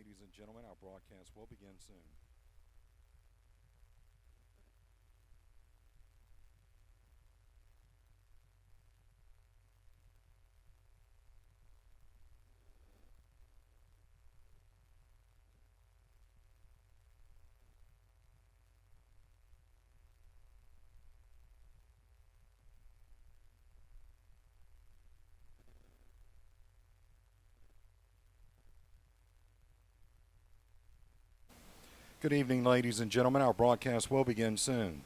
ladies and gentlemen. Our broadcast will begin soon. Good evening, ladies and gentlemen. Our broadcast will begin soon.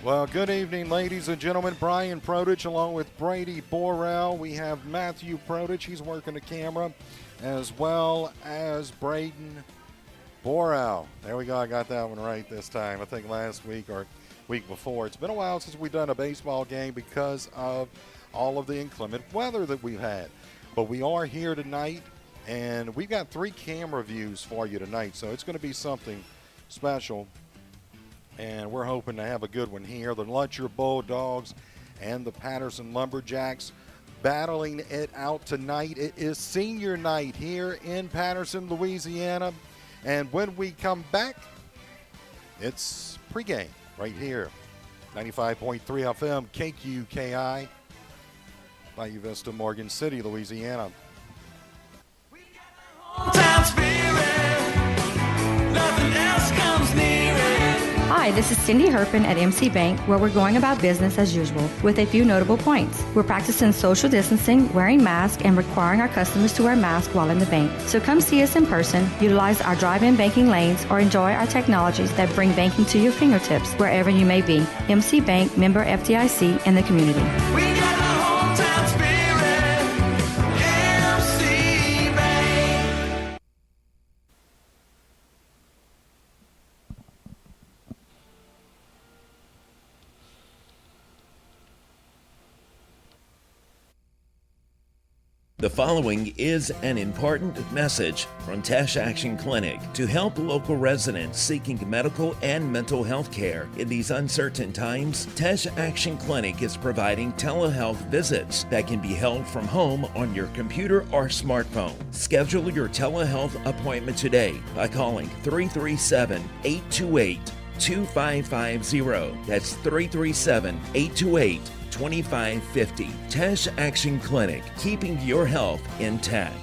Well, good evening, ladies and gentlemen. Brian Prodich along with Brady Borrell. We have Matthew Prodich. He's working the camera, as well as Braden Borrell. There we go. I got that one right this time. I think last week or week before. It's been a while since we've done a baseball game because of all of the inclement weather that we've had. But we are here tonight, and we've got 3 camera views for you tonight, so it's going to be something special. And we're hoping to have a good one here. The Lutcher Bulldogs and the Patterson Lumberjacks battling it out tonight. It is senior night here in Patterson, Louisiana. And when we come back, it's pregame right here. 95.3 FM, KQKI, Bayou Vista, Morgan City, Louisiana. Hometown spirit, nothing else comes near it. Hi, this is Cindy Herpin at MC Bank, where we're going about business as usual with a few notable points. We're practicing social distancing, wearing masks, and requiring our customers to wear masks while in the bank. So come see us in person, utilize our drive-in banking lanes, or enjoy our technologies that bring banking to your fingertips wherever you may be. MC Bank, member FDIC, and the community. We got the hometown spirit, MC Bank. The following is an important message from Tesh Action Clinic to help local residents seeking medical and mental health care. In these uncertain times, Tesh Action Clinic is providing telehealth visits that can be held from home on your computer or smartphone. Schedule your telehealth appointment today by calling 337-828-2550. That's 337-828-2550. 2550. Tesh Action Clinic, keeping your health intact.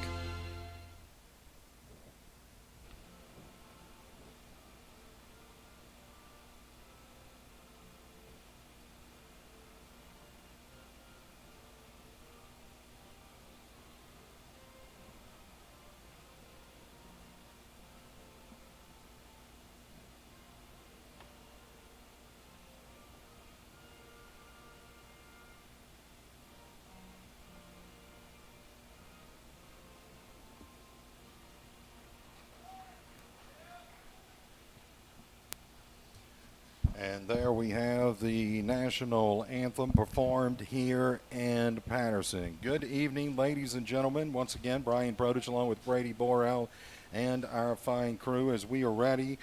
And there we have the national anthem performed here in Patterson. Good evening, ladies and gentlemen. Once again, Brian Brodich along with Brady Borrell and our fine crew as we are ready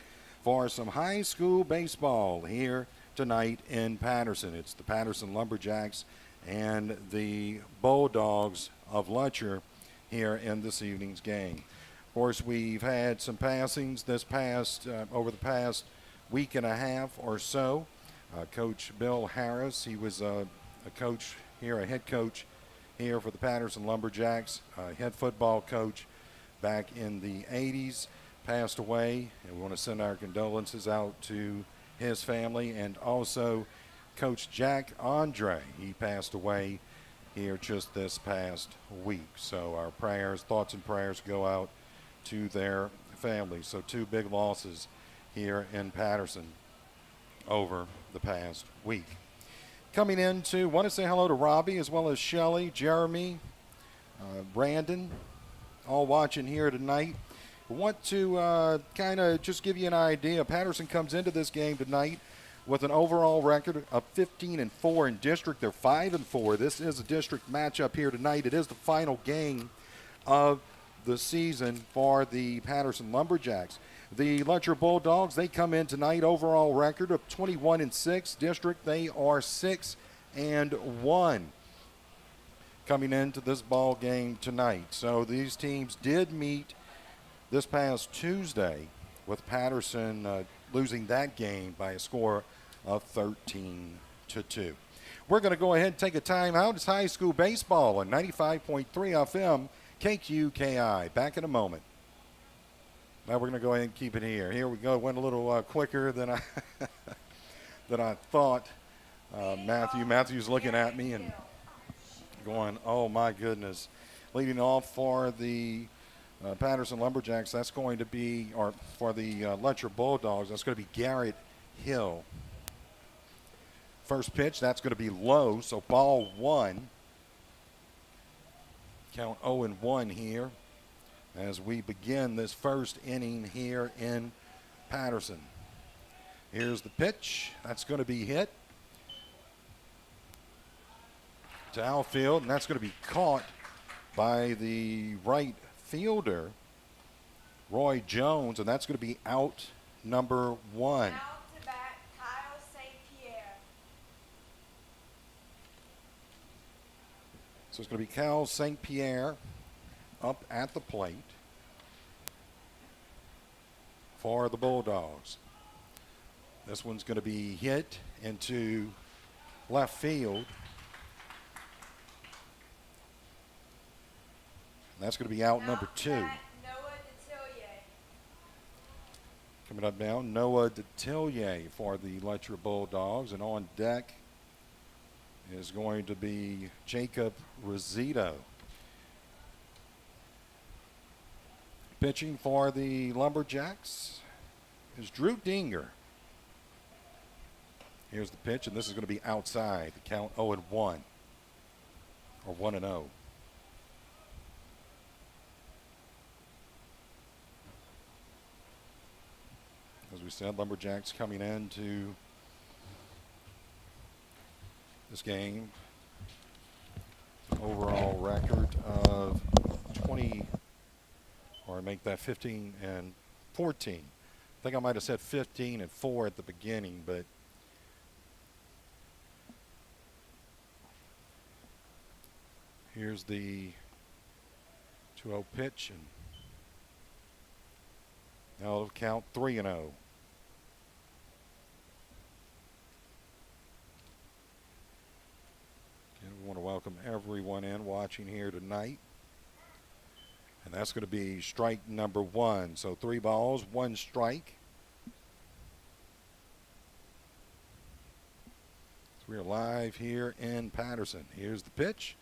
for some high school baseball here tonight in Patterson. It's the Patterson Lumberjacks and the Bulldogs of Lutcher here in this evening's game. Of course, we've had some passings over the past week and a half or so. Coach Bill Harris, he was a coach here, a head coach here for the Patterson Lumberjacks, head football coach back in the 80s, passed away, and we want to send our condolences out to his family. And also Coach Jack Andre, he passed away here just this past week. So our prayers, thoughts and prayers go out to their families. So two big losses here in Patterson over the past week. Coming into, want to say hello to Robbie as well as Shelly, Jeremy, Brandon, all watching here tonight. We want to kind of just give you an idea. Patterson comes into this game tonight with an overall record of 15-4 in district. They're 5-4. This is a district matchup here tonight. It is the final game of the season for the Patterson Lumberjacks. The Lutcher Bulldogs, they come in tonight, overall record of 21-6. District, they are 6-1 coming into this ball game tonight. So these teams did meet this past Tuesday with Patterson losing that game by a score of 13-2. We're going to go ahead and take a timeout. It's high school baseball on 95.3 FM KQKI. Back in a moment. Now we're going to go ahead and keep it here. Here we go. Went a little quicker than I than I thought. Matthew's looking at me and going, "Oh my goodness!" Leading off for the Patterson Lumberjacks, that's going to be, or for the Lutcher Bulldogs, that's going to be Garrett Hill. First pitch, that's going to be low, so ball one. Count 0-1 here as we begin this first inning here in Patterson. Here's the pitch. That's going to be hit to outfield, and that's going to be caught by the right fielder, Roy Jones, and that's going to be out number one. Now to bat, Kyle St. Pierre. So it's going to be Cal St. Pierre up at the plate for the Bulldogs. This one's going to be hit into left field. That's going to be out Now number to two. bat, Noah Detillier. Coming up now, Noah Detillier for the Lutcher Bulldogs. And on deck is going to be Jacob Rosito. Pitching for the Lumberjacks is Drew Dinger. Here's the pitch, and this is going to be outside. The count 0-1, or 1-0. As we said, Lumberjacks coming into this game. Overall record of 20, or make that 15-14. I think I might have said 15-4 at the beginning, but here's the 2-0 pitch, and now it'll count 3-0. We want to welcome everyone in watching here tonight. And that's going to be strike number one. So 3 balls, 1 strike. So we are live here in Patterson. Here's the pitch.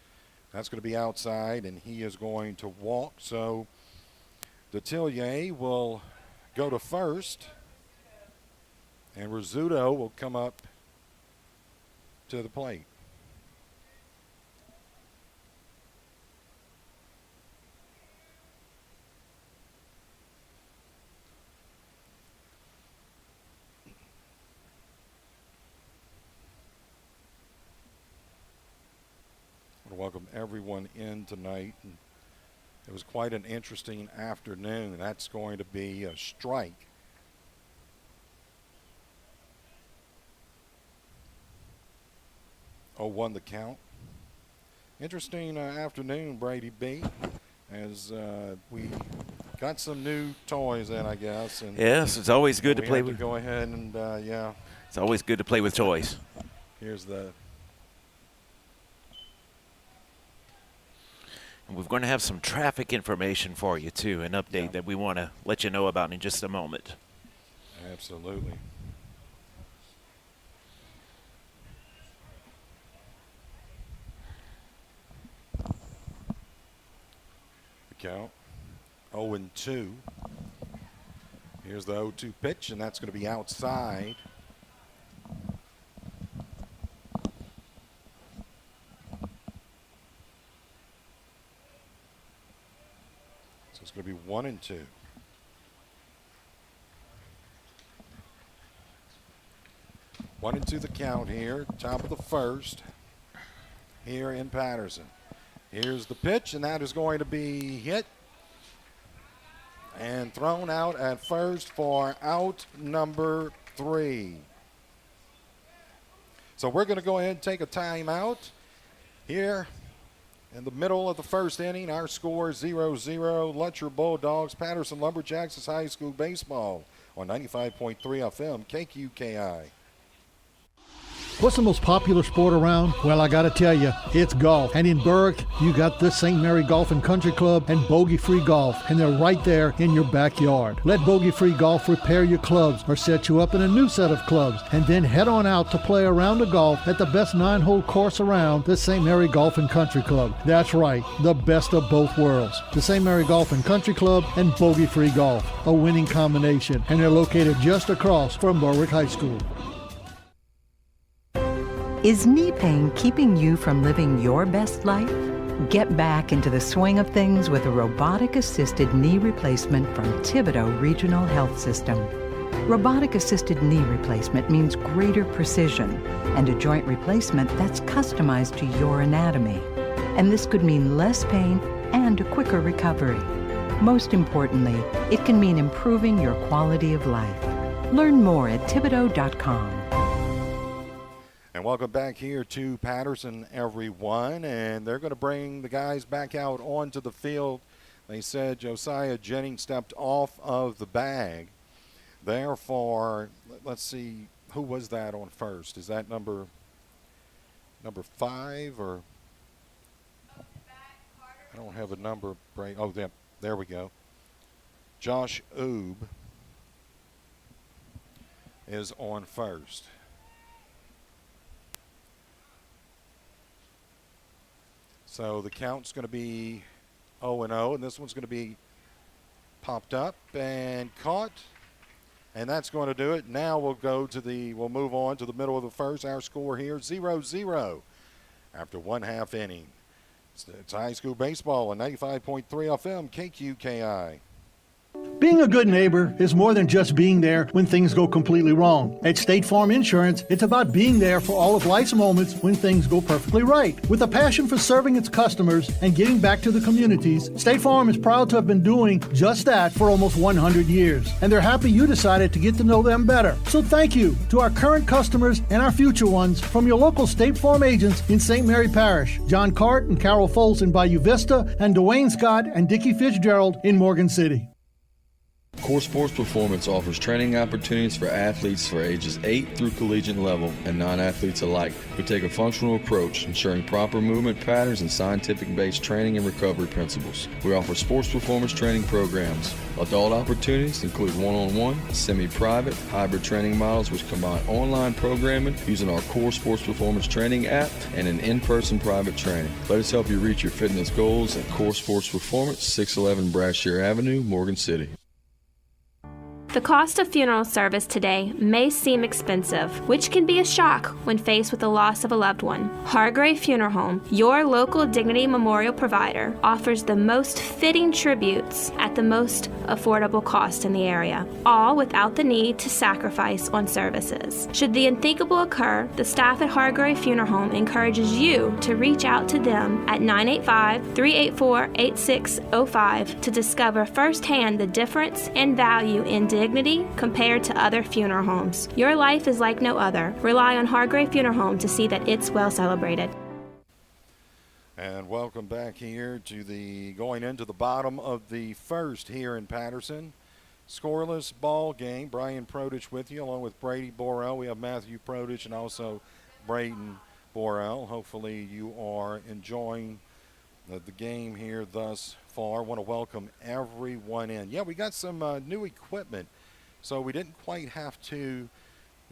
That's going to be outside, and he is going to walk. So Detillier will go to first, and Rizzuto will come up to the plate. everyone in tonight. And it was quite an interesting afternoon. That's going to be a strike. Oh, 1 the count. Interesting afternoon, Brady B, as we got some new toys in, I guess. And yes, it's always good to play with. Go ahead and, yeah. It's always good to play with toys. Here's the. And we're going to have some traffic information for you, too, an update that we want to let you know about in just a moment. Absolutely. Count 0-2. Here's the 0-2 pitch, and that's going to be outside. So it's going to be 1-2. One and two the count here, top of the first here in Patterson. Here's the pitch, and that is going to be hit and thrown out at first for out number 3. So we're going to go ahead and take a timeout here in the middle of the first inning. Our score 0-0. Lutcher Bulldogs, Patterson Lumberjacks is high school baseball on 95.3 FM KQKI. What's the most popular sport around? Well, I gotta tell you, it's golf. And in Berwick, you got the St. Mary Golf and Country Club and Bogey Free Golf, and they're right there in your backyard. Let Bogey Free Golf repair your clubs or set you up in a new set of clubs, and then head on out to play a round of golf at the best 9-hole course around, the St. Mary Golf and Country Club. That's right, the best of both worlds. The St. Mary Golf and Country Club and Bogey Free Golf, a winning combination, and they're located just across from Berwick High School. Is knee pain keeping you from living your best life? Get back into the swing of things with a robotic-assisted knee replacement from Thibodaux Regional Health System. Robotic-assisted knee replacement means greater precision and a joint replacement that's customized to your anatomy. And this could mean less pain and a quicker recovery. Most importantly, it can mean improving your quality of life. Learn more at Thibodaux.com. And welcome back here to Patterson, everyone. And they're going to bring the guys back out onto the field. They said Josiah Jennings stepped off of the bag. Therefore, let's see, who was that on first? Is that number 5 or? I don't have a number. Oh, there we go. Josh Oob is on first. So the count's going to be 0-0, and this one's going to be popped up and caught, and that's going to do it. Now we'll move on to the middle of the first. Our score here 0-0 after 1/2 inning. It's high school baseball on 95.3 FM KQKI. Being a good neighbor is more than just being there when things go completely wrong. At State Farm Insurance, it's about being there for all of life's moments when things go perfectly right. With a passion for serving its customers and giving back to the communities, State Farm is proud to have been doing just that for almost 100 years. And they're happy you decided to get to know them better. So thank you to our current customers and our future ones from your local State Farm agents in St. Mary Parish, John Cart and Carol Foltz in Bayou Vista, and Dwayne Scott and Dickie Fitzgerald in Morgan City. Core Sports Performance offers training opportunities for athletes for ages 8 through collegiate level and non-athletes alike. We take a functional approach, ensuring proper movement patterns and scientific-based training and recovery principles. We offer sports performance training programs. Adult opportunities include one-on-one, semi-private, hybrid training models which combine online programming using our Core Sports Performance Training app and an in-person private training. Let us help you reach your fitness goals at Core Sports Performance, 611 Brashear Avenue, Morgan City. The cost of funeral service today may seem expensive, which can be a shock when faced with the loss of a loved one. Hargrave Funeral Home, your local Dignity Memorial provider, offers the most fitting tributes at the most affordable cost in the area, all without the need to sacrifice on services. Should the unthinkable occur, the staff at Hargrave Funeral Home encourages you to reach out to them at 985-384-8605 to discover firsthand the difference and value in dignity compared to other funeral homes. Your life is like no other. Rely on Hargrave Funeral Home to see that it's well celebrated. And welcome back here to the going into the bottom of the first here in Patterson. Scoreless ball game. Brian Prodich with you along with Brady Borrell. We have Matthew Prodich and also Braden Borrell. Hopefully you are enjoying the game here thus far. I want to welcome everyone in. Yeah, we got some new equipment, so we didn't quite have to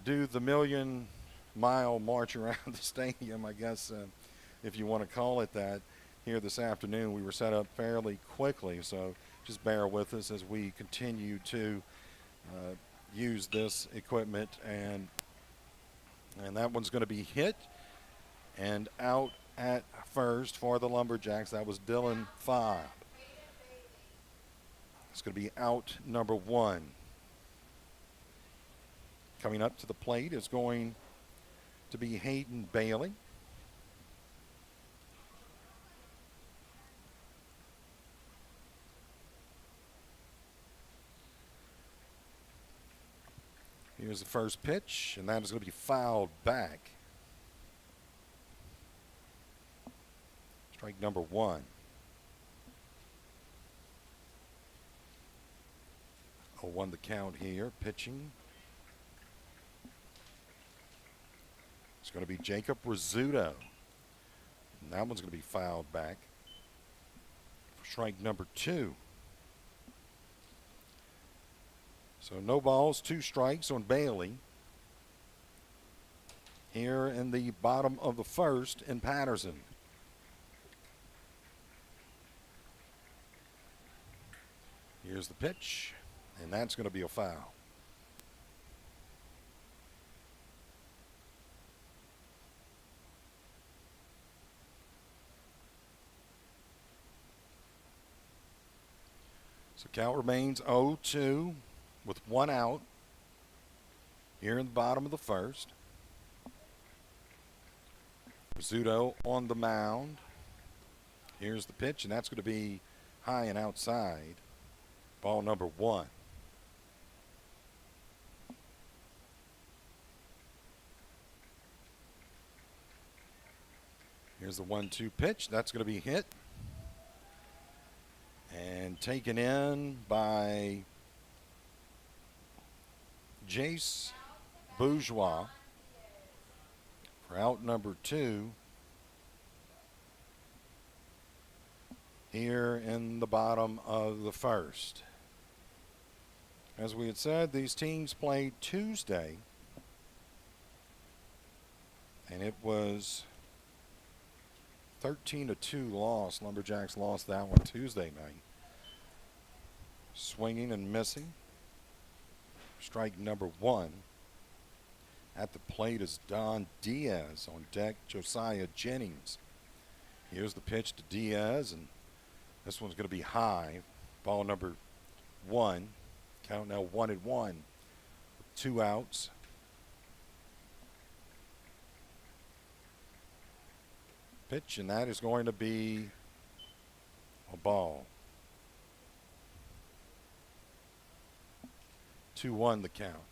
do the million-mile march around the stadium, I guess, if you want to call it that, here this afternoon. We were set up fairly quickly, so just bear with us as we continue to use this equipment. And that one's going to be hit and out at first for the Lumberjacks. That was Dylan Fobb. It's going to be out number one. Coming up to the plate is going to be Hayden Bailey. Here's the first pitch, and that is going to be fouled back. Strike number one. 0-1 the count here. Pitching. It's going to be Jacob Rizzuto. And that one's going to be fouled back for strike number two. So no balls, 2 strikes on Bailey here in the bottom of the first in Patterson. Here's the pitch, and that's going to be a foul. So count remains 0-2 with 1 out here in the bottom of the first. Rizzuto on the mound. Here's the pitch, and that's going to be high and outside. Ball number one. Here's the 1-2 pitch. That's going to be hit and taken in by Jace Bourgeois for out number 2 here in the bottom of the first. As we had said, these teams played Tuesday, and it was 13-2 loss. Lumberjacks lost that one Tuesday night. Swinging and missing. Strike number one. At the plate is Don Diaz. On deck, Josiah Jennings. Here's the pitch to Diaz, and this one's going to be high. Ball number one. Count now 1-1. 2 outs. Pitch, and that is going to be a ball. 2-1 the count.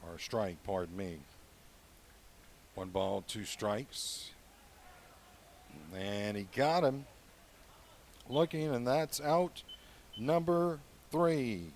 Or a strike, pardon me. 1 ball, 2 strikes. And he got him. Looking, and that's out number 3.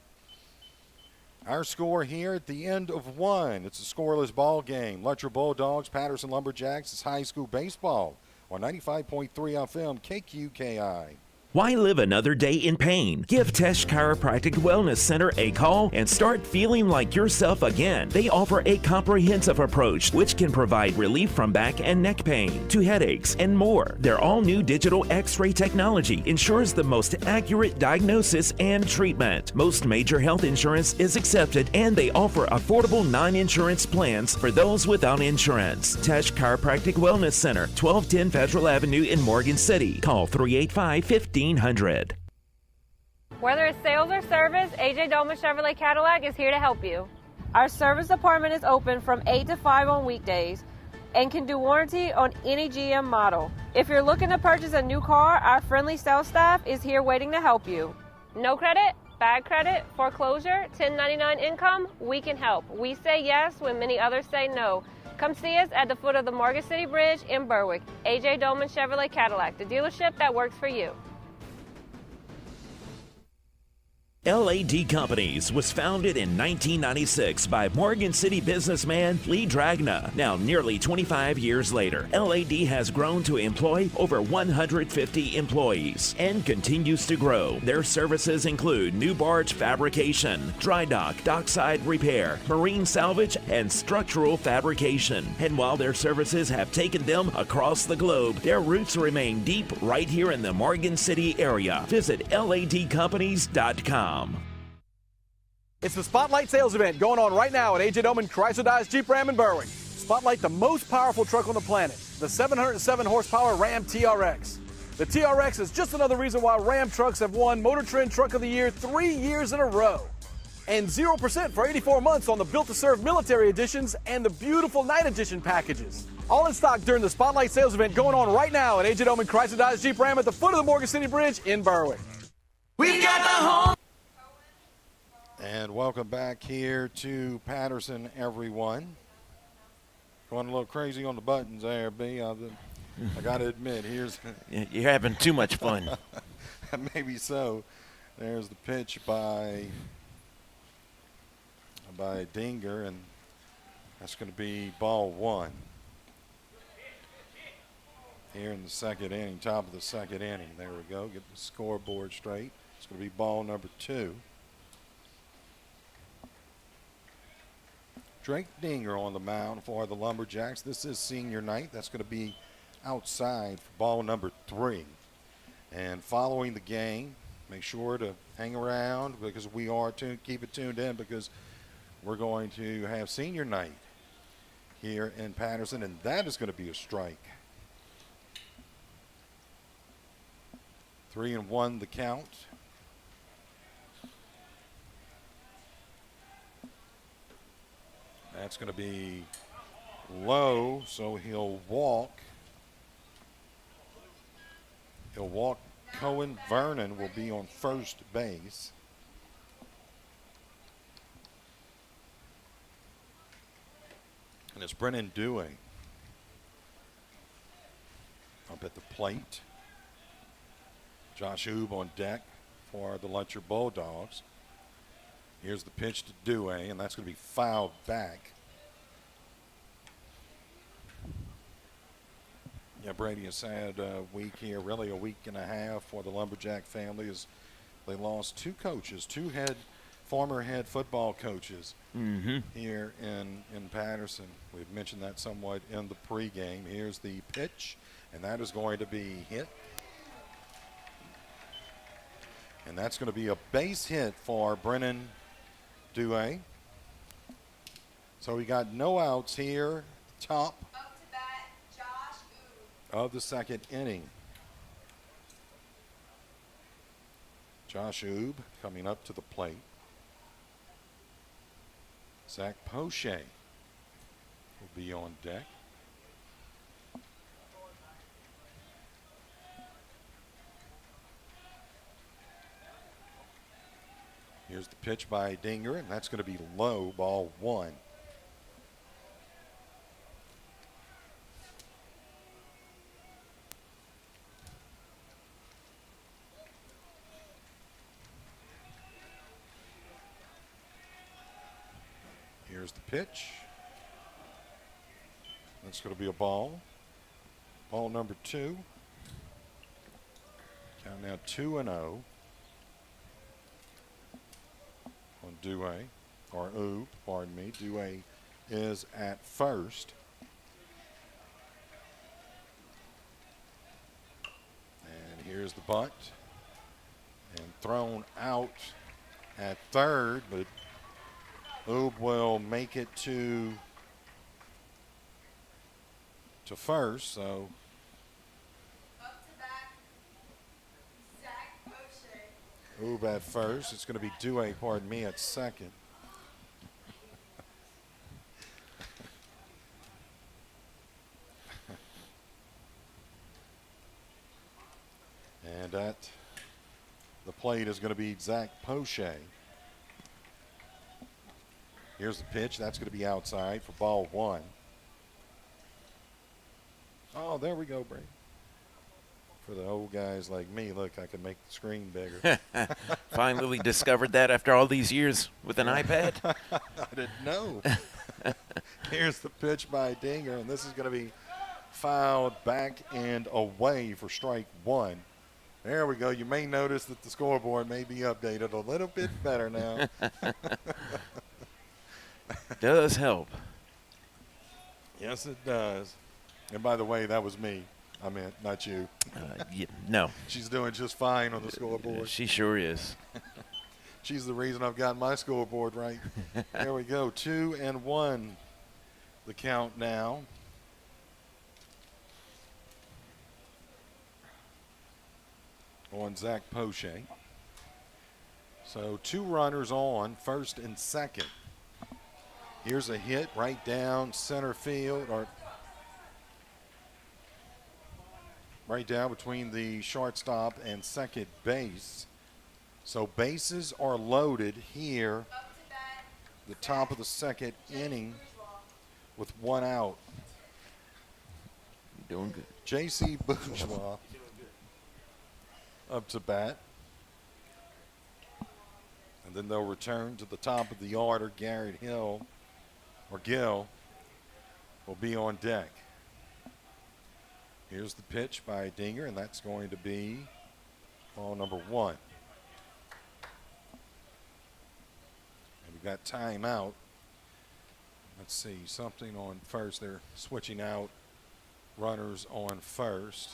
Our score here at the end of 1. It's a scoreless ball game. Lutcher Bulldogs, Patterson Lumberjacks. It's high school baseball on 95.3 FM KQKI. Why live another day in pain? Give Tesh Chiropractic Wellness Center a call and start feeling like yourself again. They offer a comprehensive approach which can provide relief from back and neck pain to headaches and more. Their all-new digital X-ray technology ensures the most accurate diagnosis and treatment. Most major health insurance is accepted, and they offer affordable non-insurance plans for those without insurance. Tesh Chiropractic Wellness Center, 1210 Federal Avenue in Morgan City. Call 385-1500. Whether it's sales or service, AJ Dolman Chevrolet Cadillac is here to help you. Our service department is open from 8 to 5 on weekdays and can do warranty on any GM model. If you're looking to purchase a new car, our friendly sales staff is here waiting to help you. No credit, bad credit, foreclosure, 1099 income, we can help. We say yes when many others say no. Come see us at the foot of the Morgan City Bridge in Berwick. AJ Dolman Chevrolet Cadillac, the dealership that works for you. LAD Companies was founded in 1996 by Morgan City businessman Lee Dragna. Now, nearly 25 years later, LAD has grown to employ over 150 employees and continues to grow. Their services include new barge fabrication, dry dock, dockside repair, marine salvage, and structural fabrication. And while their services have taken them across the globe, their roots remain deep right here in the Morgan City area. Visit ladcompanies.com. It's the Spotlight sales event going on right now at AJ Dolman Chrysler Dodge Jeep Ram in Berwick. Spotlight the most powerful truck on the planet, the 707 horsepower Ram TRX. The TRX is just another reason why Ram trucks have won Motor Trend Truck of the Year 3 years in a row. And 0% for 84 months on the Built to Serve Military Editions and the beautiful Night Edition packages. All in stock during the Spotlight sales event going on right now at AJ Dolman Chrysler Dodge Jeep Ram at the foot of the Morgan City Bridge in Berwick. We got the home. And welcome back here to Patterson, everyone. Going a little crazy on the buttons there, B. I got to admit, here's You're having too much fun. maybe so. There's the pitch by Dinger, and that's going to be ball one. Here in the second inning, top of the second inning. There we go. Get the scoreboard straight. It's going to be ball number 2. Drake Dinger on the mound for the Lumberjacks. This is senior night. That's going to be outside for ball number 3. And following the game, make sure to hang around because we are keep it tuned in because we're going to have senior night here in Patterson, and that is going to be a strike. 3-1 the count. That's going to be low, so he'll walk. Cohen Vernon will be on first base. And it's Brennan Dewey up at the plate. Josh Oob on deck for the Lutcher Bulldogs. Here's the pitch to Dewey, and that's going to be fouled back. Yeah, Brady, a sad week here, really a week and a half for the Lumberjack family as they lost 2 coaches, 2 former head football coaches here in Patterson. We've mentioned that somewhat in the pregame. Here's the pitch, and that is going to be hit. And that's going to be a base hit for Brennan Dewey. So we got no outs here, top Up to bat, Josh Oob. of the second inning. Josh Oob coming up to the plate. Zach Poche will be on deck. Here's the pitch by Dinger, and that's going to be low, ball 1. Here's the pitch. That's going to be a ball. Ball number 2. Count now 2-0 on Dewey, or pardon me. Dewey is at first. And here's the bunt. And thrown out at third, but Oob will make it to first, so. Up to bat, Zach Poche. Oob at first. It's going to be Dewey, pardon me, at second. And at the plate is going to be Zach Poche. Here's the pitch. That's going to be outside for ball one. Oh, there we go, Brady. For the old guys like me, look, I can make the screen bigger. Finally discovered that after all these years with an iPad? I didn't know. Here's the pitch by Dinger, and this is going to be fouled back and away for strike one. There we go. You may notice that the scoreboard may be updated a little bit better now. Does help. Yes, it does. And by the way, that was me. I meant, not you. No. She's doing just fine on the scoreboard. She sure is. She's the reason I've got my scoreboard right. There we go. 2-1. The count now. On Zach Poche. So 2 runners on, first and second. Here's a hit right down center field, or right down between the shortstop and second base. So bases are loaded here, the top of the second inning with 1 out. You're doing good. J.C. Bourgeois up to bat. And then they'll return to the top of the order. Garrett Gill will be on deck. Here's the pitch by Dinger, and that's going to be ball number 1. And we've got timeout. Let's see, something on first. They're switching out runners on first.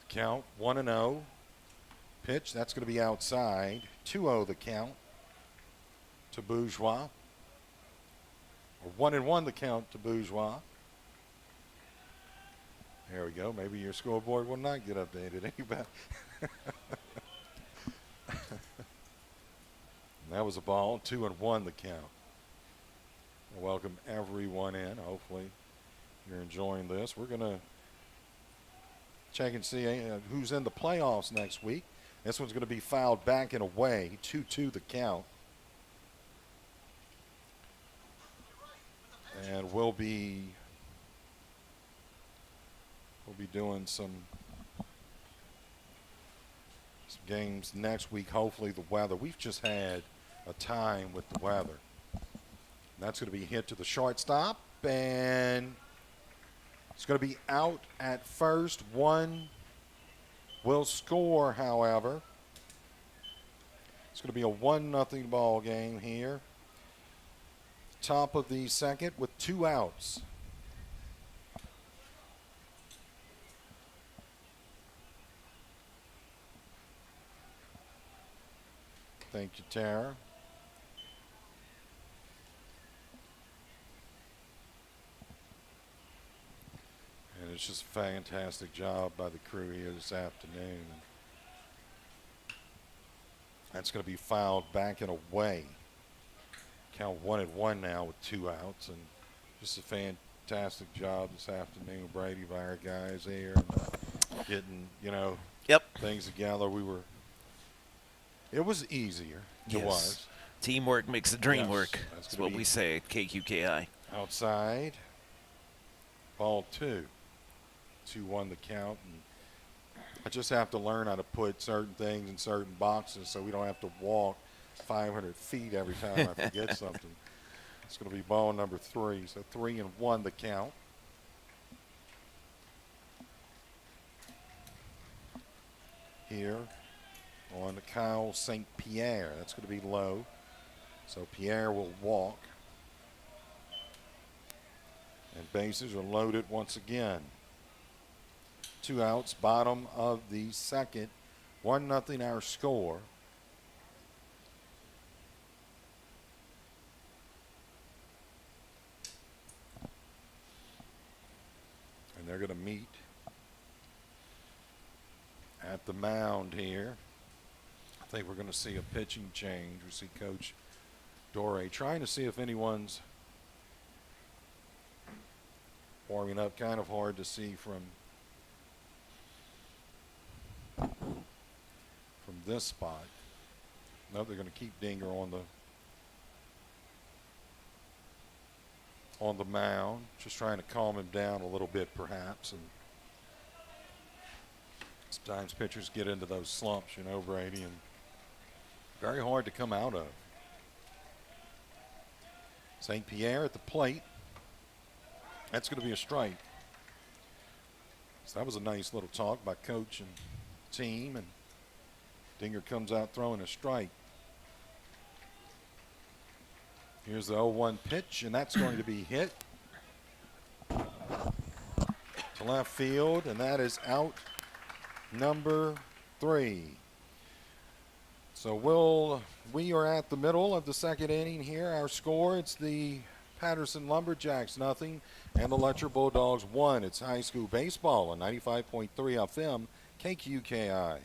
Count 1-0. Pitch, that's going to be outside. 2-0 the count to Bourgeois. Or 1-1 the count to Bourgeois. There we go. Maybe your scoreboard will not get updated. Anybody? That was a ball. 2-1 the count. I welcome everyone in. Hopefully you're enjoying this. We're going to check and see who's in the playoffs next week. This one's going to be fouled back and away. 2-2 the count. And we'll be doing some games next week. Hopefully the weather. We've just had a time with the weather. And that's going to be hit to the shortstop, and it's going to be out at first. 1 will score, however. It's going to be a 1-0 ball game here. Top of the second with 2 outs. Thank you, Tara. And it's just a fantastic job by the crew here this afternoon. That's going to be fouled back and away. Count 1-1 now with 2 outs, and just a fantastic job this afternoon, Brady, by our guys here, getting things together. It was easier. Yes. It was. Teamwork makes the dream work. That's what we say at KQKI. Outside, ball 2. 2-1 the count, and I just have to learn how to put certain things in certain boxes so we don't have to walk 500 feet every time I forget something. It's going to be ball number 3. So 3-1 the count. here on Kyle St. Pierre. That's going to be low. So Pierre will walk. And bases are loaded once again. 2 outs, bottom of the second. 1-0 our score. And they're going to meet at the mound here. I think we're going to see a pitching change. We see Coach Dore trying to see if anyone's warming up. Kind of hard to see from this spot. No, they're going to keep Dinger on the mound, just trying to calm him down a little bit perhaps. And sometimes pitchers get into those slumps, you know, Brady, and very hard to come out of. St. Pierre at the plate. That's going to be a strike. So that was a nice little talk by coach and team, and Dinger comes out throwing a strike. Here's the 0-1 pitch, and that's going to be hit to left field, and that is out number 3. So we are at the middle of the second inning here. Our score, it's the Patterson Lumberjacks 0 and the Lutcher Bulldogs 1. It's high school baseball on 95.3 FM KQKI.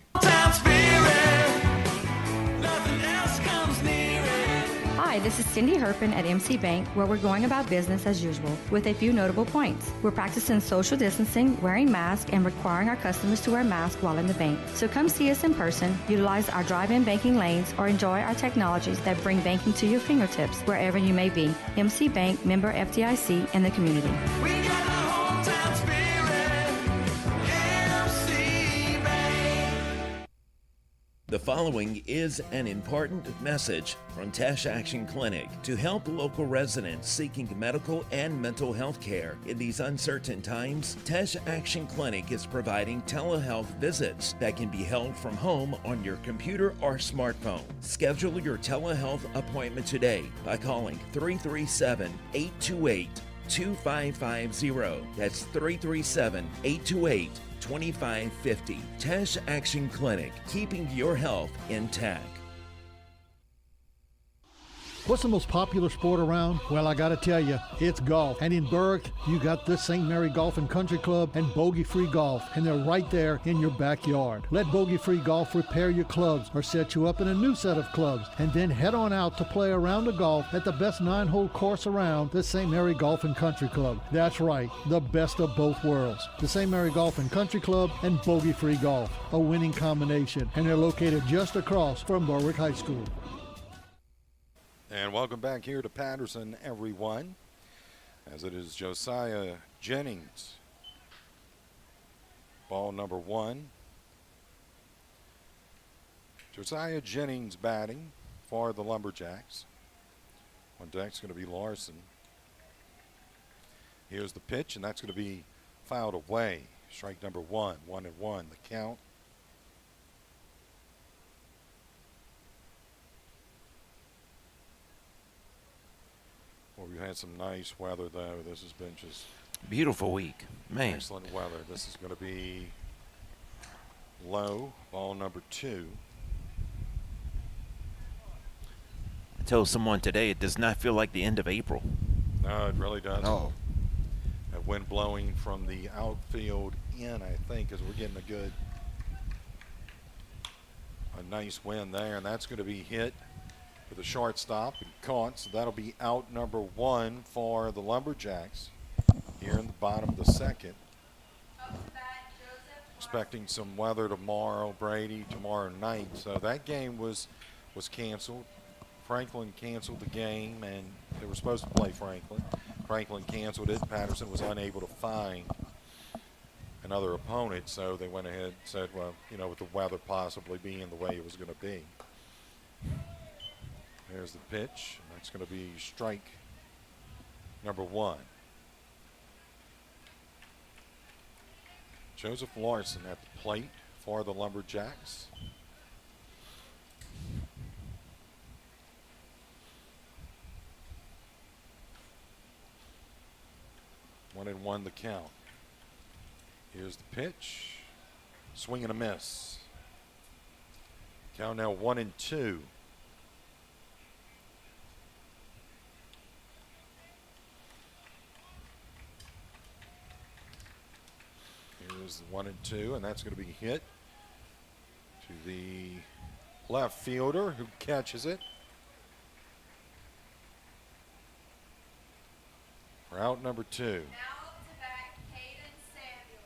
Hi, this is Cindy Herpin at MC Bank, where we're going about business as usual with a few notable points. We're practicing social distancing, wearing masks, and requiring our customers to wear masks while in the bank. So come see us in person, utilize our drive-in banking lanes, or enjoy our technologies that bring banking to your fingertips wherever you may be. MC Bank, member FDIC, and the community. We got the hometown spirit, MC Bank. The following is an important message from Tash Action Clinic to help local residents seeking medical and mental health care. In these uncertain times, Tash Action Clinic is providing telehealth visits that can be held from home on your computer or smartphone. Schedule your telehealth appointment today by calling 337-828-2550. That's 337-828-2550. Tash Action Clinic, keeping your health intact. What's the most popular sport around? Well, I gotta tell you, it's golf. And in Berwick, you got the St. Mary Golf and Country Club and Bogey Free Golf, and they're right there in your backyard. Let Bogey Free Golf repair your clubs or set you up in a new set of clubs, and then head on out to play a round of golf at the best 9-hole course around, the St. Mary Golf and Country Club. That's right, the best of both worlds. The St. Mary Golf and Country Club and Bogey Free Golf, a winning combination, and they're located just across from Berwick High School. And welcome back here to Patterson, everyone, as it is Josiah Jennings. Ball number 1. Josiah Jennings batting for the Lumberjacks. On deck's going to be Larson. Here's the pitch, and that's going to be fouled away. Strike number 1, 1-1, the count. Well, we've had some nice weather, though. This has been just beautiful week, man. Excellent weather. This is going to be low. Ball number 2. I told someone today it does not feel like the end of April. No, it really doesn't. No. That wind blowing from the outfield in, I think, as we're getting a nice wind there, and that's going to be hit with a shortstop and caught, so that'll be out number 1 for the Lumberjacks here in the bottom of the second. Expecting some weather tomorrow, Brady, tomorrow night. So that game was canceled. Franklin canceled the game, and they were supposed to play Franklin. Franklin canceled it. Patterson was unable to find another opponent, so they went ahead and said, well, you know, with the weather possibly being the way it was going to be. There's the pitch. That's going to be strike number 1. Joseph Larson at the plate for the Lumberjacks. One and one the count. Here's the pitch. Swing and a miss. Count now 1-2. Here's the 1-2, and that's going to be hit to the left fielder who catches it. For out number 2. Now to back Caden Samuels.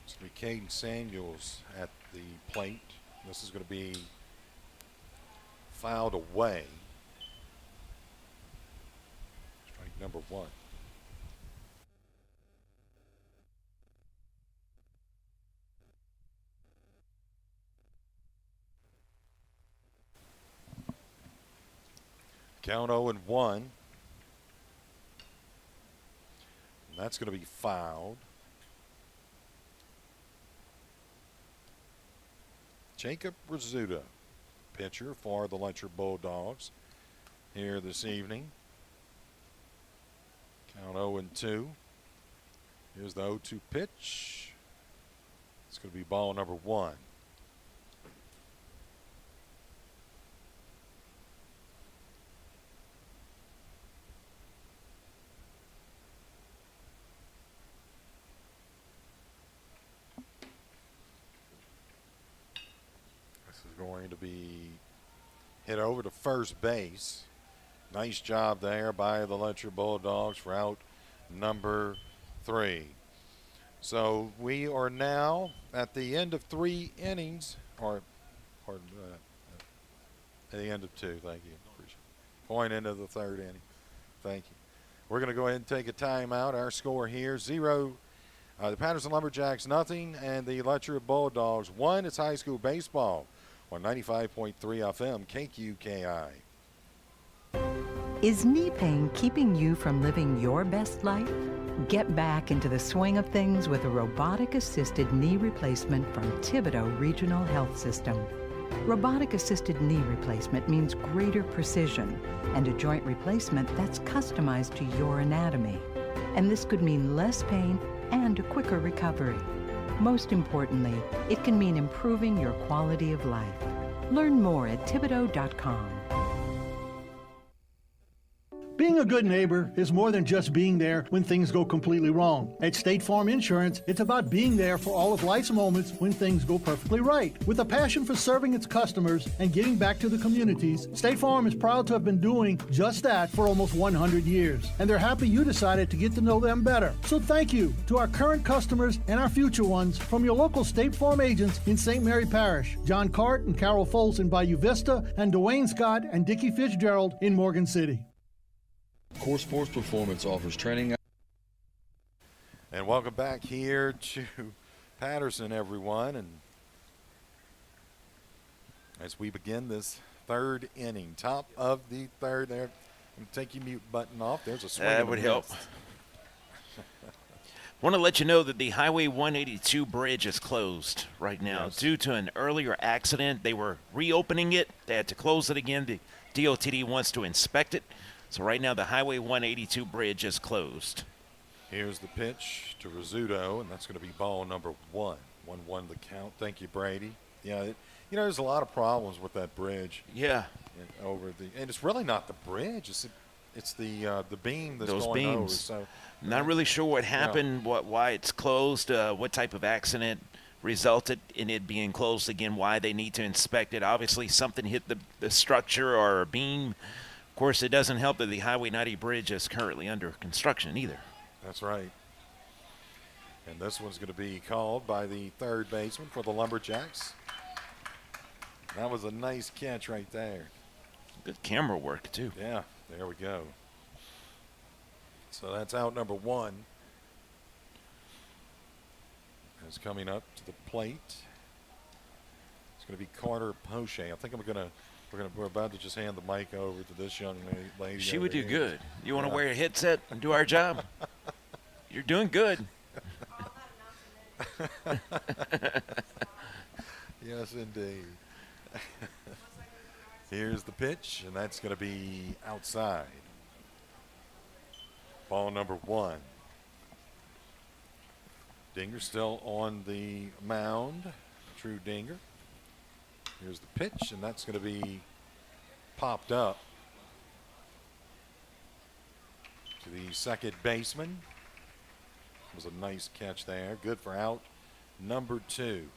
It's going to be Caden Samuels at the plate. This is going to be fouled away. Strike number 1. Count 0-1. And that's going to be fouled. Jacob Rizzuto, pitcher for the Lutcher Bulldogs here this evening. Count 0-2. Here's the 0-2 pitch. It's going to be ball number 1. Going to be hit over to first base. Nice job there by the Lutcher Bulldogs for out number 3. So we are now at the end of 3 innings, or at the end of 2. Thank you. Appreciate it. Point into the 3rd inning. Thank you. We're going to go ahead and take a timeout. Our score here: 0. The Patterson Lumberjacks 0, and the Lutcher Bulldogs 1. It's high school baseball on 95.3 FM KQKI. Is knee pain keeping you from living your best life? Get back into the swing of things with a robotic-assisted knee replacement from Thibodeau Regional Health System. Robotic-assisted knee replacement means greater precision and a joint replacement that's customized to your anatomy. And this could mean less pain and a quicker recovery. Most importantly, it can mean improving your quality of life. Learn more at Thibodeau.com. Being a good neighbor is more than just being there when things go completely wrong. At State Farm Insurance, it's about being there for all of life's moments when things go perfectly right. With a passion for serving its customers and giving back to the communities, State Farm is proud to have been doing just that for almost 100 years. And they're happy you decided to get to know them better. So thank you to our current customers and our future ones from your local State Farm agents in St. Mary Parish, John Cart and Carol Foles in Bayou Vista, and Dwayne Scott and Dickie Fitzgerald in Morgan City. Core Sports Performance offers training. And welcome back here to Patterson, everyone. And as we begin this 3rd inning, top of the 3rd there. Take your mute button off. There's a swing. That would help. Want to let you know that the Highway 182 bridge is closed right now due to an earlier accident. They were reopening it. They had to close it again. The DOTD wants to inspect it. So right now the Highway 182 bridge is closed. Here's the pitch to Rizzuto, and that's going to be ball number 1. 1-1 the count. Thank you, Brady. Yeah, there's a lot of problems with that bridge. Yeah. And it's really not the bridge. It's the beam that's those going over. beams. So not really sure what happened, why it's closed, what type of accident resulted in it being closed again, why they need to inspect it. Obviously something hit the structure or a beam. Of course, it doesn't help that the Highway 90 bridge is currently under construction either. That's right. And this one's going to be called by the 3rd baseman for the Lumberjacks. That was a nice catch right there. Good camera work, too. Yeah, there we go. So that's out number 1. Is coming up to the plate. It's going to be Carter Poche. I think we're about to just hand the mic over to this young lady. She would do here. good. You want to wear a headset and do our job? You're doing good. Yes, indeed. Here's the pitch, and that's going to be outside. Ball number 1. Dinger still on the mound. True Dinger. Here's the pitch, and that's going to be popped up to the second baseman. It was a nice catch there. Good for out number 2.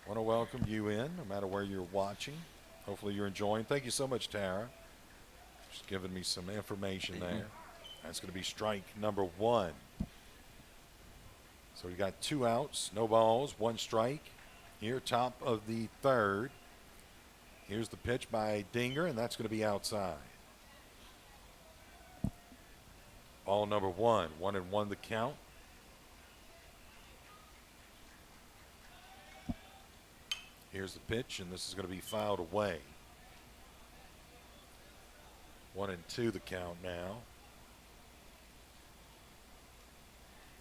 Want to welcome you in, no matter where you're watching. Hopefully you're enjoying. Thank you so much, Tara. Just giving me some information there. That's going to be strike number 1. So we got 2 outs, no balls, 1 strike. Here, top of the 3rd. Here's the pitch by Dinger, and that's going to be outside. Ball number 1, 1-1 the count. Here's the pitch, and this is going to be fouled away. 1-2 the count now.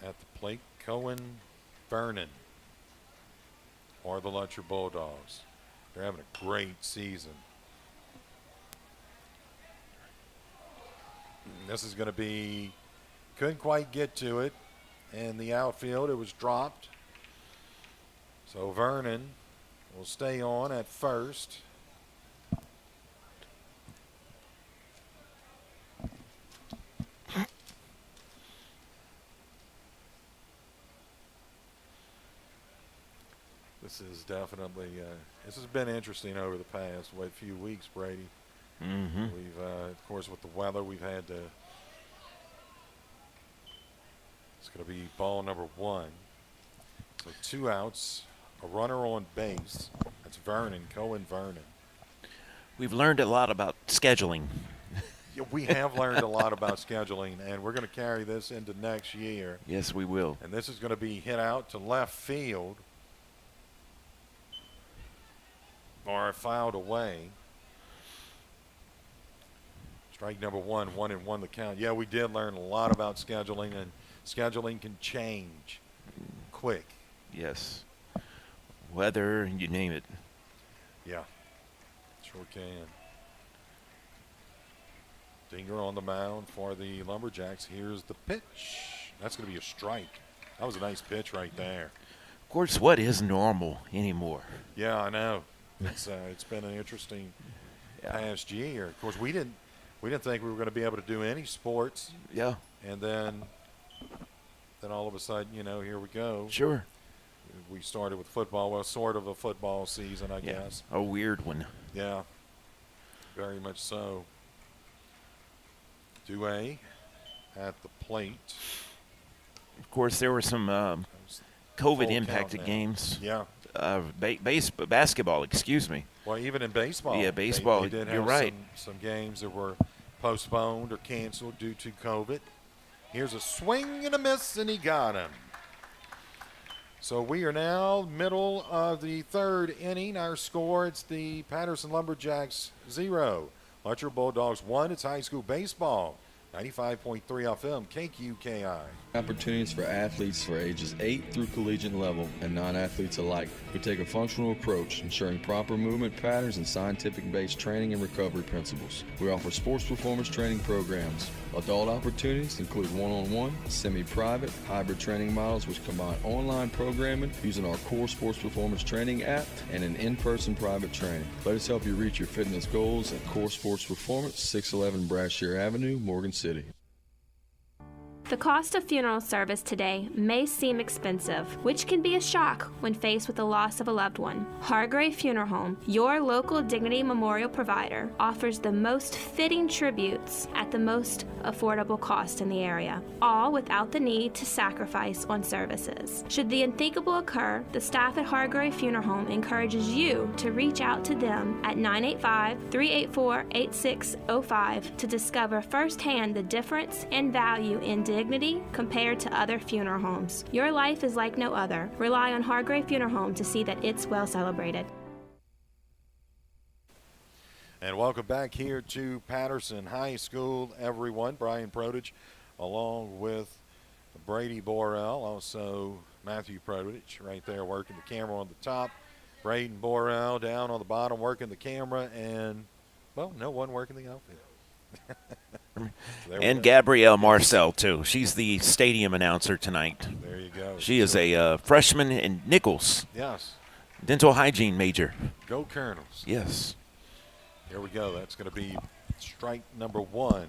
At the plate, Cohen Vernon, or the Lutcher Bulldogs. They're having a great season. This is going to be, couldn't quite get to it. In the outfield, it was dropped. So Vernon will stay on at first. This is definitely, this has been interesting over the past, few weeks, Brady. Mm-hmm. We've, of course, with the weather, we've had to, it's going to be ball number 1. So 2 outs, a runner on base. That's Vernon, Cohen Vernon. We've learned a lot about scheduling. Yeah, we have learned a lot about scheduling, and we're going to carry this into next year. Yes, we will. And this is going to be hit out to left field or fouled away. Strike number 1, 1-1 the count. Yeah, we did learn a lot about scheduling, and scheduling can change quick. Yes. Weather, you name it. Yeah, sure can. Dinger on the mound for the Lumberjacks. Here's the pitch. That's going to be a strike. That was a nice pitch right there. Of course, what is normal anymore? Yeah, I know. It's been an interesting past year. Of course, we didn't think we were going to be able to do any sports. Yeah. And then all of a sudden, here we go. Sure. We started with football. Well, sort of a football season, I guess. A weird one. Yeah. Very much so. Dewey at the plate. Of course, there were some COVID-impacted games. Yeah. Basketball, excuse me. Well, even in baseball. Yeah, baseball. They did you're have right. some games that were postponed or canceled due to COVID. Here's a swing and a miss, and he got him. So we are now middle of the 3rd inning. Our score, it's the Patterson Lumberjacks 0. Lutcher Bulldogs 1. It's high school baseball. 95.3 FM, KQKI. Opportunities for athletes for ages 8 through collegiate level and non-athletes alike. We take a functional approach, ensuring proper movement patterns and scientific-based training and recovery principles. We offer sports performance training programs. Adult opportunities include one-on-one, semi-private, hybrid training models which combine online programming using our core sports performance training app and an in-person private training. Let us help you reach your fitness goals at Core Sports Performance, 611 Brashear Avenue, Morgan City. The cost of funeral service today may seem expensive, which can be a shock when faced with the loss of a loved one. Hargrave Funeral Home, your local Dignity Memorial provider, offers the most fitting tributes at the most affordable cost in the area, all without the need to sacrifice on services. Should the unthinkable occur, the staff at Hargrave Funeral Home encourages you to reach out to them at 985-384-8605 to discover firsthand the difference and value in dignity compared to other funeral homes. Your life is like no other. Rely on Hargrave Funeral Home to see that it's well celebrated. And welcome back here to Patterson High School, everyone. Brian Prodich along with Brady Borrell, also Matthew Prodich right there working the camera on the top. Braden Borrell down on the bottom working the camera, and, well, no one working the outfield. And Gabrielle Marcel, too. She's the stadium announcer tonight. There you go. She is a freshman in Nichols. Yes. Dental hygiene major. Go Colonels. Yes. Here we go. That's going to be strike number 1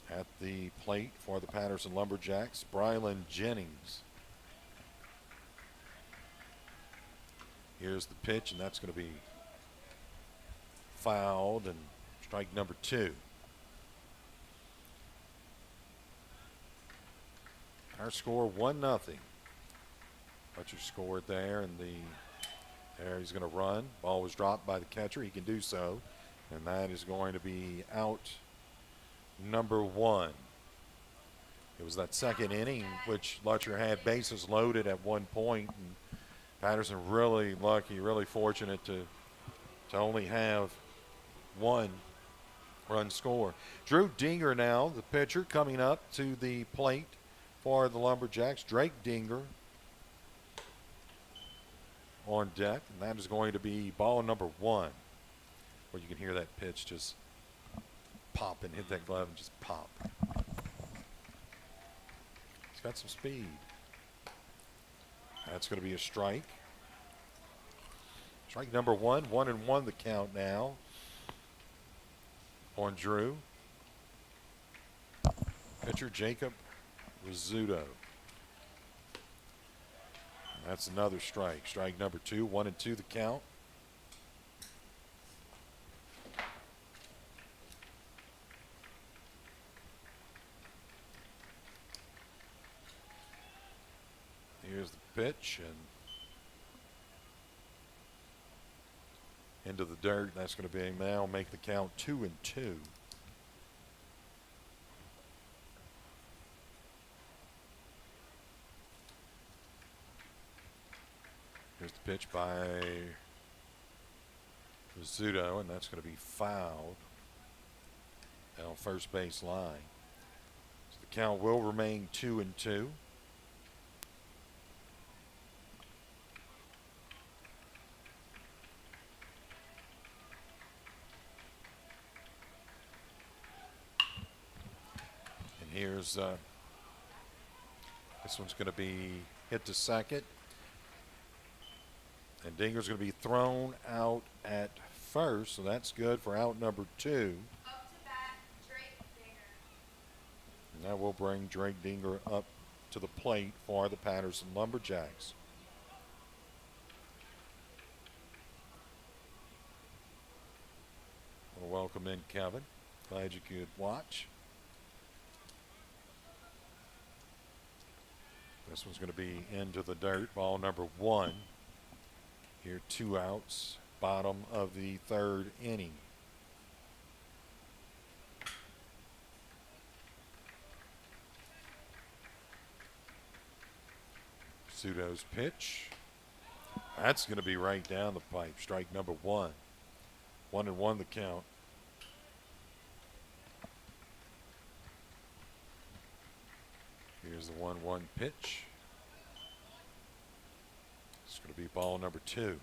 at the plate for the Patterson Lumberjacks. Brylan Jennings. Here's the pitch, and that's going to be fouled, and strike number 2. Our score 1-0. Lutcher scored there, and there he's going to run. Ball was dropped by the catcher. He can do so, and that is going to be out number 1. It was that second inning which Lutcher had bases loaded at one point, and Patterson really lucky, really fortunate to only have 1 run score. Drew Dinger now, the pitcher, coming up to the plate for the Lumberjacks. Drake Dinger on deck, and that is going to be ball number 1. Where you can hear that pitch just pop and hit that glove and just pop. It's got some speed. That's going to be a strike. Strike number 1, 1-1 the count now on Drew. Pitcher Jacob Rizzuto. That's another strike. Strike number 2, 1-2 the count. Here's the pitch, and into the dirt. That's going to be now make the count 2-2. Here's the pitch by Rizzuto, and that's going to be fouled down first base line. So the count will remain 2-2. Here's this one's going to be hit to second, and Dinger's going to be thrown out at first, so that's good for out number 2. Up to bat, Drake Dinger. And that will bring Drake Dinger up to the plate for the Patterson Lumberjacks. I want to welcome in Kevin. Glad you could watch. This one's going to be into the dirt. Ball number 1. Here, 2 outs. Bottom of the 3rd inning. Pseudo's pitch. That's going to be right down the pipe. Strike number 1. 1-1 the count. Here's the 1-1 pitch. It's going to be ball number 2.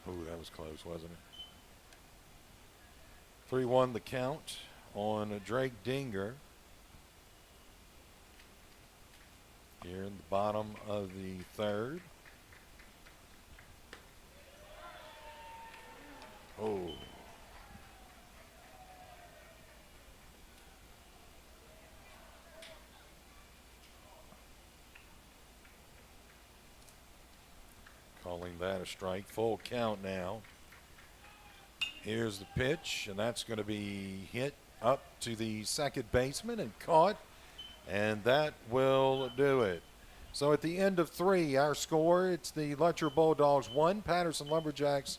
Oh, that was close, wasn't it? 3-1 the count on Drake Dinger. Here in the bottom of the third. Oh. Calling that a strike. Full count now. Here's the pitch, and that's going to be hit up to the second baseman and caught, and that will do it. So at the end of 3, our score, it's the Lutcher Bulldogs 1, Patterson Lumberjacks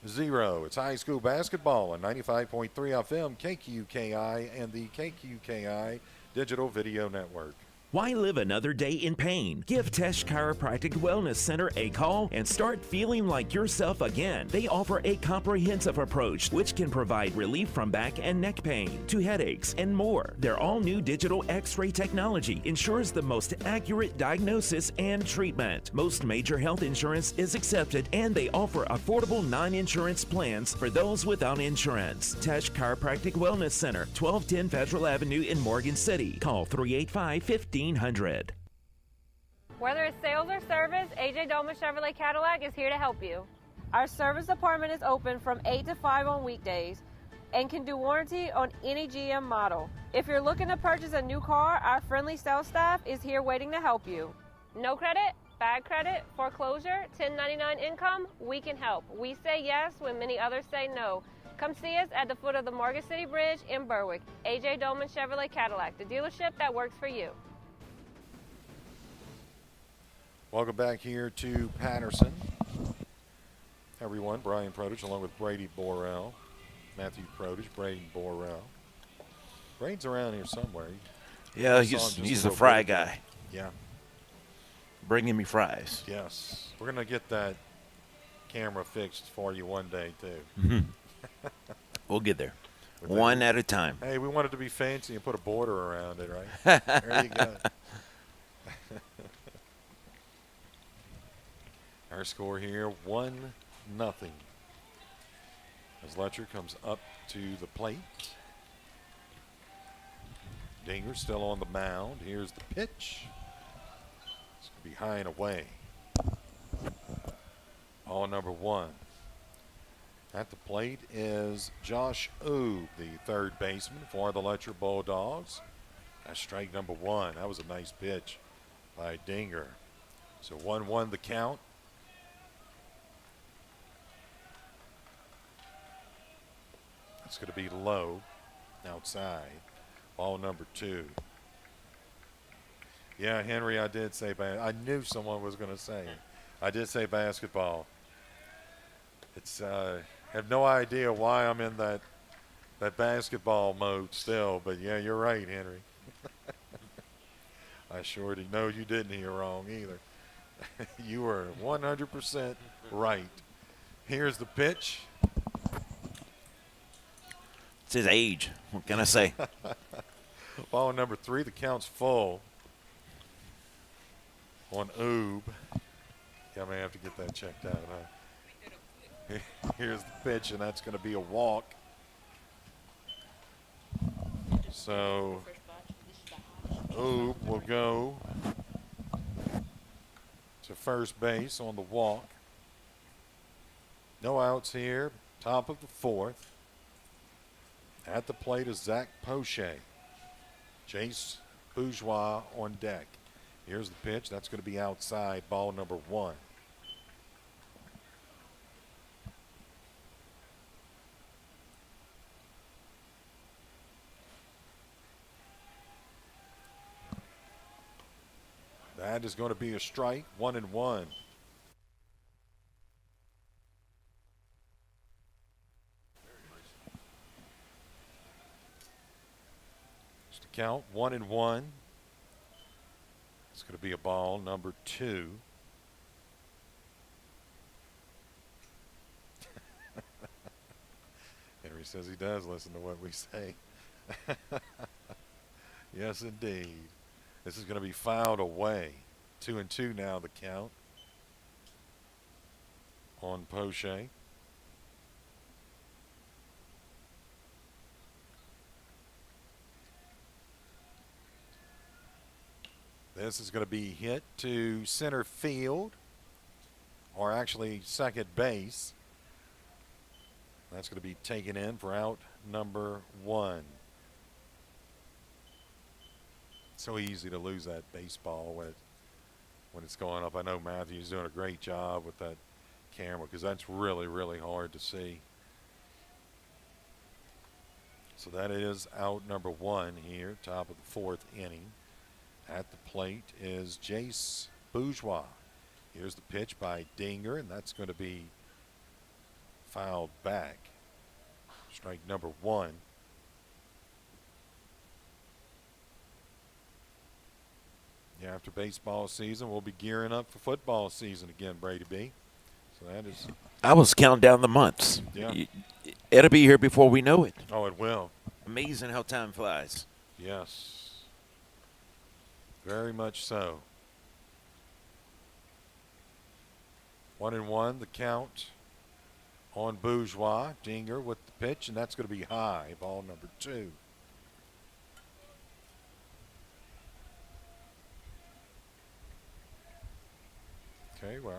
0. It's high school basketball on 95.3 FM, KQKI, and the KQKI Digital Video Network. Why live another day in pain? Give Tesh Chiropractic Wellness Center a call and start feeling like yourself again. They offer a comprehensive approach which can provide relief from back and neck pain to headaches and more. Their all-new digital x-ray technology ensures the most accurate diagnosis and treatment. Most major health insurance is accepted, and they offer affordable non-insurance plans for those without insurance. Tesh Chiropractic Wellness Center, 1210 Federal Avenue in Morgan City. Call 385-1500. Whether it's sales or service, AJ Dolman Chevrolet Cadillac is here to help you. Our service department is open from 8 to 5 on weekdays and can do warranty on any GM model. If you're looking to purchase a new car, our friendly sales staff is here waiting to help you. No credit, bad credit, foreclosure, 1099 income, we can help. We say yes when many others say no. Come see us at the foot of the Morgan City Bridge in Berwick. AJ Dolman Chevrolet Cadillac, the dealership that works for you. Welcome back here to Patterson. Everyone, Brian Produce along with Brady Borrell. Matthew Produce, Braden Borrell. Braden's around here somewhere. Yeah, he's the fry guy. Yeah. Bringing me fries. Yes. We're going to get that camera fixed for you one day, too. Mm-hmm. We'll get there. One at a time. Hey, we wanted to be fancy and put a border around it, right? There you go. Our score here, 1-0. As Lutcher comes up to the plate. Dinger still on the mound. Here's the pitch. It's going to be high and away. Ball number 1. At the plate is Josh Oob, the third baseman for the Lutcher Bulldogs. That's strike number 1. That was a nice pitch by Dinger. So 1-1 the count. It's going to be low outside. Ball number 2. Yeah, Henry, I did say I knew someone was going to say it. I did say basketball. It's have no idea why I'm in that basketball mode still, but yeah, you're right, Henry. I sure did. No, you didn't hear wrong either. You were 100% right. Here's the pitch. It's his age. What can I say? Ball number 3. The count's full on Oob. Yeah, I may have to get that checked out, huh? Here's the pitch, and that's going to be a walk. So Oob will go to first base on the walk. No outs here. Top of the 4th. At the plate is Zach Poche. Chase Bourgeois on deck. Here's the pitch. That's going to be outside. Ball number 1. That is going to be a strike. 1-1. Count 1-1. It's going to be a ball number 2. Henry says he does listen to what we say. Yes, indeed. This is going to be fouled away. 2-2 now, the count on Poche. This is going to be hit to center field, or actually second base. That's going to be taken in for out number 1. So easy to lose that baseball when it's going up. I know Matthew's doing a great job with that camera because that's really, really hard to see. So that is out number 1 here, top of the 4th inning. At the plate is Jace Bourgeois. Here's the pitch by Dinger, and that's going to be fouled back. Strike number 1. Yeah, after baseball season, we'll be gearing up for football season again, Brady B. So that is. I was counting down the months. Yeah. It'll be here before we know it. Oh, it will. Amazing how time flies. Yes. Very much so. 1-1, the count on Bourgeois. Dinger with the pitch, and that's going to be high. Ball number 2. Okay, well.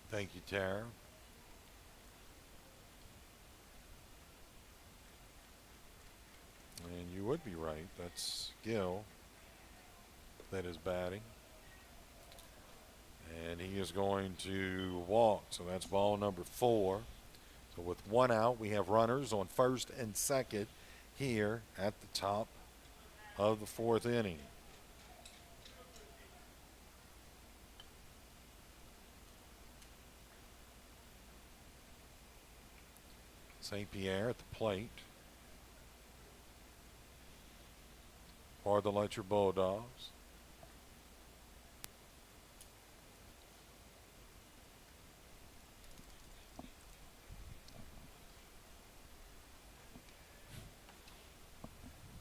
Thank you, Tara. And you would be right. That's Gill that is batting. And he is going to walk. So that's ball number 4. So with 1 out, we have runners on first and second here at the top of the 4th inning. St. Pierre at the plate for the Lutcher Bulldogs.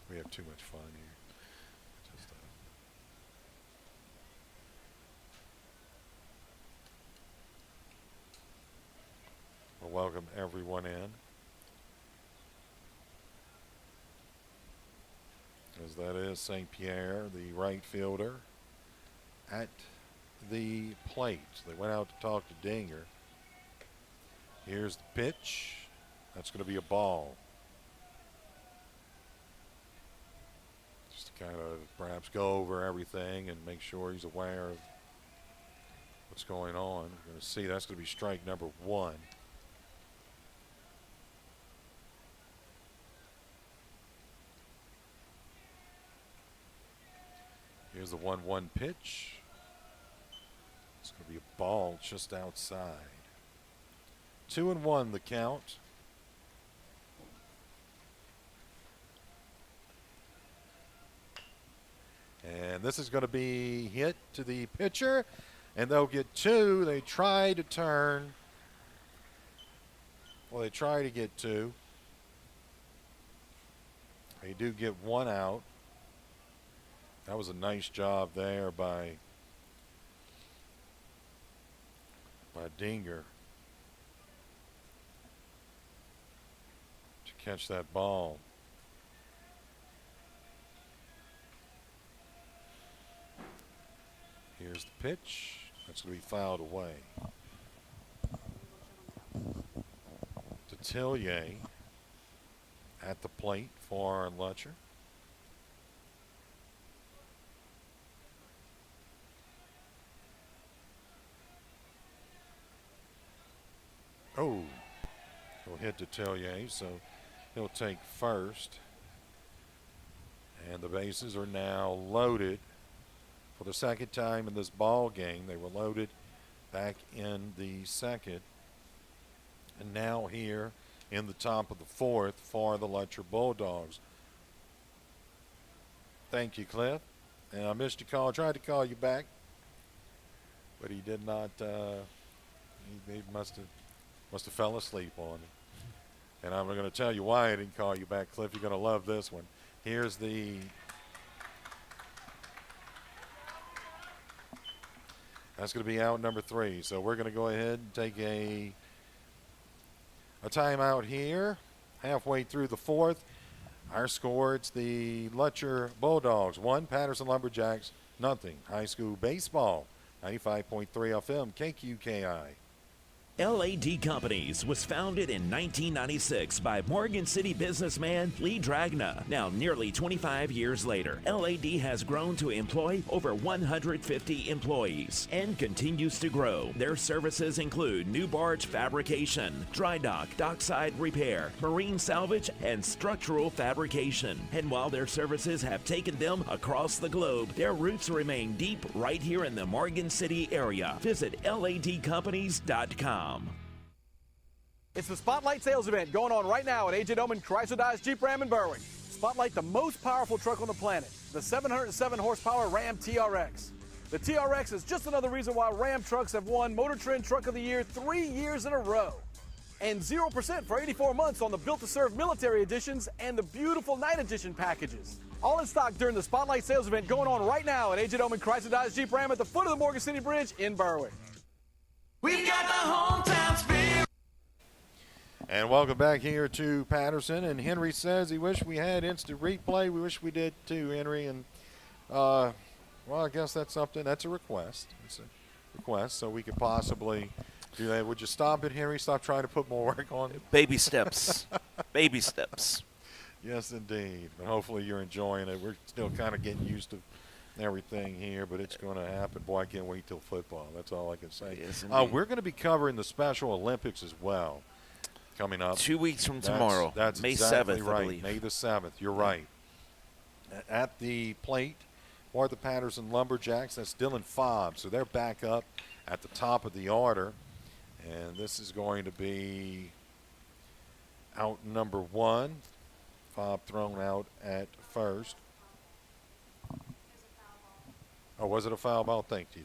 We have too much fun here. Just, we'll welcome everyone in. As that is St. Pierre, the right fielder, at the plate. They went out to talk to Dinger. Here's the pitch. That's going to be a ball. Just to kind of perhaps go over everything and make sure he's aware of what's going on. We're going to see that's going to be strike number 1. Here's the 1-1 pitch. It's going to be a ball just outside. 2-1 the count. And this is going to be hit to the pitcher, and they'll get 2. They try to turn. Well, they try to get 2. They do get 1 out. That was a nice job there by Dinger to catch that ball. Here's the pitch. That's going to be fouled away. Detillier at the plate for Lutcher. Oh, he'll hit Detillier, so he'll take first. And the bases are now loaded for the second time in this ball game. They were loaded back in the second. And now here in the top of the 4th for the Lutcher Bulldogs. Thank you, Cliff. And I missed your call. I tried to call you back, but he did not. He must have fell asleep on me. And I'm going to tell you why I didn't call you back, Cliff. You're going to love this one. Here's the that's going to be out number 3. So we're going to go ahead and take a a timeout here. Halfway through the fourth. Our score, it's the Lutcher Bulldogs 1, Patterson Lumberjacks nothing. High school baseball, 95.3 FM, KQKI. LAD Companies was founded in 1996 by Morgan City businessman Lee Dragna. Now, nearly 25 years later, LAD has grown to employ over 150 employees and continues to grow. Their services include new barge fabrication, dry dock, dockside repair, marine salvage, and structural fabrication. And while their services have taken them across the globe, their roots remain deep right here in the Morgan City area. Visit ladcompanies.com. It's the Spotlight Sales Event going on right now at A.J. Doman Chrysler Dodge Jeep Ram in Berwick. Spotlight the most powerful truck on the planet, the 707 horsepower Ram TRX. The TRX is just another reason why Ram trucks have won Motor Trend Truck of the Year 3 years in a row. And 0% for 84 months on the Built to Serve Military Editions and the beautiful Night Edition packages. All in stock during the Spotlight Sales Event going on right now at A.J. Doman Chrysler Dodge Jeep Ram at the foot of the Morgan City Bridge in Berwick. We got the hometown spirit. And welcome back here to Patterson. And Henry says he wished we had instant replay. We wish we did too, Henry. And, well, I guess that's something. That's a request. It's a request, so we could possibly do that. Would you stop it, Henry? Stop trying to put more work on it. Baby steps. Baby steps. Yes, indeed. But hopefully you're enjoying it. We're still kind of getting used to everything here, but it's going to happen. Boy, I can't wait till football. That's all I can say. Yes, we're going to be covering the Special Olympics as well coming up. 2 weeks from tomorrow. That's May exactly 7th, right. I believe. May the 7th. You're right. At the plate for the Patterson Lumberjacks, that's Dylan Fobb. So they're back up at the top of the order. And this is going to be out number 1. Fobb thrown out at first. Oh, was it a foul ball? Thank you.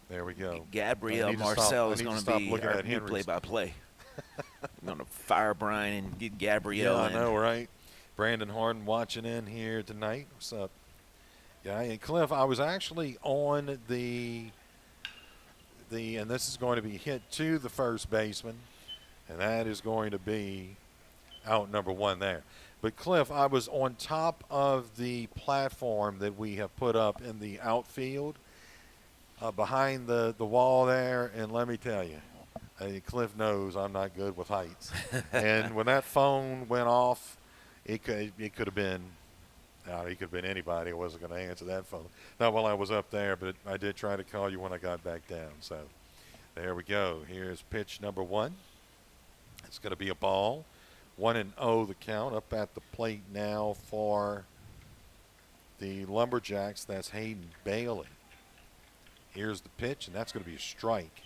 There we go. Gabrielle Marcel is going to be our new play-by-play. I'm going to fire Brian and get Gabrielle in. I know, right? Brandon Harden watching in here tonight. What's up, guy? And Cliff, I was actually on the and this is going to be hit to the first baseman, and that is going to be out number 1 there. But, Cliff, I was on top of the platform that we have put up in the outfield behind the wall there, and let me tell you, Cliff knows I'm not good with heights. And when that phone went off, it could have been he could have been anybody. I wasn't going to answer that phone. Not while I was up there, but I did try to call you when I got back down. So there we go. Here's pitch number 1. It's going to be a ball. 1-0 the count up at the plate now for the Lumberjacks. That's Hayden Bailey. Here's the pitch, and that's going to be a strike.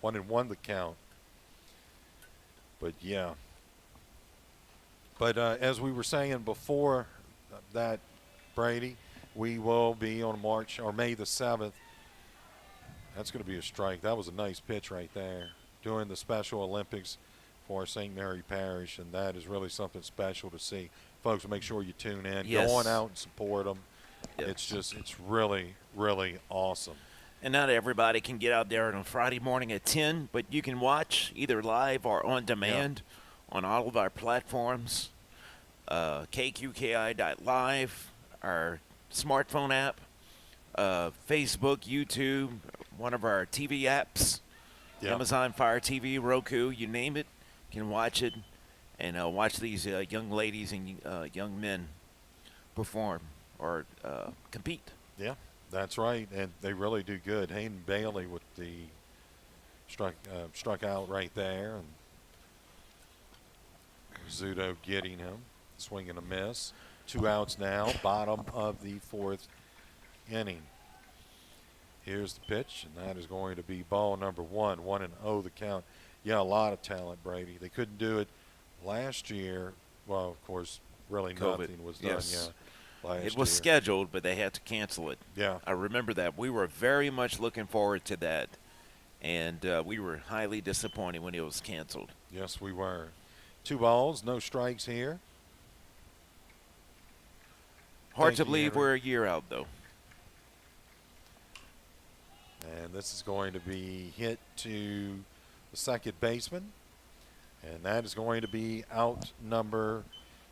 1-1 the count. But, yeah. But as we were saying before that, Brady, we will be on May the 7th. That's going to be a strike. That was a nice pitch right there during the Special Olympics for St. Mary Parish, and that is really something special to see. Folks, make sure you tune in. Yes. Go on out and support them. Yep. It's really, really awesome. And not everybody can get out there on a Friday morning at 10, but you can watch either live or on demand on all of our platforms. KQKI.live, our smartphone app, Facebook, YouTube, one of our TV apps, Amazon Fire TV, Roku, you name it, can watch it and watch these young ladies and young men perform or compete. Yeah, that's right, and they really do good. Hayden Bailey with the struck out right there, and Rizzuto getting him, swing and a miss. 2 outs now, bottom of the 4th inning. Here's the pitch, and that is going to be ball number 1, 1-0 the count. Yeah, a lot of talent, Brady. They couldn't do it last year. Well, of course, really COVID. Nothing was done. Yes. Yeah, last it was year. scheduled, but they had to cancel it. Yeah. I remember that. We were very much looking forward to that, and we were highly disappointed when it was canceled. Yes, we were. 2 balls, no strikes here. Hard to believe we're a year out, though. And this is going to be hit to the second baseman. And that is going to be out number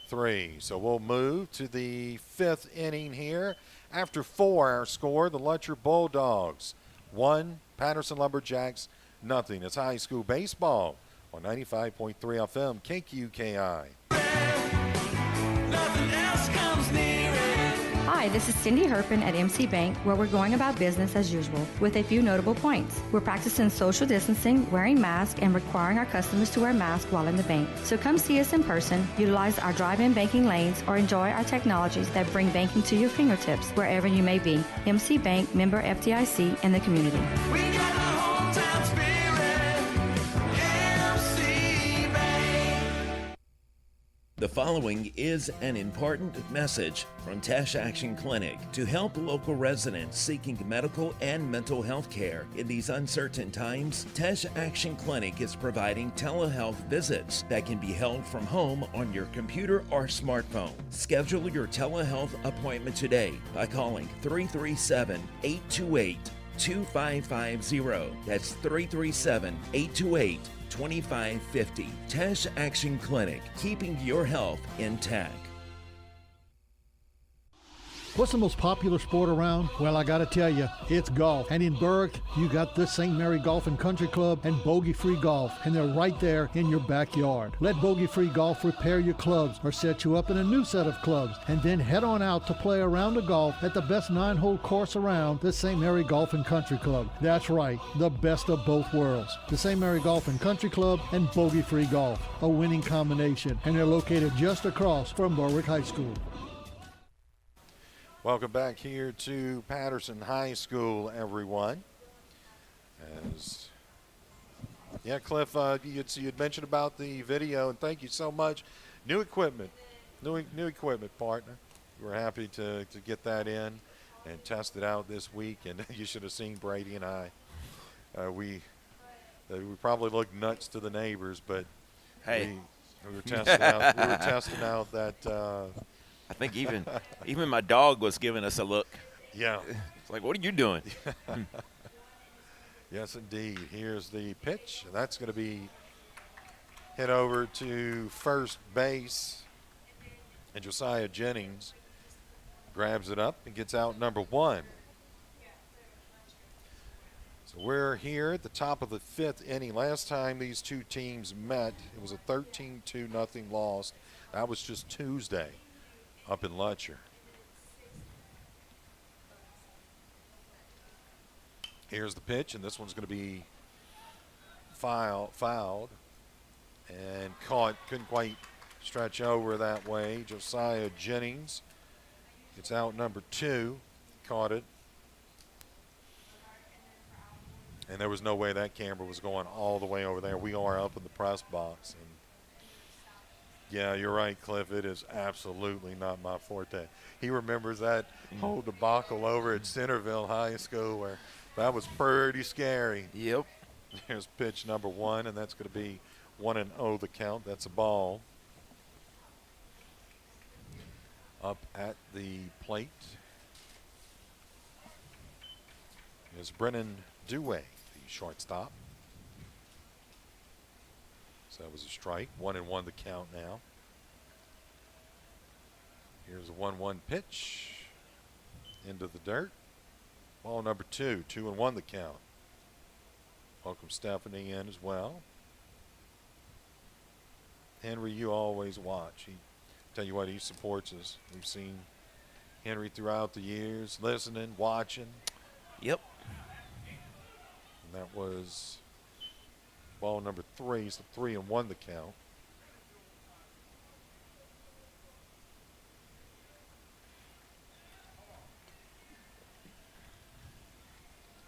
3. So we'll move to the 5th inning here. After 4, our score, the Lutcher Bulldogs 1, Patterson Lumberjacks nothing. It's high school baseball on 95.3 FM KQKI. Nothing else comes near it. Hi, this is Cindy Herpin at MC Bank, where we're going about business as usual with a few notable points. We're practicing social distancing, wearing masks, and requiring our customers to wear masks while in the bank. So come see us in person, utilize our drive-in banking lanes, or enjoy our technologies that bring banking to your fingertips wherever you may be. MC Bank, member FDIC, and the community. We got the hometown spirit. MC Bank. The following is an important message from Tash Action Clinic to help local residents seeking medical and mental health care in these uncertain times. Tash Action Clinic is providing telehealth visits that can be held from home on your computer or smartphone. Schedule your telehealth appointment today by calling 337-828-2550. That's 337-828-2550. 2550. Tash Action Clinic, keeping your health intact. What's the most popular sport around? Well, I gotta tell you, it's golf. And in Berwick, you got the St. Mary Golf and Country Club and Bogey Free Golf, and they're right there in your backyard. Let Bogey Free Golf repair your clubs or set you up in a new set of clubs, and then head on out to play a round of golf at the best 9-hole course around, the St. Mary Golf and Country Club. That's right, the best of both worlds. The St. Mary Golf and Country Club and Bogey Free Golf, a winning combination, and they're located just across from Berwick High School. Welcome back here to Patterson High School, everyone. Cliff, you'd mentioned about the video, and thank you so much. New equipment, partner. We're happy to get that in and test it out this week. And you should have seen Brady and I. We probably looked nuts to the neighbors, but hey, we were testing out. We were testing out that. I think even my dog was giving us a look. Yeah. It's like, what are you doing? Yes, indeed. Here's the pitch. And that's going to be hit over to first base. And Josiah Jennings grabs it up and gets out number 1. So we're here at the top of the 5th inning. Last time these two teams met, it was a 13-0 loss. That was just Tuesday up in Lutcher. Here's the pitch, and this one's going to be fouled and caught. Couldn't quite stretch over that way. Josiah Jennings gets out number 2. Caught it. And there was no way that camera was going all the way over there. We are up in the press box. And yeah, you're right, Cliff. It is absolutely not my forte. He remembers that whole debacle over at Centerville High School where that was pretty scary. Yep. There's pitch number 1, and that's going to be 1-0 the count. That's a ball. Up at the plate is Brennan Dewey, the shortstop. So that was a strike. 1-1 the count now. Here's a 1-1 pitch into the dirt. Ball number 2, 2-1 the count. Welcome Stephanie in as well. Henry, you always watch. Tell you what, he supports us. We've seen Henry throughout the years, listening, watching. Yep. And that was ball number 3, so 3-1 the count.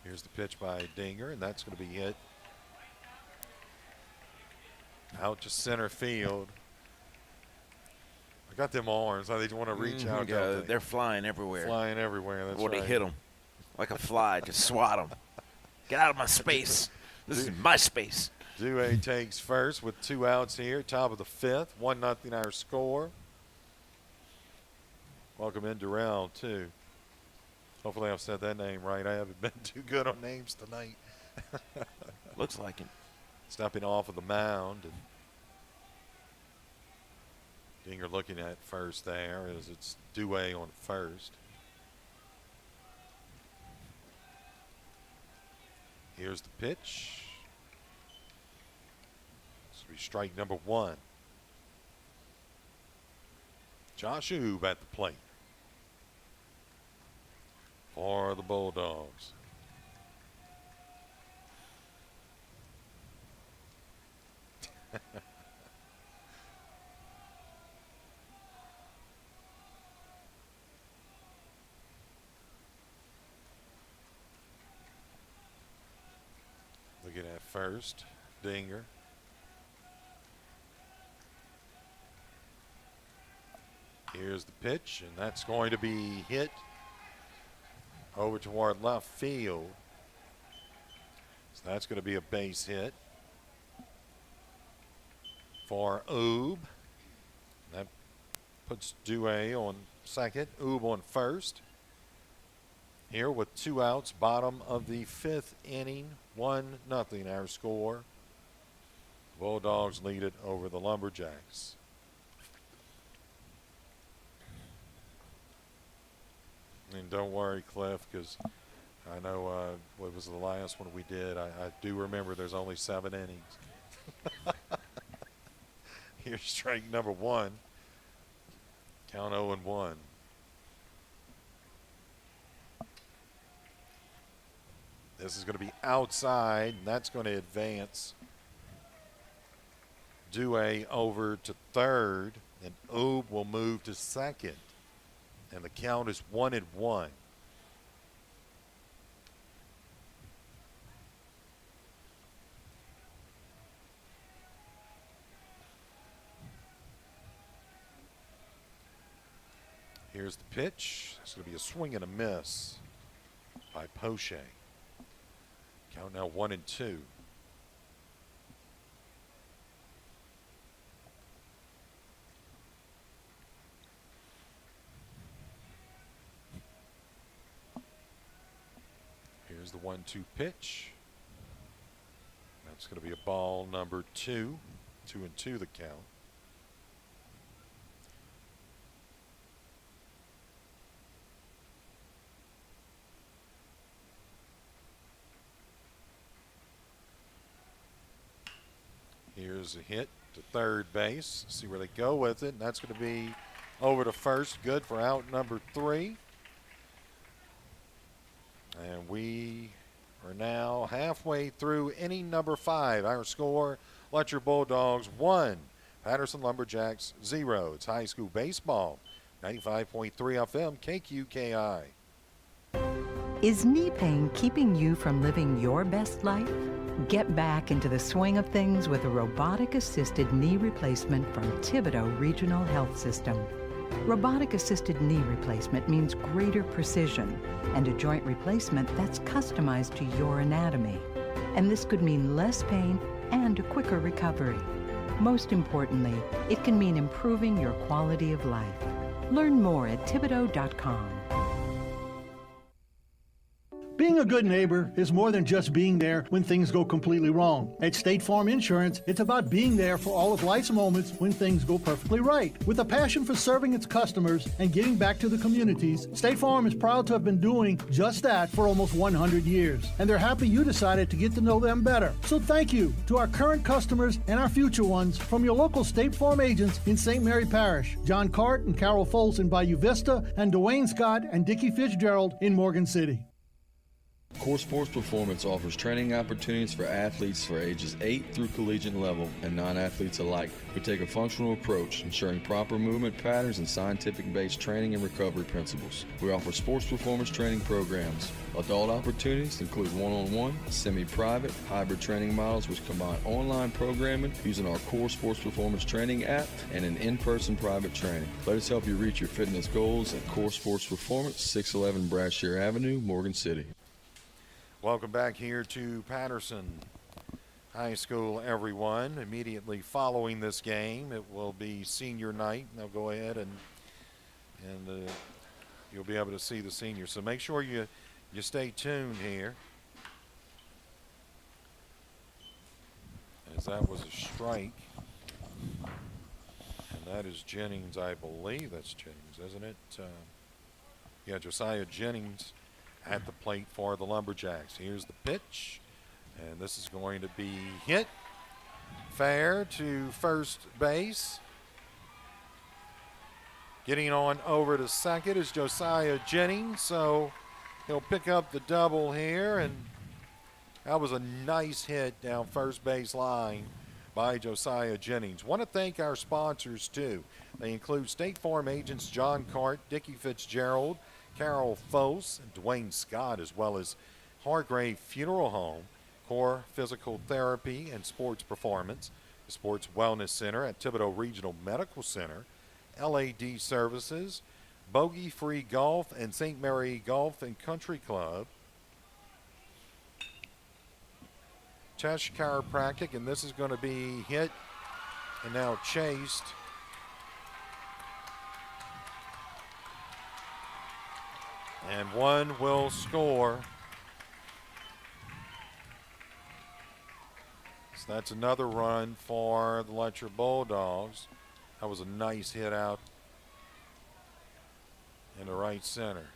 Here's the pitch by Dinger, and that's going to be hit out to center field. I got them arms. They just want to reach out. Yeah, they're flying everywhere. Flying everywhere. That's or right. they hit them like a fly. Just swat them. Get out of my space. This is my space. Dewey takes first with 2 outs here. Top of the 5th. 1-0 our score. Welcome in Durrell, too. Hopefully I've said that name right. I haven't been too good on names tonight. Looks like it. Stepping off of the mound. And Dinger looking at first there as it's Dewey on first. Here's the pitch. This will be strike number 1. Josh Oob at the plate for the Bulldogs. Looking at first, Dinger. Here's the pitch, and that's going to be hit over toward left field. So that's going to be a base hit for Oob. That puts Dewey on second, Oob on first. Here with 2 outs, bottom of the 5th inning, 1-0 our score. Bulldogs lead it over the Lumberjacks. And don't worry, Cliff, because I know what was the last one we did. I do remember there's only 7 innings. Here's strike number 1. Count 0-1. This is going to be outside, and that's going to advance Dewey over to third, and Oob will move to second. And the count is 1-1. Here's the pitch. It's going to be a swing and a miss by Poche. Count now 1-2. Here's the 1-2 pitch. That's going to be a ball number 2. 2-2 the count. Here's a hit to third base. See where they go with it. And that's going to be over to first. Good for out number 3. And we are now halfway through inning number 5. Our score, Lutcher Bulldogs 1, Patterson Lumberjacks 0. It's high school baseball, 95.3 FM, KQKI. Is knee pain keeping you from living your best life? Get back into the swing of things with a robotic-assisted knee replacement from Thibodeau Regional Health System. Robotic-assisted knee replacement means greater precision and a joint replacement that's customized to your anatomy. And this could mean less pain and a quicker recovery. Most importantly, it can mean improving your quality of life. Learn more at Thibodeau.com. Being a good neighbor is more than just being there when things go completely wrong. At State Farm Insurance, it's about being there for all of life's moments when things go perfectly right. With a passion for serving its customers and giving back to the communities, State Farm is proud to have been doing just that for almost 100 years. And they're happy you decided to get to know them better. So thank you to our current customers and our future ones from your local State Farm agents in St. Mary Parish, John Cart and Carol Foltz in Bayou Vista, and Dwayne Scott and Dickie Fitzgerald in Morgan City. Core Sports Performance offers training opportunities for athletes for ages 8 through collegiate level and non-athletes alike. We take a functional approach, ensuring proper movement patterns and scientific-based training and recovery principles. We offer sports performance training programs. Adult opportunities include one-on-one, semi-private, hybrid training models which combine online programming using our Core Sports Performance Training app and an in-person private training. Let us help you reach your fitness goals at Core Sports Performance, 611 Brashear Avenue, Morgan City. Welcome back here to Patterson High School, everyone. Immediately following this game, it will be senior night. They'll go ahead and you'll be able to see the seniors. So make sure you stay tuned here, as that was a strike, and That is Jennings, I believe that's Jennings, isn't it? Yeah, Josiah Jennings at the plate for the Lumberjacks. Here's the pitch, and this is going to be hit fair to first base. Getting on over to second is Josiah Jennings, so he'll pick up the double here, and that was a nice hit down first base line by Josiah Jennings. Want to thank our sponsors, too. They include State Farm agents John Cart, Dickie Fitzgerald, Carol Foss, and Dwayne Scott, as well as Hargrave Funeral Home, Core Physical Therapy and Sports Performance, the Sports Wellness Center at Thibodeau Regional Medical Center, LAD Services, Bogey Free Golf, and St. Mary Golf and Country Club. Tesh Chiropractic, and this is going to be hit and now chased. And one will score. So that's another run for the Lutcher Bulldogs. That was a nice hit out in the right center.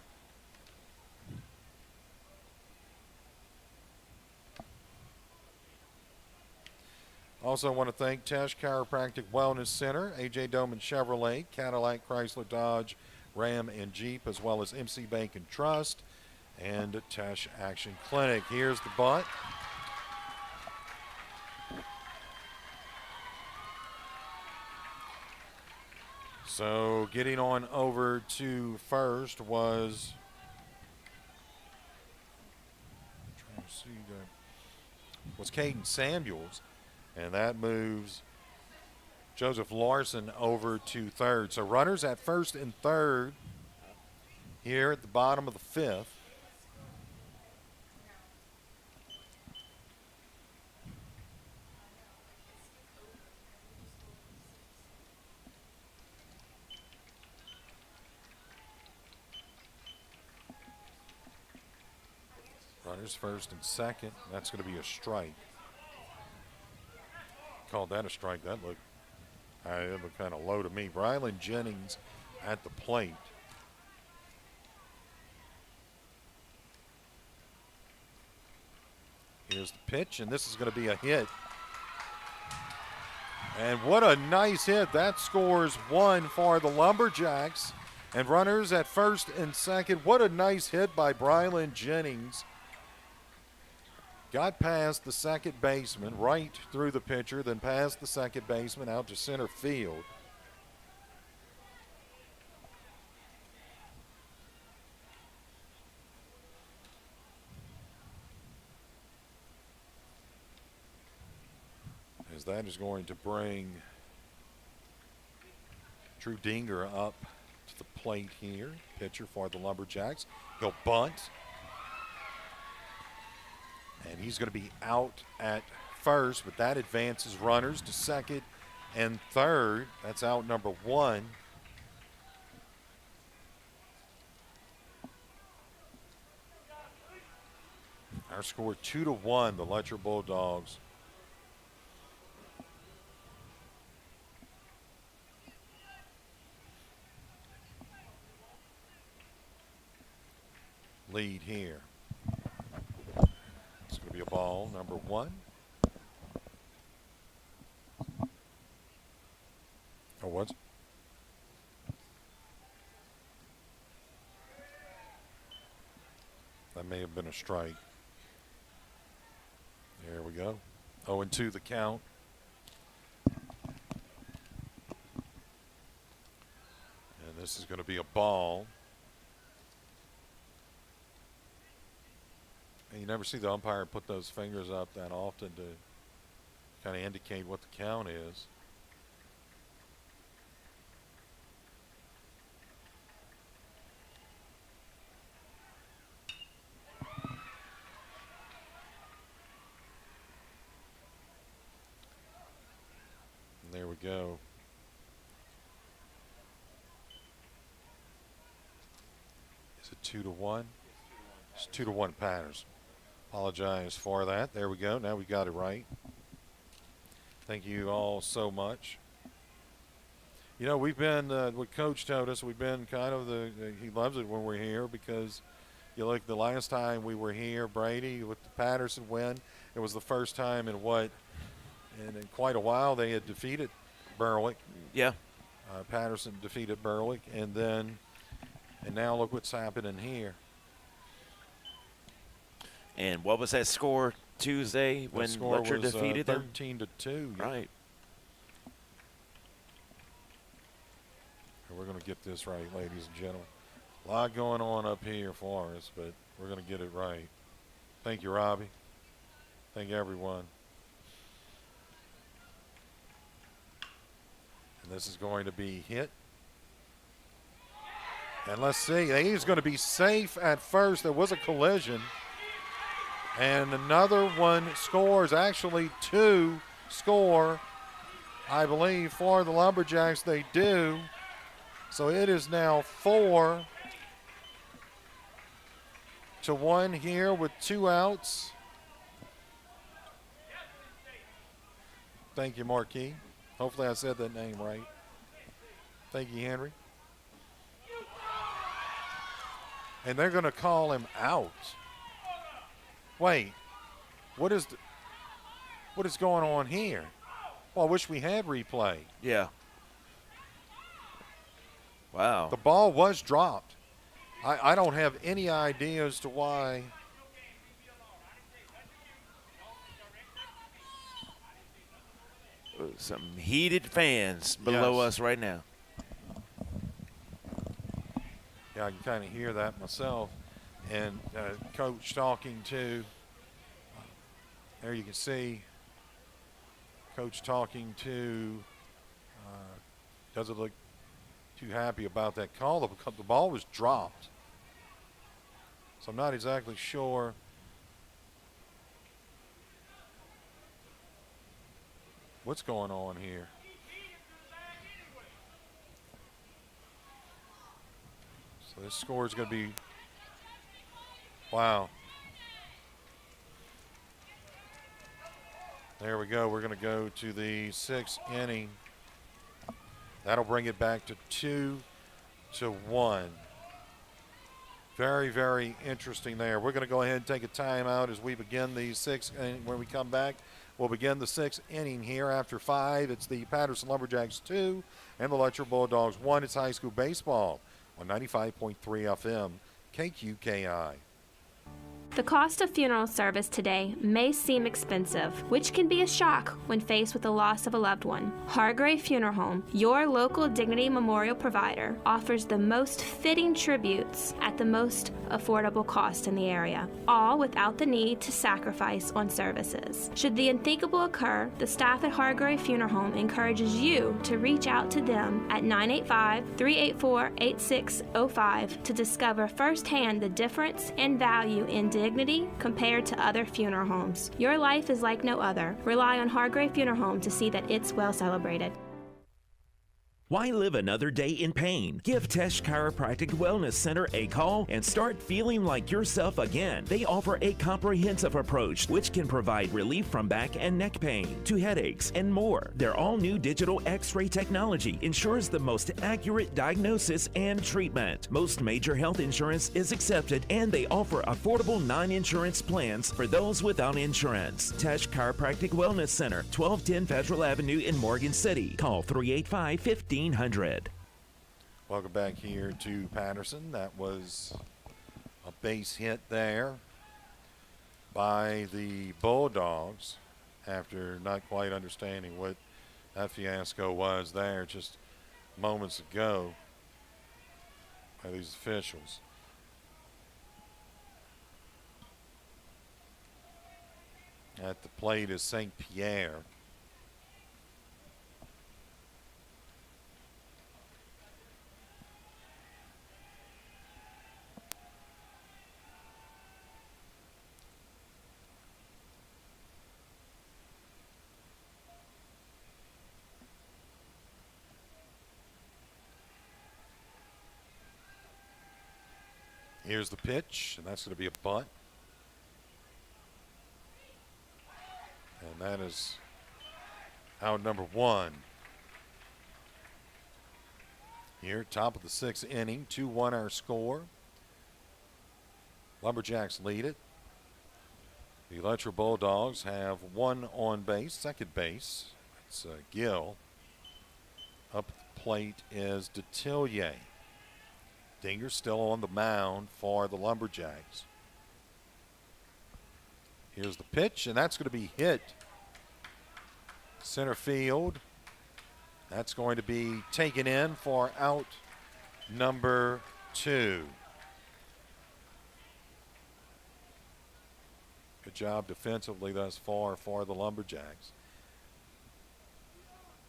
Also want to thank Tesh Chiropractic Wellness Center, A.J. Doman Chevrolet, Cadillac, Chrysler, Dodge, Ram, and Jeep, as well as MC Bank and Trust, and Tesh Action Clinic. Here's the bunt. So getting on over to first was, trying to see, was Caden Samuels. And that moves Joseph Larson over to third. So runners at first and third here at the bottom of the fifth. Runners first and second. That's going to be a strike. Called that a strike. That looked kind of low to me. Brylan Jennings at the plate. Here's the pitch, and this is going to be a hit. And what a nice hit. That scores one for the Lumberjacks. And runners at first and second. What a nice hit by Brylan Jennings. Got past the second baseman, right through the pitcher, then past the second baseman out to center field. As that is going to bring Drew Dinger up to the plate here, pitcher for the Lumberjacks. He'll bunt. And he's going to be out at first, but that advances runners to second and third. That's out number one. Our score 2-1, the Lutcher Bulldogs. Lead here. It's going to be a ball, number one. Oh, what? That may have been a strike. There we go. 0-2 the count. And this is going to be a ball. And you never see the umpire put those fingers up that often to kind of indicate what the count is. And there we go. Is it 2-1? It's 2-1 Patterson. Apologize for that. There we go. Now we got it right. Thank you all so much. You know, we've been, what Coach told us, we've been kind of he loves it when we're here because you look, the last time we were here, Brady, with the Patterson win, it was the first time in quite a while they had defeated Berwick. Yeah. Patterson defeated Berwick, and now look what's happening here. And what was that score Tuesday when Lutcher defeated them? 13-2. Yeah. Right. We're going to get this right, ladies and gentlemen. A lot going on up here for us, but we're going to get it right. Thank you, Robbie. Thank everyone. And this is going to be hit. And let's see, he's going to be safe at first. There was a collision. And another one scores, actually 2 score, I believe, for the Lumberjacks. They do. So it is now 4-1 here with 2 outs. Thank you, Marquis. Hopefully I said that name right. Thank you, Henry. And they're going to call him out. Wait, what is going on here? Well, I wish we had replay. Yeah. Wow. The ball was dropped. I don't have any idea as to why. Some heated fans below us right now. Yeah, I can kind of hear that myself. And Coach talking to, there you can see Coach talking to, doesn't look too happy about that call. The ball was dropped. So I'm not exactly sure. What's going on here? So this score is going to be, wow. There we go. We're going to go to the 6th inning. That'll bring it back to 2-1. Very, very interesting there. We're going to go ahead and take a timeout as we begin the 6th inning. When we come back, we'll begin the 6th inning here. After 5, it's the Patterson Lumberjacks 2 and the Lutcher Bulldogs 1. It's high school baseball on 95.3 FM, KQKI. The cost of funeral service today may seem expensive, which can be a shock when faced with the loss of a loved one. Hargrave Funeral Home, your local dignity memorial provider, offers the most fitting tributes at the most affordable cost in the area, all without the need to sacrifice on services. Should the unthinkable occur, the staff at Hargrave Funeral Home encourages you to reach out to them at 985-384-8605 to discover firsthand the difference and value in dignity compared to other funeral homes. Your life is like no other. Rely on Hargrave Funeral Home to see that it's well celebrated. Why live another day in pain? Give Tesh Chiropractic Wellness Center a call and start feeling like yourself again. They offer a comprehensive approach which can provide relief from back and neck pain to headaches and more. Their all-new digital X-ray technology ensures the most accurate diagnosis and treatment. Most major health insurance is accepted and they offer affordable non-insurance plans for those without insurance. Tesh Chiropractic Wellness Center, 1210 Federal Avenue in Morgan City. Call 385-1500. Welcome back here to Patterson. That was a base hit there by the Bulldogs after not quite understanding what that fiasco was there just moments ago by these officials. At the plate is St. Pierre. Here's the pitch, and that's going to be a bunt. And that is out number 1. Here, top of the 6th inning, 2-1 our score. Lumberjacks lead it. The Lutcher Bulldogs have one on base, second base. It's Gill. Up at the plate is Detillier. Dinger still on the mound for the Lumberjacks. Here's the pitch, and that's going to be hit center field. That's going to be taken in for out number 2. Good job defensively thus far for the Lumberjacks.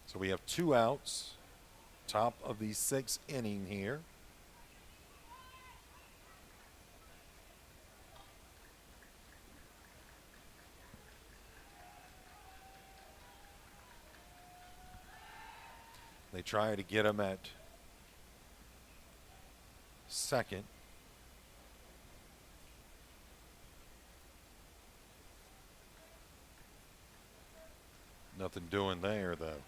So we have 2 outs, top of the 6th inning here. They try to get him at second. Nothing doing there, though.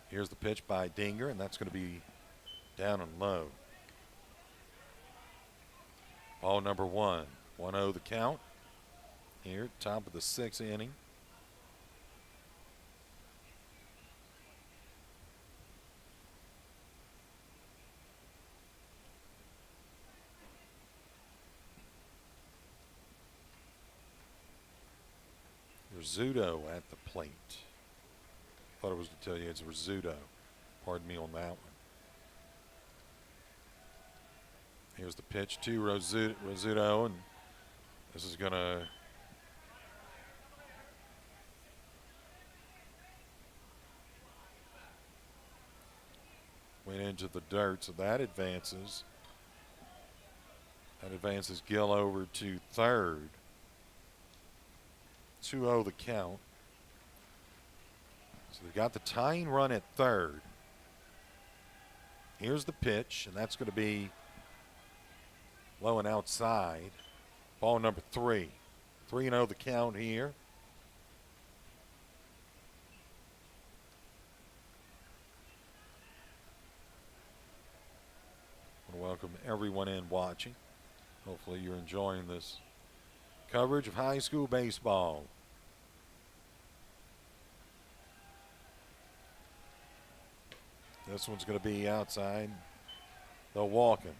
Here's the pitch by Dinger, and that's going to be down and low. Ball number 1. 1-0 the count. Here, top of the 6th inning. Rizzuto at the plate. Thought it was to tell you it's Rizzuto. Pardon me on that one. Here's the pitch to Rizzuto, and this is going to went into the dirt, so that advances. That advances Gill over to third. 2-0 the count. So they've got the tying run at third. Here's the pitch, and that's going to be low and outside. Ball number 3. 3-0 the count here. I want to welcome everyone in watching. Hopefully you're enjoying this coverage of high school baseball. This one's going to be outside. They'll walk him.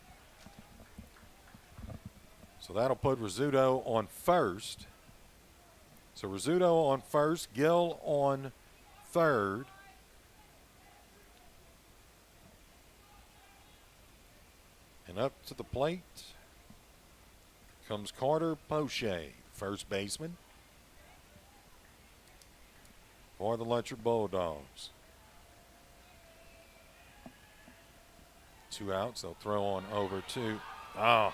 So that'll put Rizzuto on first. So Rizzuto on first, Gill on third. And up to the plate comes Carter Poche, first baseman for the Lutcher Bulldogs. 2 outs. They'll throw on over to, and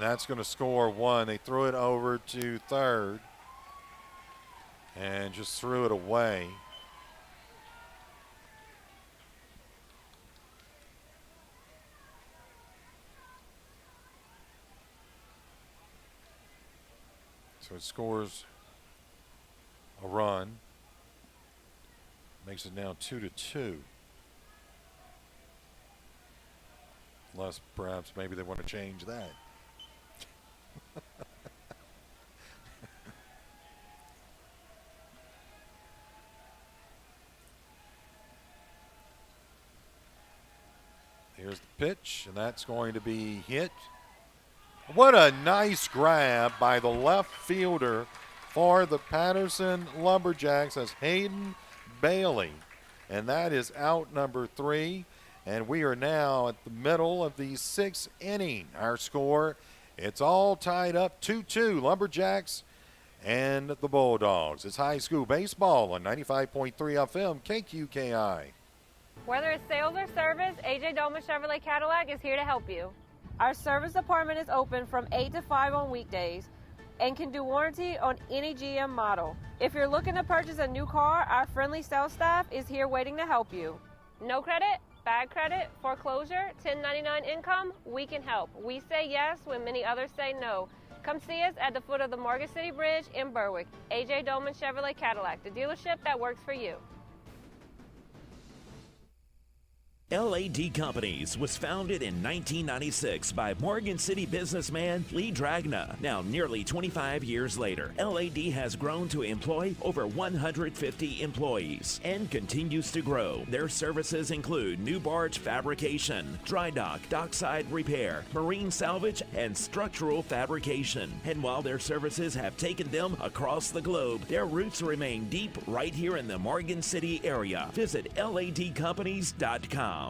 that's going to score 1. They threw it over to third and just threw it away. So it scores a run, makes it now 2-2. Unless perhaps maybe they want to change that. Here's the pitch, and that's going to be hit. What a nice grab by the left fielder for the Patterson Lumberjacks as Hayden Bailey. And that is out number 3. And we are now at the middle of the 6th inning. Our score, it's all tied up 2-2, Lumberjacks and the Bulldogs. It's high school baseball on 95.3 FM KQKI. Whether it's sales or service, AJ Dolman Chevrolet Cadillac is here to help you. Our service department is open from 8 to 5 on weekdays and can do warranty on any GM model. If you're looking to purchase a new car, our friendly sales staff is here waiting to help you. No credit? Bad credit, foreclosure, 1099 income, we can help. We say yes when many others say no. Come see us at the foot of the Morgan City Bridge in Berwick. AJ Dolman Chevrolet Cadillac, the dealership that works for you. LAD Companies was founded in 1996 by Morgan City businessman Lee Dragna. Now, nearly 25 years later, LAD has grown to employ over 150 employees and continues to grow. Their services include new barge fabrication, dry dock, dockside repair, marine salvage, and structural fabrication. And while their services have taken them across the globe, their roots remain deep right here in the Morgan City area. Visit ladcompanies.com.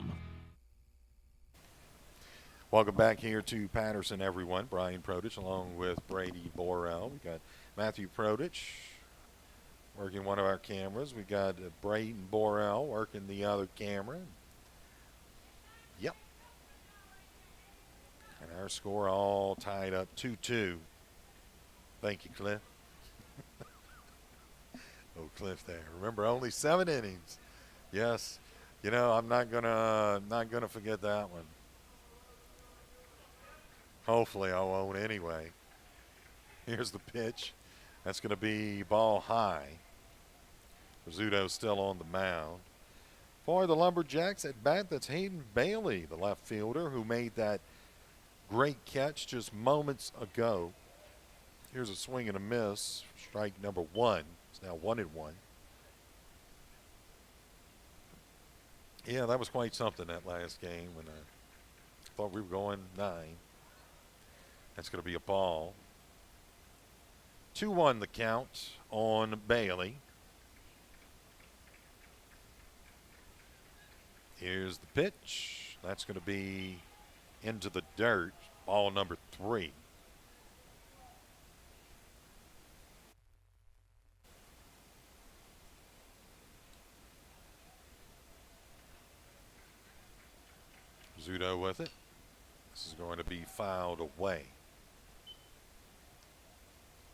Welcome back here to Patterson, everyone. Brian Prodich along with Brady Borrell. We got Matthew Prodich working one of our cameras. We got Braden Borrell working the other camera. Yep. And our score all tied up 2-2. Thank you, Cliff. Oh, Cliff there. Remember, only 7 innings. Yes. You know, I'm not gonna forget that one. Hopefully I won't anyway. Here's the pitch. That's going to be ball high. Rizzuto's still on the mound. For the Lumberjacks at bat, that's Hayden Bailey, the left fielder, who made that great catch just moments ago. Here's a swing and a miss. Strike number 1. It's now 1-1. Yeah, that was quite something that last game when I thought we were going 9. That's going to be a ball. 2-1 the count on Bailey. Here's the pitch. That's going to be into the dirt. Ball number 3. Rizzuto with it. This is going to be fouled away.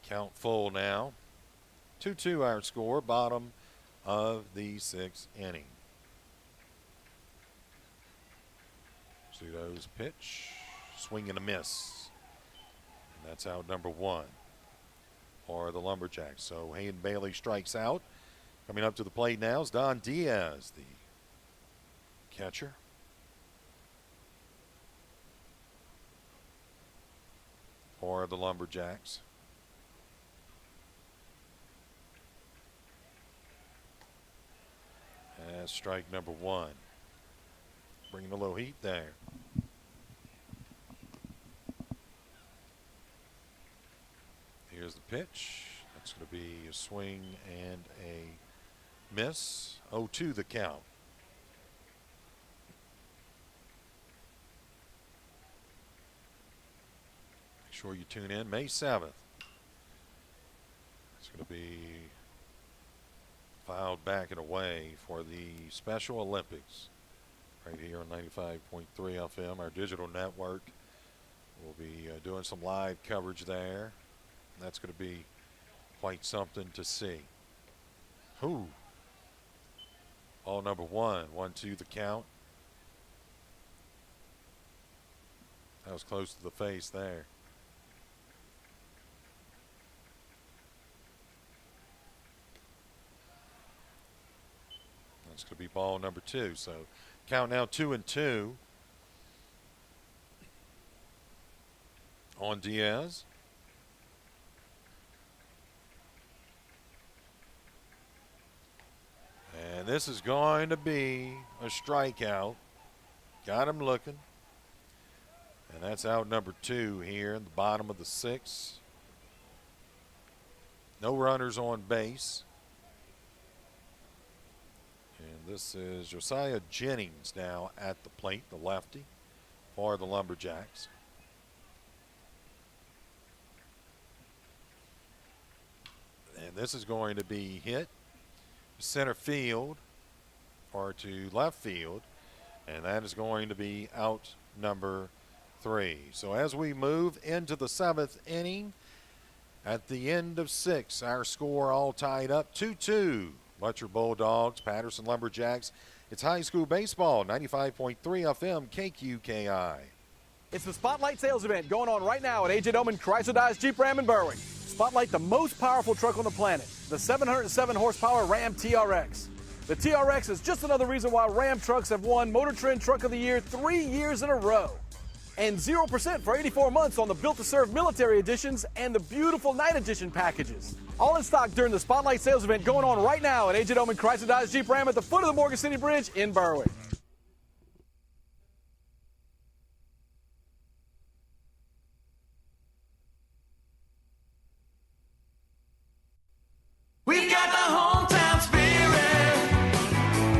Count full now. 2-2 our score, bottom of the 6th inning. Rizzuto's pitch, swing and a miss. And that's out number 1 for the Lumberjacks. So Hayden Bailey strikes out. Coming up to the plate now is Don Diaz, the catcher. For the Lumberjacks. That's strike number 1. Bringing a little heat there. Here's the pitch. That's going to be a swing and a miss. 0-2 the count. Make sure you tune in May 7th. It's going to be filed back and away for the Special Olympics right here on 95.3 FM, our digital network. We'll be doing some live coverage there. That's going to be quite something to see. Ball number 1, 1-2 the count. That was close to the face there. That's going to be ball number 2. So count now 2-2 on Diaz. And this is going to be a strikeout. Got him looking. And that's out number 2 here in the bottom of the 6th. No runners on base. And this is Josiah Jennings now at the plate, the lefty, for the Lumberjacks. And this is going to be hit to center field or to left field. And that is going to be out number 3. So as we move into the 7th inning, at the end of 6, our score all tied up 2-2. Lutcher Bulldogs, Patterson Lumberjacks. It's high school baseball, 95.3 FM KQKI. It's the Spotlight Sales Event going on right now at A.J. Doman Chrysler Dodge Jeep Ram in Berwick. Spotlight the most powerful truck on the planet, the 707 horsepower Ram TRX. The TRX is just another reason why Ram trucks have won Motor Trend Truck of the Year 3 years in a row. And 0% for 84 months on the Built to Serve Military Editions and the beautiful Night Edition packages. All in stock during the Spotlight Sales event going on right now at AJ Doman Chrysler Dodge Jeep Ram at the foot of the Morgan City Bridge in Berwick. We got the hometown spirit.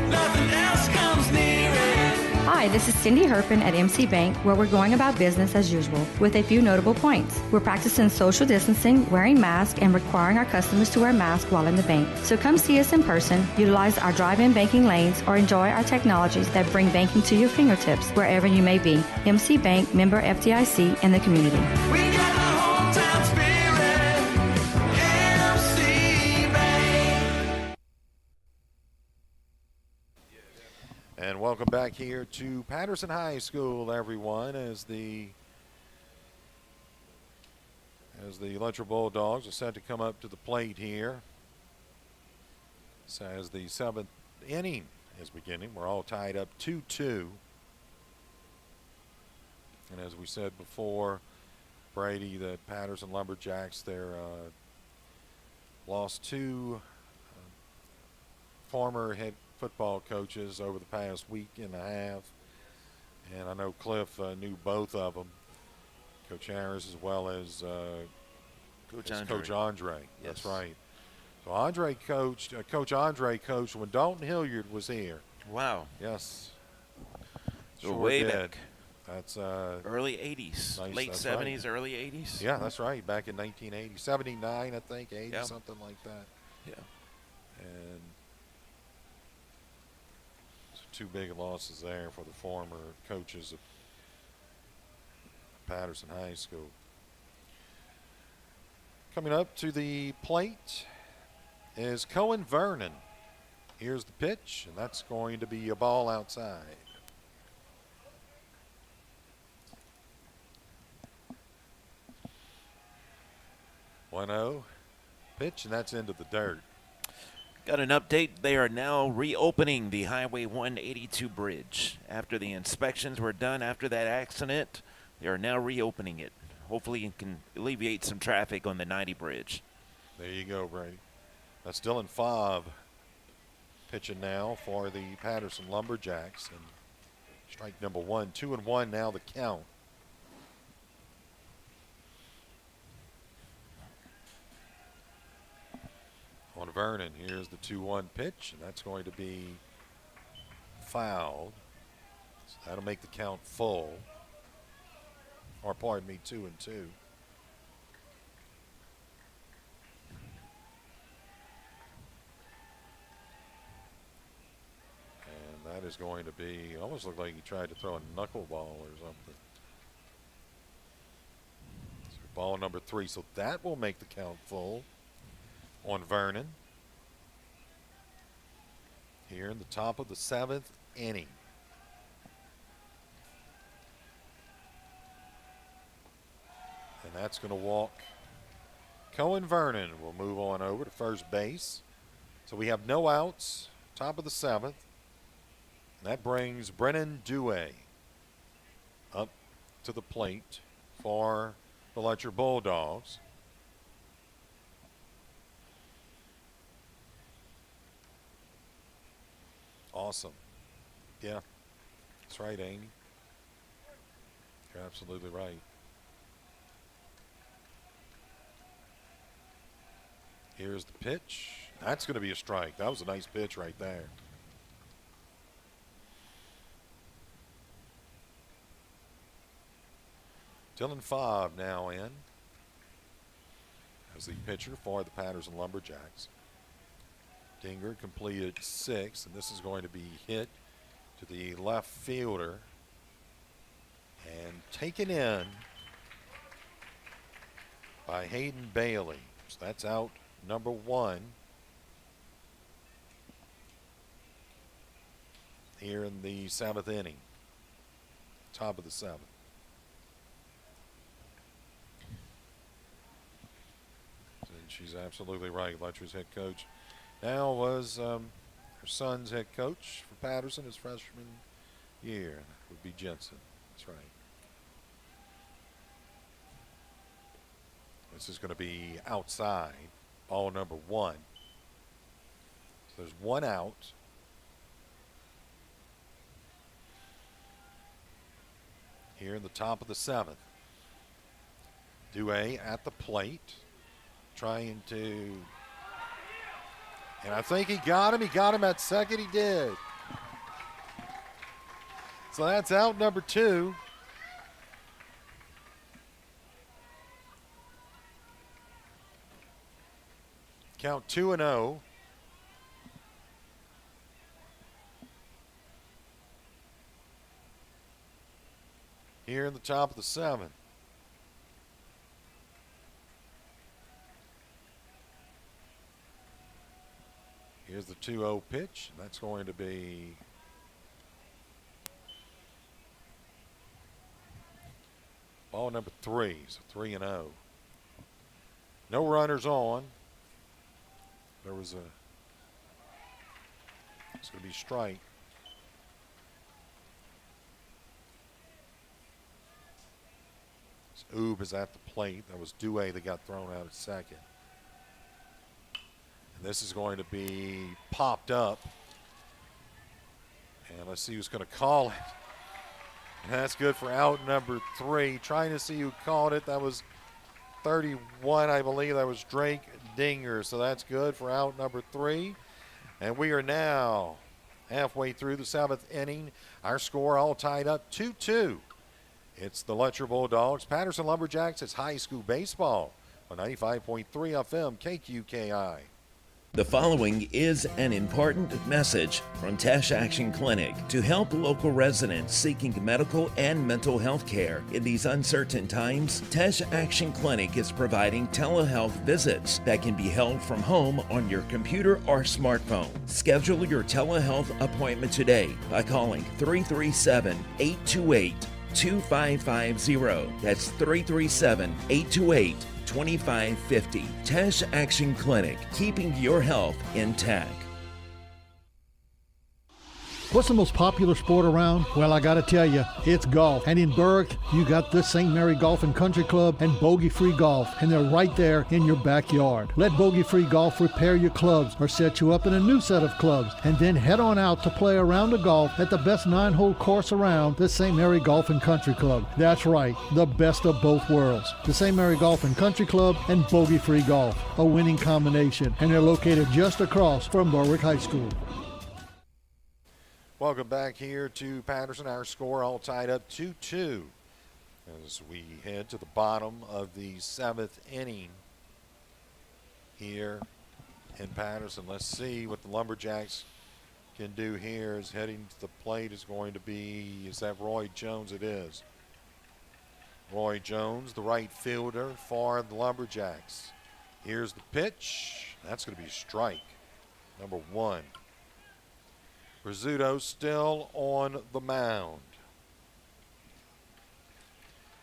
Nothing else comes near it. Hi, this is Cindy Herpin at MC Bank, where we're going about business as usual, with a few notable points. We're practicing social distancing, wearing masks, and requiring our customers to wear masks while in the bank. So come see us in person, utilize our drive-in banking lanes, or enjoy our technologies that bring banking to your fingertips wherever you may be. MC Bank, member FDIC, and the community. We got the hometown spirit. MC Bank. And welcome back here to Patterson High School, everyone, as the Lutcher Bulldogs are set to come up to the plate here. So as the 7th inning is beginning, we're all tied up 2-2. And as we said before, Brady, the Patterson Lumberjacks, they're lost two former head football coaches over the past week and a half, and I know Cliff knew both of them, Coach Harris as well as Coach Andre. Yes. That's right. So Andre coached, Coach Andre coached when Dalton Hilliard was here. Wow. Yes. So Sure way did. back. That's early 80s, nice, late that's 70s, right. early 80s. Yeah, that's right. Back in 1980, 79, I think, 80, Yeah. something like that. Yeah. And so two big losses there for the former coaches of Patterson High School. Coming up to the plate is Cohen Vernon. Here's the pitch, and that's going to be a ball outside. One-0 pitch, and that's into the dirt. Got an update. They are now reopening the Highway 182 bridge. After the inspections were done after that accident, they are now reopening it. Hopefully it can alleviate some traffic on the 90 bridge. There you go, Brady. That's Dylan Fobb pitching now for the Patterson Lumberjacks. And strike number one, 2-1 now the count. On Vernon, here's the 2-1 pitch, and that's going to be fouled. So that'll make the count full. Or pardon me, 2-2. And that is going to be, almost looked like he tried to throw a knuckleball or something. So ball number 3, so that will make the count full on Vernon. Here in the top of the 7th inning. And that's going to walk Cohen Vernon. Will move on over to first base. So we have no outs, top of the 7th. And that brings Brennan Dewey up to the plate for the Lutcher Bulldogs. Awesome. Yeah, that's right, Amy. You're absolutely right. Here's the pitch. That's going to be a strike. That was a nice pitch right there. Dylan Fobb now in as the pitcher for the Patterson Lumberjacks. Dinger completed 6, and this is going to be hit to the left fielder and taken in by Hayden Bailey. So that's out number 1 here in the 7th inning, top of the 7th. And she's absolutely right. Lutcher's head coach now was Her son's head coach for Patterson his freshman year would be Jensen. That's right. This is going to be outside, ball number 1. So there's 1 out. Here in the top of the 7th. Dewey at the plate, trying to, and I think he got him. He got him at second. He did. So that's out number 2. Count 2-0. Here in the top of the 7th. Here's the 2-0 pitch. That's going to be ball number 3. So 3-0. No runners on. There was it's going to be strike. Oob is at the plate. That was Dewey that got thrown out at second. And this is going to be popped up. And let's see who's going to call it. And that's good for out number 3. Trying to see who called it. That was 31, I believe. That was Drake Dinger. So that's good for out number 3. And we are now halfway through the 7th inning. Our score all tied up 2-2. It's the Lutcher Bulldogs. Patterson Lumberjacks. It's high school baseball on 95.3 FM KQKI. The following is an important message from Tash Action Clinic to help local residents seeking medical and mental health care. In these uncertain times, Tash Action Clinic is providing telehealth visits that can be held from home on your computer or smartphone. Schedule your telehealth appointment today by calling 337-828-2550. That's 337-828-2550. Tash Action Clinic, keeping your health intact. What's the most popular sport around? Well, I gotta tell you, it's golf. And in Berwick, you got the St. Mary Golf and Country Club and Bogey Free Golf, and they're right there in your backyard. Let Bogey Free Golf repair your clubs or set you up in a new set of clubs, and then head on out to play a round of golf at the best 9-hole course around, the St. Mary Golf and Country Club. That's right, the best of both worlds. The St. Mary Golf and Country Club and Bogey Free Golf, a winning combination, and they're located just across from Berwick High School. Welcome back here to Patterson. Our score all tied up 2-2 as we head to the bottom of the 7th inning here in Patterson. Let's see what the Lumberjacks can do here. As heading to the plate is going to be, is that Roy Jones? It is. Roy Jones, the right fielder for the Lumberjacks. Here's the pitch. That's going to be strike number 1. Rizzuto still on the mound.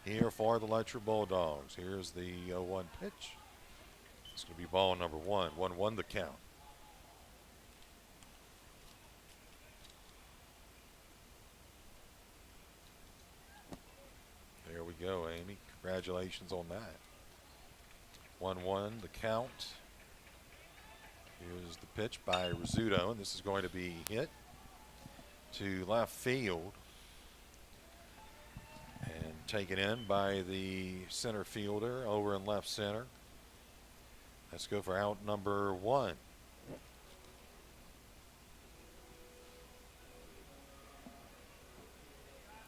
Here for the Lutcher Bulldogs. Here's the 0-1 pitch. It's going to be ball number 1. 1-1 the count. There we go, Amy. Congratulations on that. 1-1 the count. Here's the pitch by Rizzuto, and this is going to be hit to left field and taken in by the center fielder over in left center. Let's go for out number 1.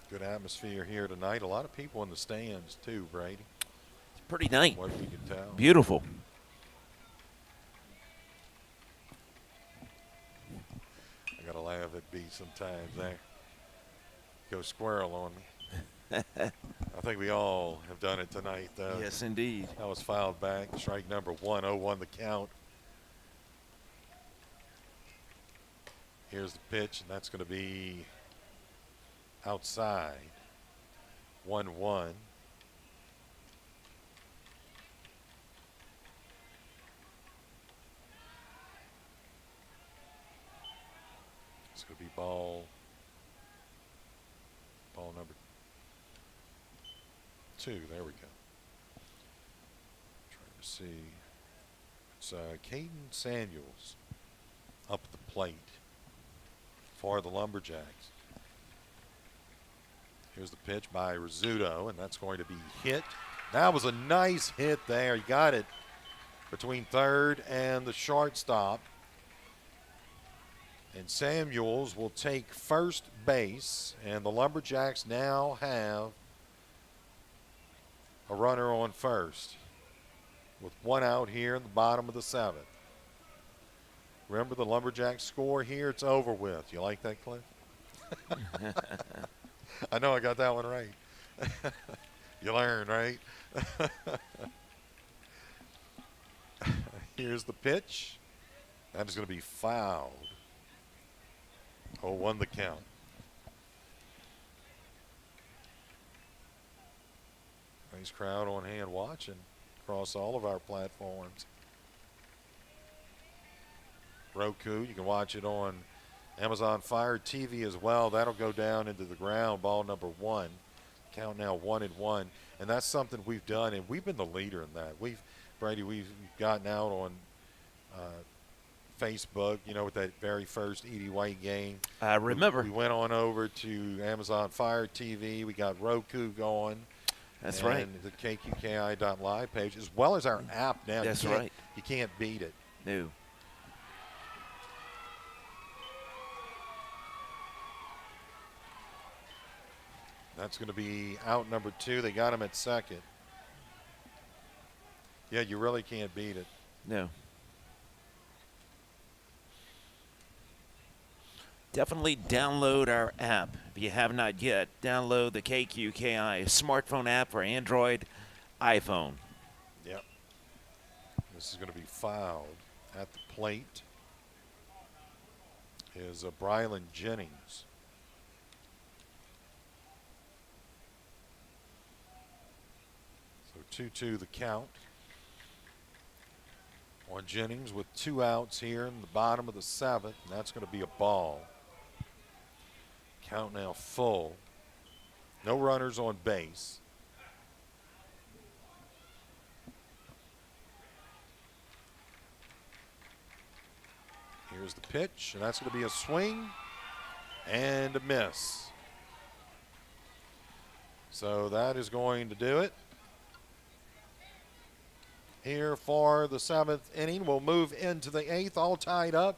Good atmosphere here tonight. A lot of people in the stands too, Brady. It's pretty nice. What we can tell. Beautiful. I gotta laugh at B sometimes there. Go squirrel on me. I think we all have done it tonight, though. Yes, indeed. That was fouled back. Strike number 1, 0-1 the count. Here's the pitch, and that's going to be outside. 1-1. It's going to be ball number 2. There we go. Trying to see. It's Caden Samuels up at the plate for the Lumberjacks. Here's the pitch by Rizzuto, and that's going to be hit. That was a nice hit there. He got it between third and the shortstop. And Samuels will take first base, and the Lumberjacks now have a runner on first with 1 out here in the bottom of the 7th. Remember the Lumberjacks score here? It's over with. You like that, Cliff? I know I got that one right. You learn, right? Here's the pitch. That is going to be fouled. 0-1 the count. Nice crowd on hand watching across all of our platforms. Roku, you can watch it on Amazon Fire TV as well. That'll go down into the ground, ball number 1. Count now 1-1. And that's something we've done, and we've been the leader in that. Brady, we've gotten out on Facebook, with that very first Edie White game. I remember. We went on over to Amazon Fire TV. We got Roku going. That's right. And the KQKI.live page, as well as our app now. That's right. You can't beat it. No. That's going to be out number 2. They got him at second. Yeah, you really can't beat it. No. Definitely download our app if you have not yet. Download the KQKI smartphone app for Android, iPhone. Yep. This is going to be fouled at the plate. Is Brylan Jennings. So 2-2 the count on Jennings with 2 outs here in the bottom of the 7th, and that's going to be a ball. Count now full. No runners on base. Here's the pitch, and that's going to be a swing and a miss. So that is going to do it here for the 7th inning. We'll move into the 8th, all tied up.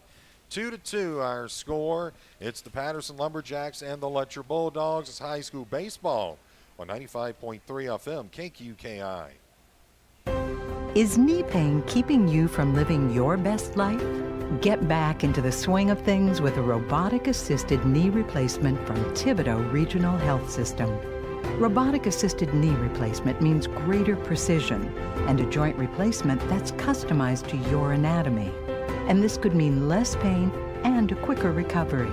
2-2 our score. It's the Patterson Lumberjacks and the Lutcher Bulldogs. It's high school baseball on 95.3 FM KQKI. Is knee pain keeping you from living your best life? Get back into the swing of things with a robotic-assisted knee replacement from Thibodeau Regional Health System. Robotic-assisted knee replacement means greater precision and a joint replacement that's customized to your anatomy. And this could mean less pain and a quicker recovery.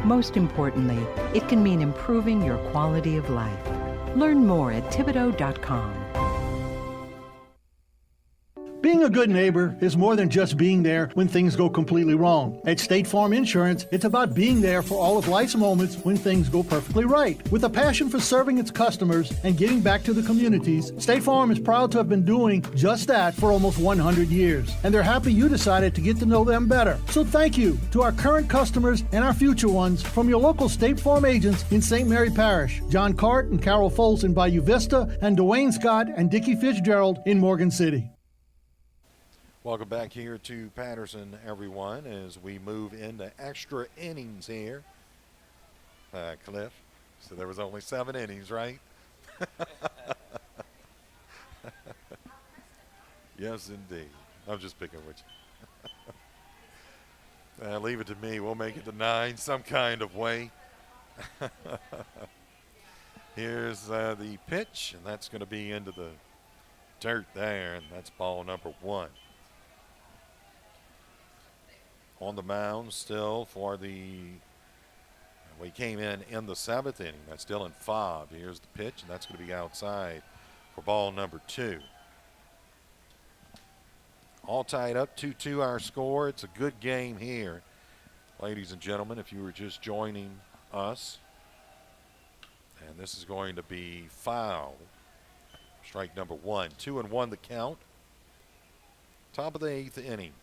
Most importantly, it can mean improving your quality of life. Learn more at Thibodeau.com. Being a good neighbor is more than just being there when things go completely wrong. At State Farm Insurance, it's about being there for all of life's moments when things go perfectly right. With a passion for serving its customers and giving back to the communities, State Farm is proud to have been doing just that for almost 100 years. And they're happy you decided to get to know them better. So thank you to our current customers and our future ones from your local State Farm agents in St. Mary Parish, John Cart and Carol Foltz in Bayou Vista, and Dwayne Scott and Dickie Fitzgerald in Morgan City. Welcome back here to Patterson, everyone, as we move into extra innings here. Cliff, so there was only 7 innings, right? Yes, indeed. I'm just picking with you. Leave it to me. We'll make it to 9 some kind of way. Here's the pitch, and that's going to be into the dirt there, and that's ball number 1. On the mound still for we came in the 7th inning. That's Dylan Fobb. Here's the pitch, and that's going to be outside for ball number 2. All tied up, 2-2 our score. It's a good game here Ladies and gentlemen, if you were just joining us, and this is going to be foul. Strike number 1. 2-1 the count. Top of the 8th inning.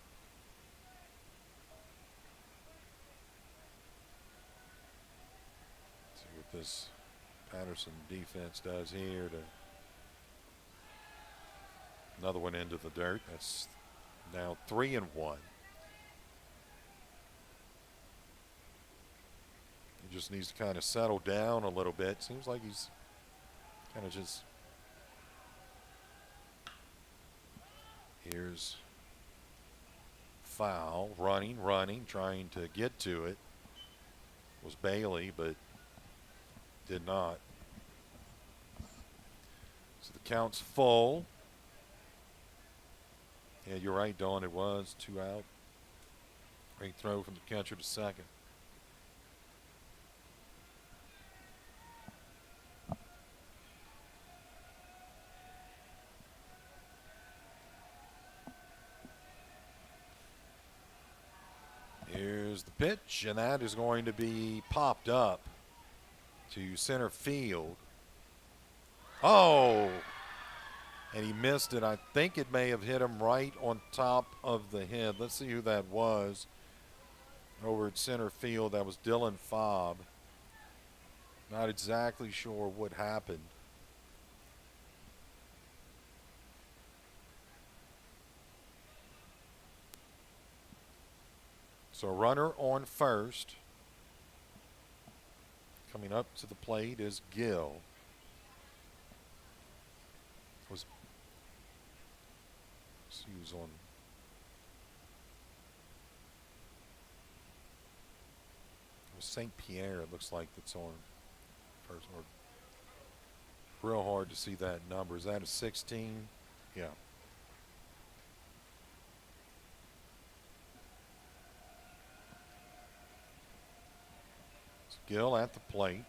See what this Patterson defense does here. Another one into the dirt. That's now 3-1. He just needs to kind of settle down a little bit. Seems like he's kind of just. Here's foul, running, trying to get to it. Was Bailey, but did not. So the count's full. Yeah, you're right, Dawn. It was 2 out. Great throw from the catcher to second. Here's the pitch, and that is going to be popped up to center field. Oh! And he missed it. I think it may have hit him right on top of the head. Let's see who that was. Over at center field, that was Dylan Fobb. Not exactly sure what happened. So runner on first. Coming up to the plate is Gill. He was on. It was St. Pierre, it looks like, that's on first. Real hard to see that number. Is that a 16? Yeah. It's Gill at the plate.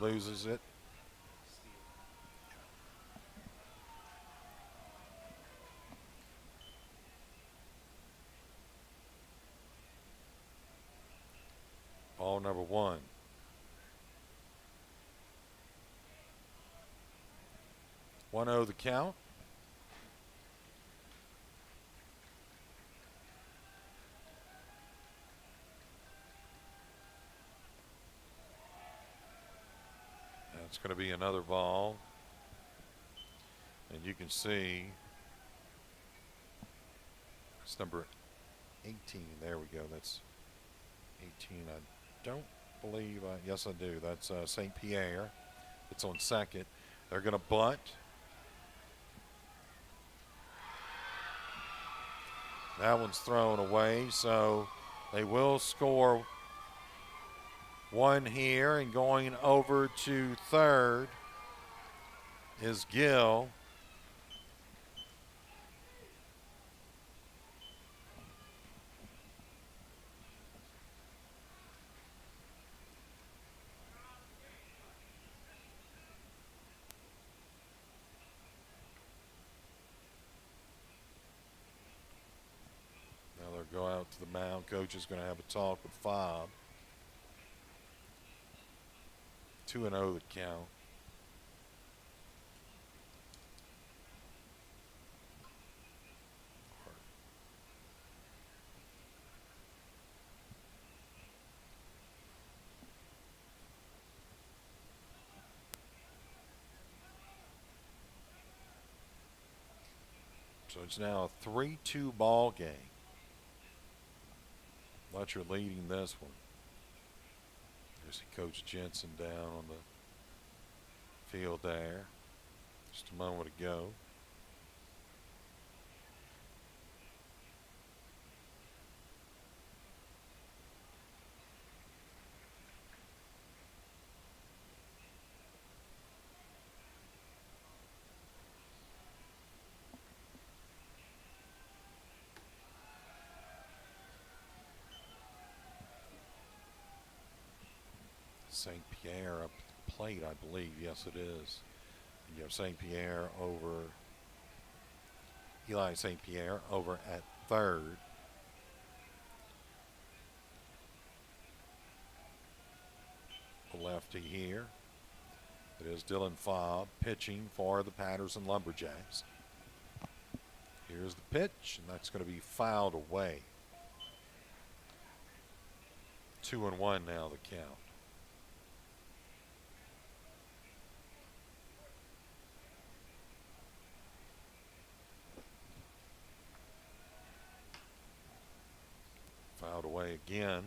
Loses it. Ball number 1. One 0 the count. That's going to be another ball. And you can see it's number 18. There we go. That's 18. I don't believe, yes I do. That's St. Pierre. It's on second. They're going to bunt. That one's thrown away, so they will score one here, and going over to third is Gill. Go out to the mound. Coach is going to have a talk with Fobb. 2-0 the count. So it's now a 3-2 ball game. Lutcher leading this one. You see Coach Jensen down on the field there. Just a moment ago. St. Pierre up at the plate, I believe. Yes, it is. You have St. Pierre over Eli St. Pierre over at third. The lefty here. It is Dylan Fobb pitching for the Patterson Lumberjacks. Here's the pitch, and that's going to be fouled away. 2-1 now the count. Fouled away again.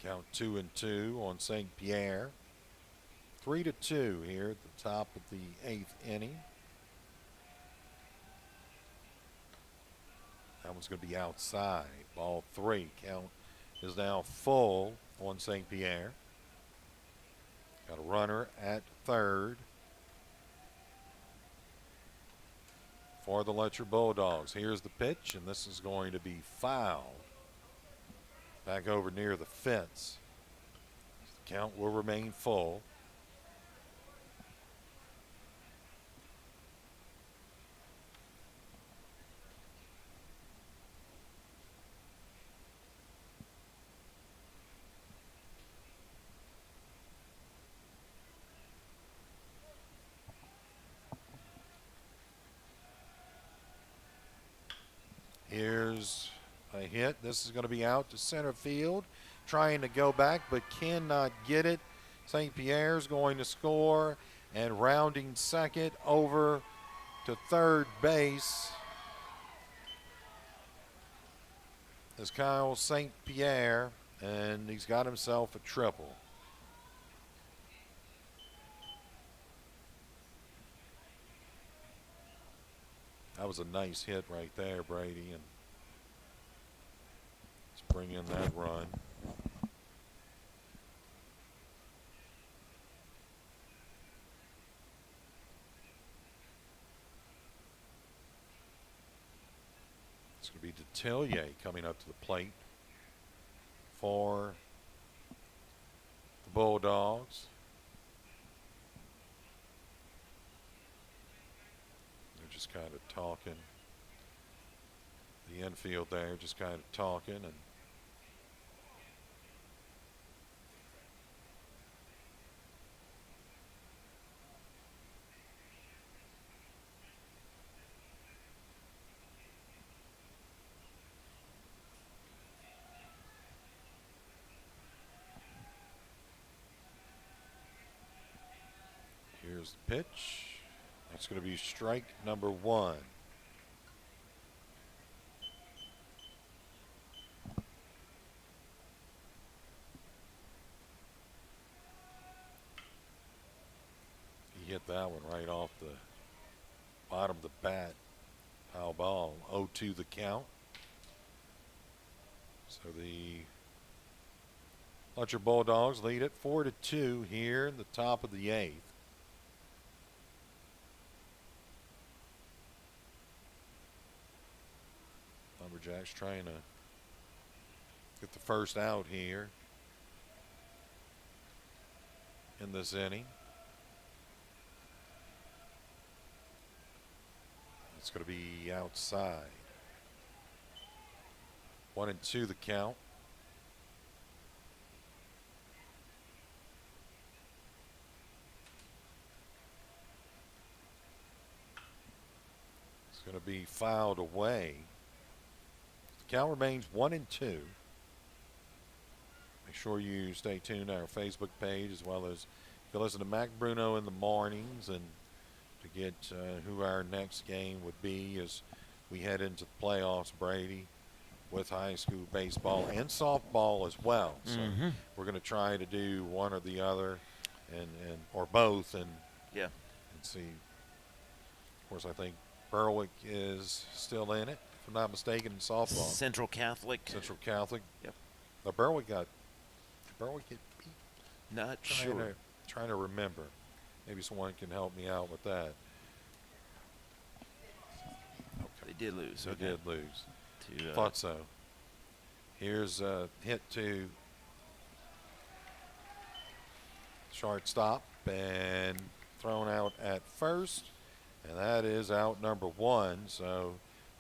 Count 2-2 on St. Pierre. 3-2 here at the top of the 8th inning. That one's going to be outside. Ball 3. Count is now full on St. Pierre. Got a runner at third for the Lutcher Bulldogs. Here's the pitch, and this is going to be fouled. Back over near the fence. The count will remain full. Here's a hit. This is going to be out to center field. Trying to go back, but cannot get it. St. Pierre's going to score, and rounding second over to third base is Kyle St. Pierre, and he's got himself a triple. That was a nice hit right there, Brady, and let's bring in that run. It's going to be Detillier coming up to the plate for the Bulldogs. Just kind of talking. The infield there just kind of talking, and here's the pitch. That's going to be strike number 1. He hit that one right off the bottom of the bat. Foul ball. 0-2 the count. So the Lutcher Bulldogs lead it 4-2 here in the top of the 8th. Lumberjacks trying to get the first out here in this inning. It's going to be outside. 1-2 the count. It's going to be fouled away. The count remains 1-2. Make sure you stay tuned to our Facebook page, as well as you listen to Mac Bruno in the mornings, and to get who our next game would be as we head into the playoffs, Brady, with high school baseball and softball as well. So we're going to try to do one or the other, and or both, and yeah, and see. Of course, I think Berwick is still in it, if I'm not mistaken, in softball. Central Catholic. Central Catholic. Yep. Now Berwick get beat. Not sure. Trying to remember. Maybe someone can help me out with that. Okay. They did lose. They did lose. To, thought so. Here's a hit to Shortstop and thrown out at first, and that is out number 1. So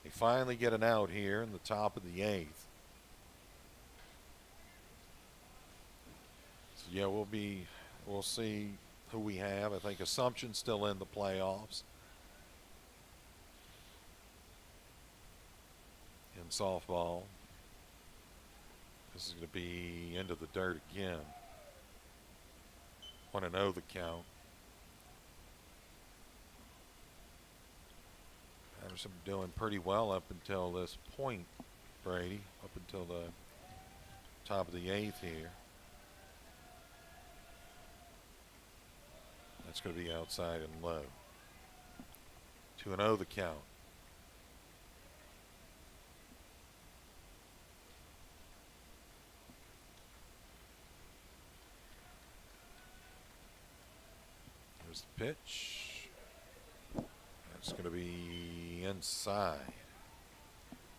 they finally get an out here in the top of the 8th. So yeah, we'll see who we have. I think Assumption's still in the playoffs in softball. This is going to be into the dirt again. 1-0 the count. Patterson doing pretty well up until this point, Brady, up until the top of the 8th here. That's going to be outside and low. 2-0 the count. There's the pitch. That's going to be inside.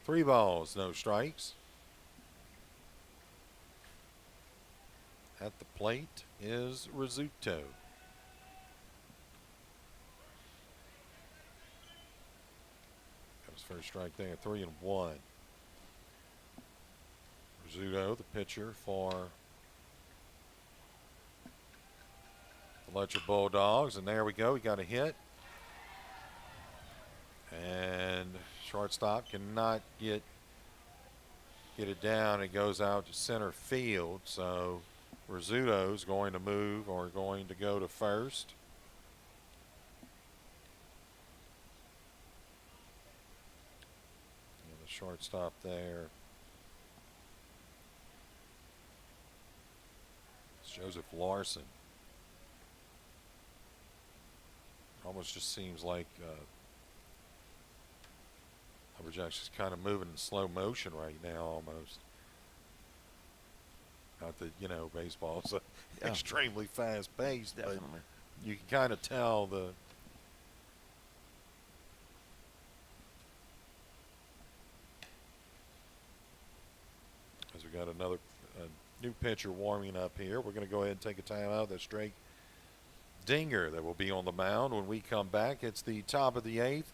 3 balls, no strikes. At the plate is Rizzuto. First strike there, 3-1. Rizzuto, the pitcher for the Lutcher Bulldogs, and there we go. He got a hit, and shortstop cannot get it down. It goes out to center field, so Rizzuto's going to move or going to go to first. Shortstop there. It's Joseph Larson. Almost just seems like Lumberjacks is kind of moving in slow motion right now almost. Not that, you know, baseball's extremely fast paced, but you can kind of tell the got another new pitcher warming up here. We're going to go ahead and take a timeout. That's Drake Dinger that will be on the mound when we come back. It's the top of the 8th.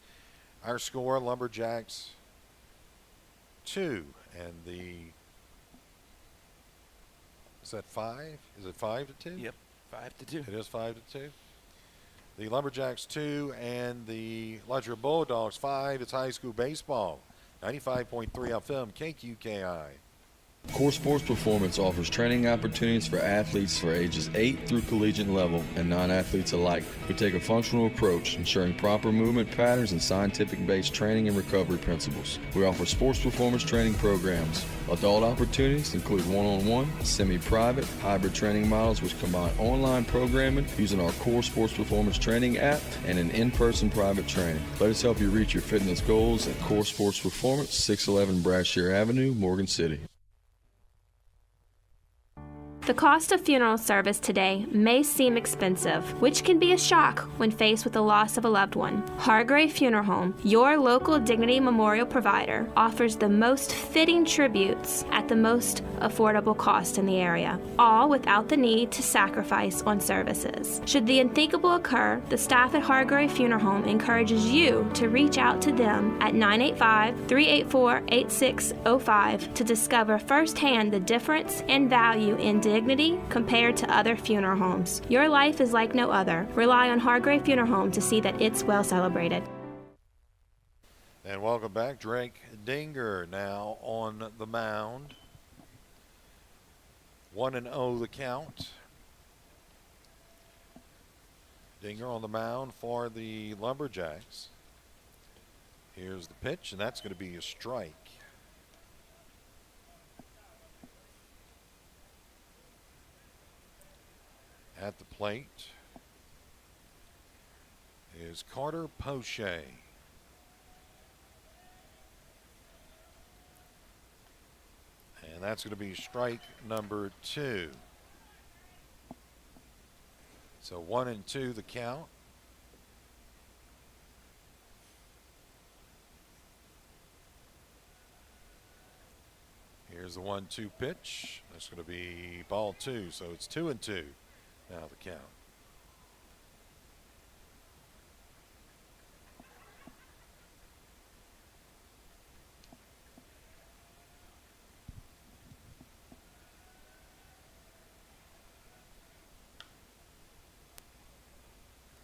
Our score, Lumberjacks 2. And is that 5? Is it 5-2? Yep, 5-2. It is 5-2. The Lumberjacks 2 and the Lutcher Bulldogs 5. It's high school baseball. 95.3 FM KQKI. Core Sports Performance offers training opportunities for athletes for ages 8 through collegiate level and non-athletes alike. We take a functional approach, ensuring proper movement patterns and scientific-based training and recovery principles. We offer sports performance training programs. Adult opportunities include one-on-one, semi-private, hybrid training models which combine online programming using our Core Sports Performance Training app and an in-person private training. Let us help you reach your fitness goals at Core Sports Performance, 611 Brashear Avenue, Morgan City. The cost of funeral service today may seem expensive, which can be a shock when faced with the loss of a loved one. Hargrave Funeral Home, your local dignity memorial provider, offers the most fitting tributes at the most affordable cost in the area, all without the need to sacrifice on services. Should the unthinkable occur, the staff at Hargrave Funeral Home encourages you to reach out to them at 985-384-8605 to discover firsthand the difference and value in dignity compared to other funeral homes. Your life is like no other. Rely on Hargrave Funeral Home to see that it's well celebrated. And welcome back. Drake Dinger now on the mound. 1-0 the count. Dinger on the mound for the Lumberjacks. Here's the pitch, and that's going to be a strike. At the plate is Carter Poche. And that's going to be strike number 2. So 1-2 the count. Here's the 1-2 pitch. That's going to be ball 2. So it's 2-2. Now the count.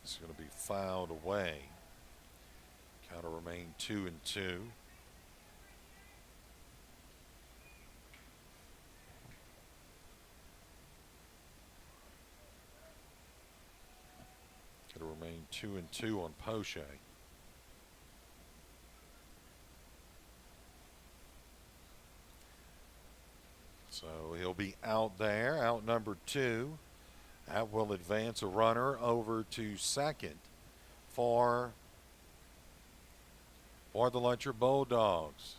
It's going to be fouled away. Count will remain 2-2. It'll remain 2-2 on Poche. So he'll be out there, out number 2. That will advance a runner over to second for the Lutcher Bulldogs.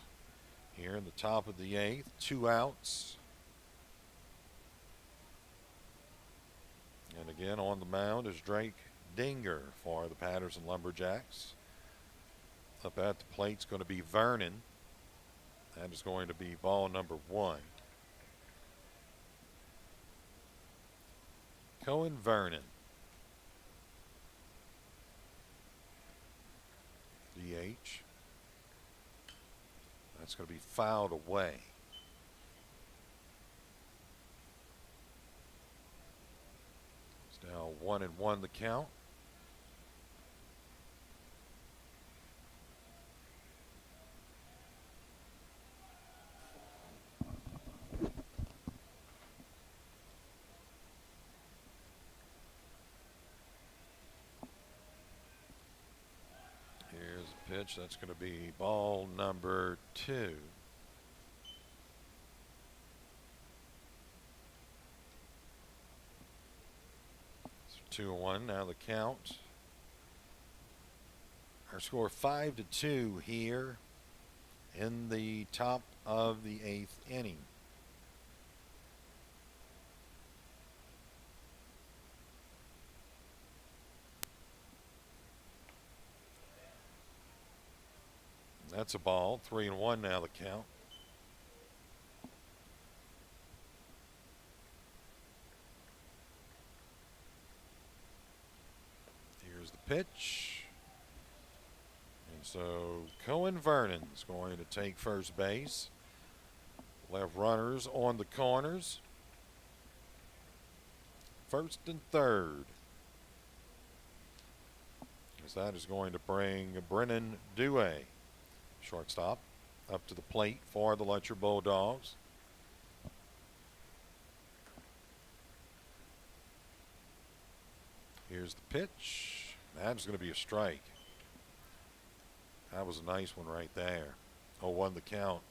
Here in the top of the 8th, 2 outs. And again on the mound is Drake Dinger for the Patterson Lumberjacks. Up at the plate's going to be Vernon. That is going to be ball number 1. Cohen Vernon. DH. That's going to be fouled away. It's now 1-1 the count. Pitch. That's going to be ball number 2. So 2-1 now the count. Our score 5-2 here in the top of the 8th inning. That's a ball. 3-1 now the count. Here's the pitch. And so Cohen Vernon's going to take first base. Left runners on the corners. First and third. As that is going to bring Brennan Dewey, shortstop, up to the plate for the Lutcher Bulldogs. Here's the pitch. That's going to be a strike. That was a nice one right there. 0-1 the count.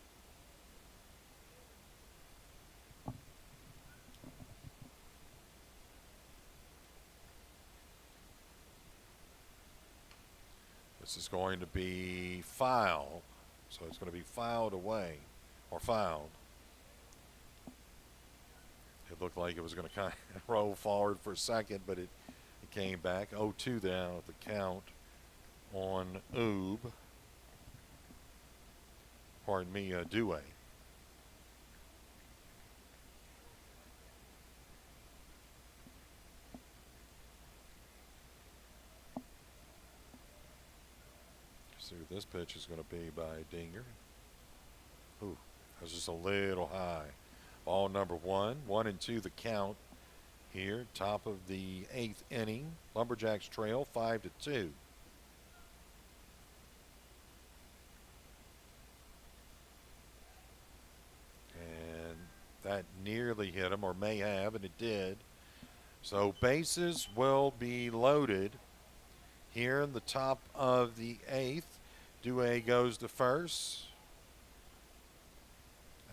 This is going to be foul. So it's going to be fouled away, or fouled. It looked like it was going to kind of roll forward for a second, but it came back. 0-2 down at the count on Oob. Pardon me, Dewey. See what this pitch is going to be by Dinger. Ooh, that's just a little high. Ball number 1, 1-2 the count here, top of the 8th inning. Lumberjacks trail 5-2. And that nearly hit him, or may have, and it did. So bases will be loaded here in the top of the 8th. Dewey goes to first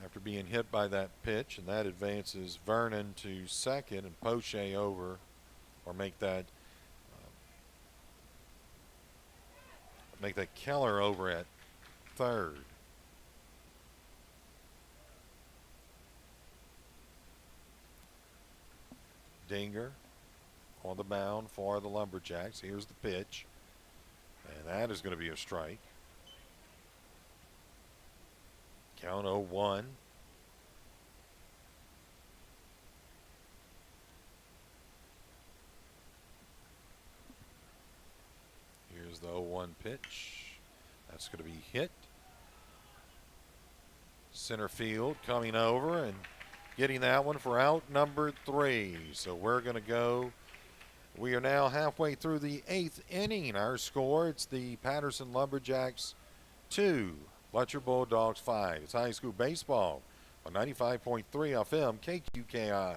after being hit by that pitch, and that advances Vernon to second, and Poche over, or make that Keller over at third. Dinger on the mound for the Lumberjacks. Here's the pitch, and that is going to be a strike. Count 0-1. Here's the 0-1 pitch. That's going to be hit. Center field coming over and getting that one for out number 3. So we're going to go. We are now halfway through the 8th inning. Our score, it's the Patterson Lumberjacks 2, Lutcher Bulldogs 5. It's high school baseball on 95.3 FM KQKI.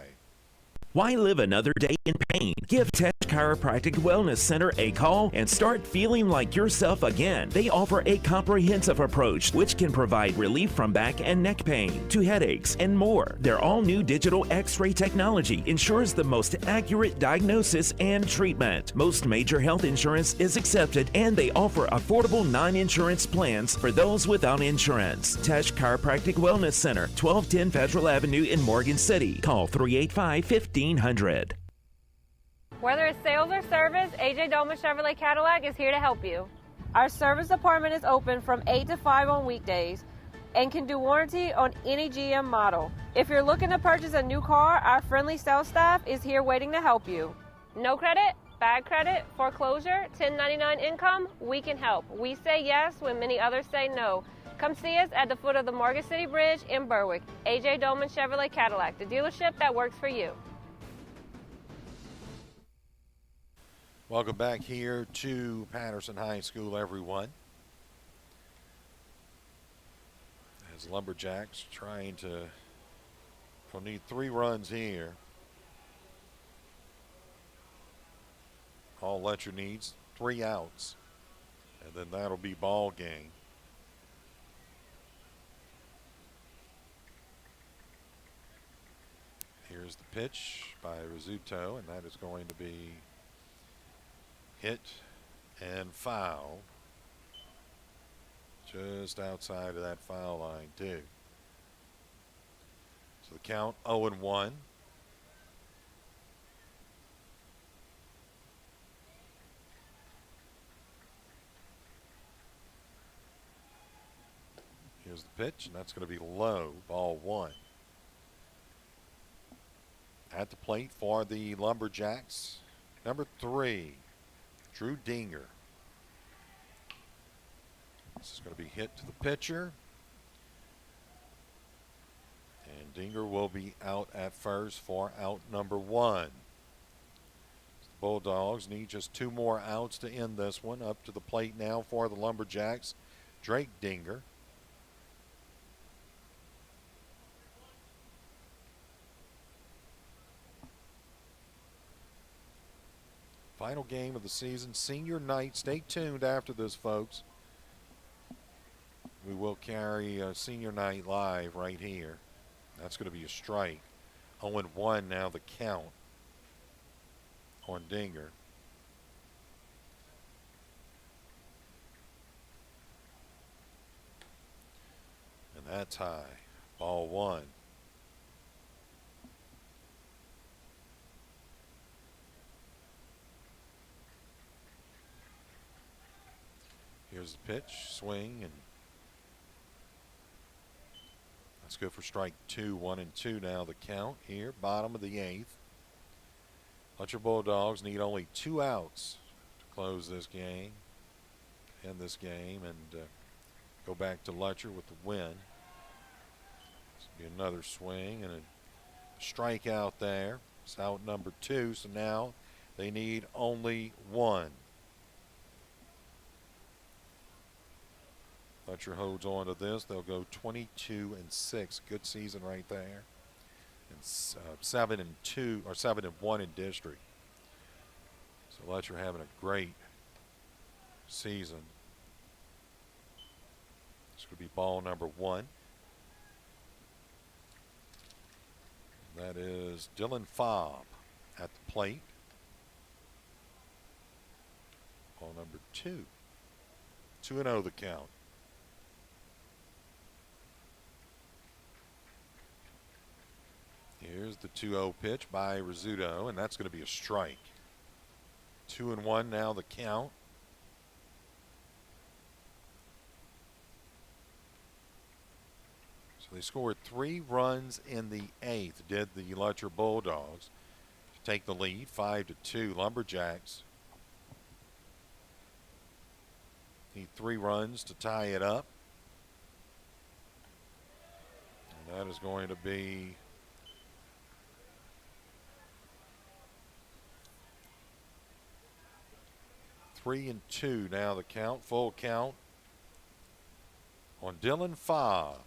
Why live another day in pain? Give Tesh Chiropractic Wellness Center a call and start feeling like yourself again. They offer a comprehensive approach which can provide relief from back and neck pain to headaches and more. Their all-new digital X-ray technology ensures the most accurate diagnosis and treatment. Most major health insurance is accepted and they offer affordable non-insurance plans for those without insurance. Tesh Chiropractic Wellness Center, 1210 Federal Avenue in Morgan City. Call 385-1500. Whether it's sales or service, AJ Dolman Chevrolet Cadillac is here to help you. Our service department is open from 8 to 5 on weekdays and can do warranty on any GM model. If you're looking to purchase a new car, our friendly sales staff is here waiting to help you. No credit, bad credit, foreclosure, 1099 income, we can help. We say yes when many others say no. Come see us at the foot of the Morgan City Bridge in Berwick. AJ Dolman Chevrolet Cadillac, the dealership that works for you. Welcome back here to Patterson High School, everyone. As Lumberjacks trying to, we'll need 3 runs here. All Lutcher needs 3 outs, and then that'll be ball game. Here's the pitch by Rizzuto, and that is going to be hit and foul. Just outside of that foul line, too. So the count 0-1. Here's the pitch, and that's going to be low, ball 1. At the plate for the Lumberjacks, number 3, Drew Dinger. This is going to be hit to the pitcher. And Dinger will be out at first for out number 1. The Bulldogs need just 2 more outs to end this one. Up to the plate now for the Lumberjacks, Drake Dinger. Final game of the season, senior night. Stay tuned after this, folks. We will carry senior night live right here. That's going to be a strike. 0-1 now the count on Dinger. And that's high. Ball 1. Here's the pitch, swing, and let's go for strike 2. 1-2 now the count here, bottom of the 8th. Lutcher Bulldogs need only 2 outs to close this game, end this game, and go back to Lutcher with the win. This will be another swing and a strikeout there. It's out number 2, so now they need only 1. Lutcher holds on to this. They'll go 22-6. Good season right there. And 7-2 or 7-1 in district. So Lutcher having a great season. This could be ball number 1. That is Dylan Fobb at the plate. Ball number 2. 2-0 the count. Here's the 2-0 pitch by Rizzuto, and that's going to be a strike. 2-1 now the count. So they scored 3 runs in the 8th, did the Lutcher Bulldogs, to take the lead, 5-2. Lumberjacks Need 3 runs to tie it up. And that is going to be three and 2 now the count, full count on Dylan Fobb.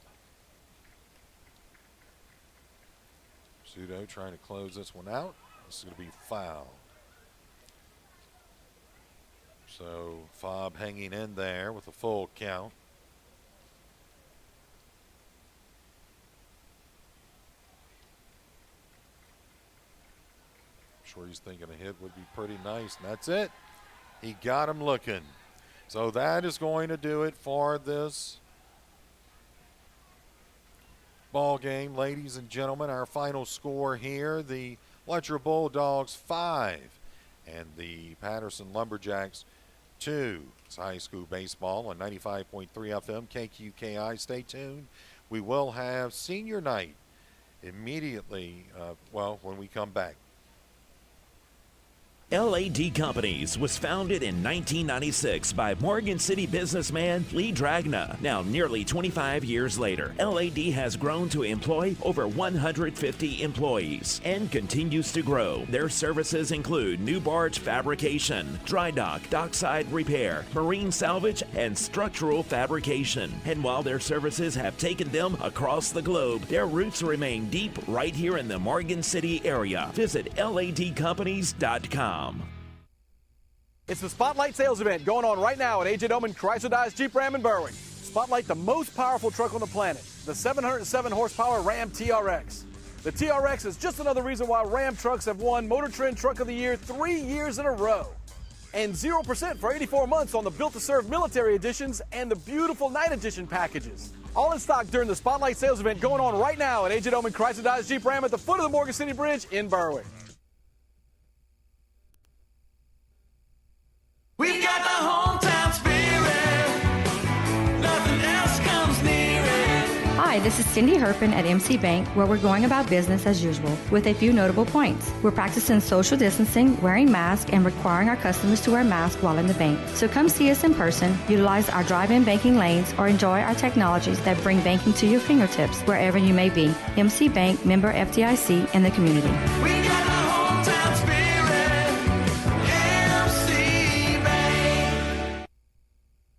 Pseudo trying to close this one out. This is going to be foul. So Fobb hanging in there with a full count. I'm sure he's thinking a hit would be pretty nice, and that's it. He got him looking. So that is going to do it for this ball game, ladies and gentlemen. Our final score here, the Lutcher Bulldogs 5 and the Patterson Lumberjacks 2. It's high school baseball on 95.3 FM KQKI. Stay tuned. We will have senior night immediately, when we come back. LAD Companies was founded in 1996 by Morgan City businessman Lee Dragna. Now, nearly 25 years later, LAD has grown to employ over 150 employees and continues to grow. Their services include new barge fabrication, dry dock, dockside repair, marine salvage, and structural fabrication. And while their services have taken them across the globe, their roots remain deep right here in the Morgan City area. Visit ladcompanies.com. It's the Spotlight Sales Event going on right now at A.J. Doman Chrysler Dodge Jeep Ram in Berwick. Spotlight the most powerful truck on the planet, the 707 horsepower Ram TRX. The TRX is just another reason why Ram trucks have won Motor Trend Truck of the Year 3 years in a row. And 0% for 84 months on the Built to Serve Military Editions and the beautiful Night Edition packages. All in stock during the Spotlight Sales Event going on right now at A.J. Doman Chrysler Dodge Jeep Ram at the foot of the Morgan City Bridge in Berwick. We got the hometown spirit. Nothing else comes near it. Hi, this is Cindy Herpin at MC Bank, where we're going about business as usual with a few notable points. We're practicing social distancing, wearing masks, and requiring our customers to wear masks while in the bank. So come see us in person, utilize our drive-in banking lanes, or enjoy our technologies that bring banking to your fingertips wherever you may be. MC Bank, member FDIC, in the community. We got the hometown spirit.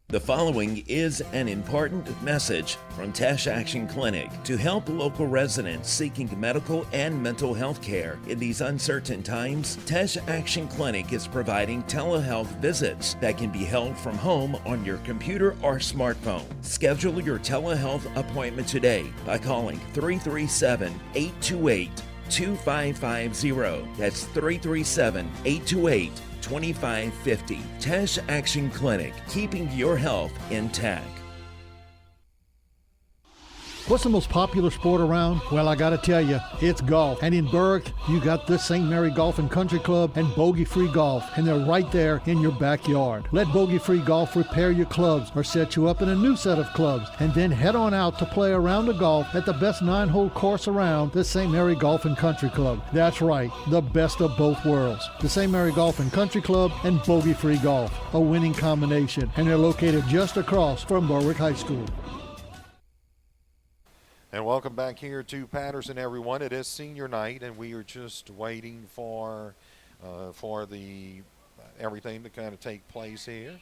The following is an important message from Tash Action Clinic to help local residents seeking medical and mental health care in these uncertain times. Tash Action Clinic is providing telehealth visits that can be held from home on your computer or smartphone. Schedule your telehealth appointment today by calling 337-828-2550. That's 337-828-2550. 2550. Tash Action Clinic, keeping your health intact. What's the most popular sport around? Well, I gotta tell you, it's golf. And in Berwick, you got the St. Mary Golf and Country Club and Bogey Free Golf, and they're right there in your backyard. Let Bogey Free Golf repair your clubs or set you up in a new set of clubs, and then head on out to play a round of golf at the best 9-hole course around, the St. Mary Golf and Country Club. That's right, the best of both worlds. The St. Mary Golf and Country Club and Bogey Free Golf, a winning combination, and they're located just across from Berwick High School. And welcome back here to Patterson, everyone. It is senior night, and we are just waiting for the everything to kind of take place here.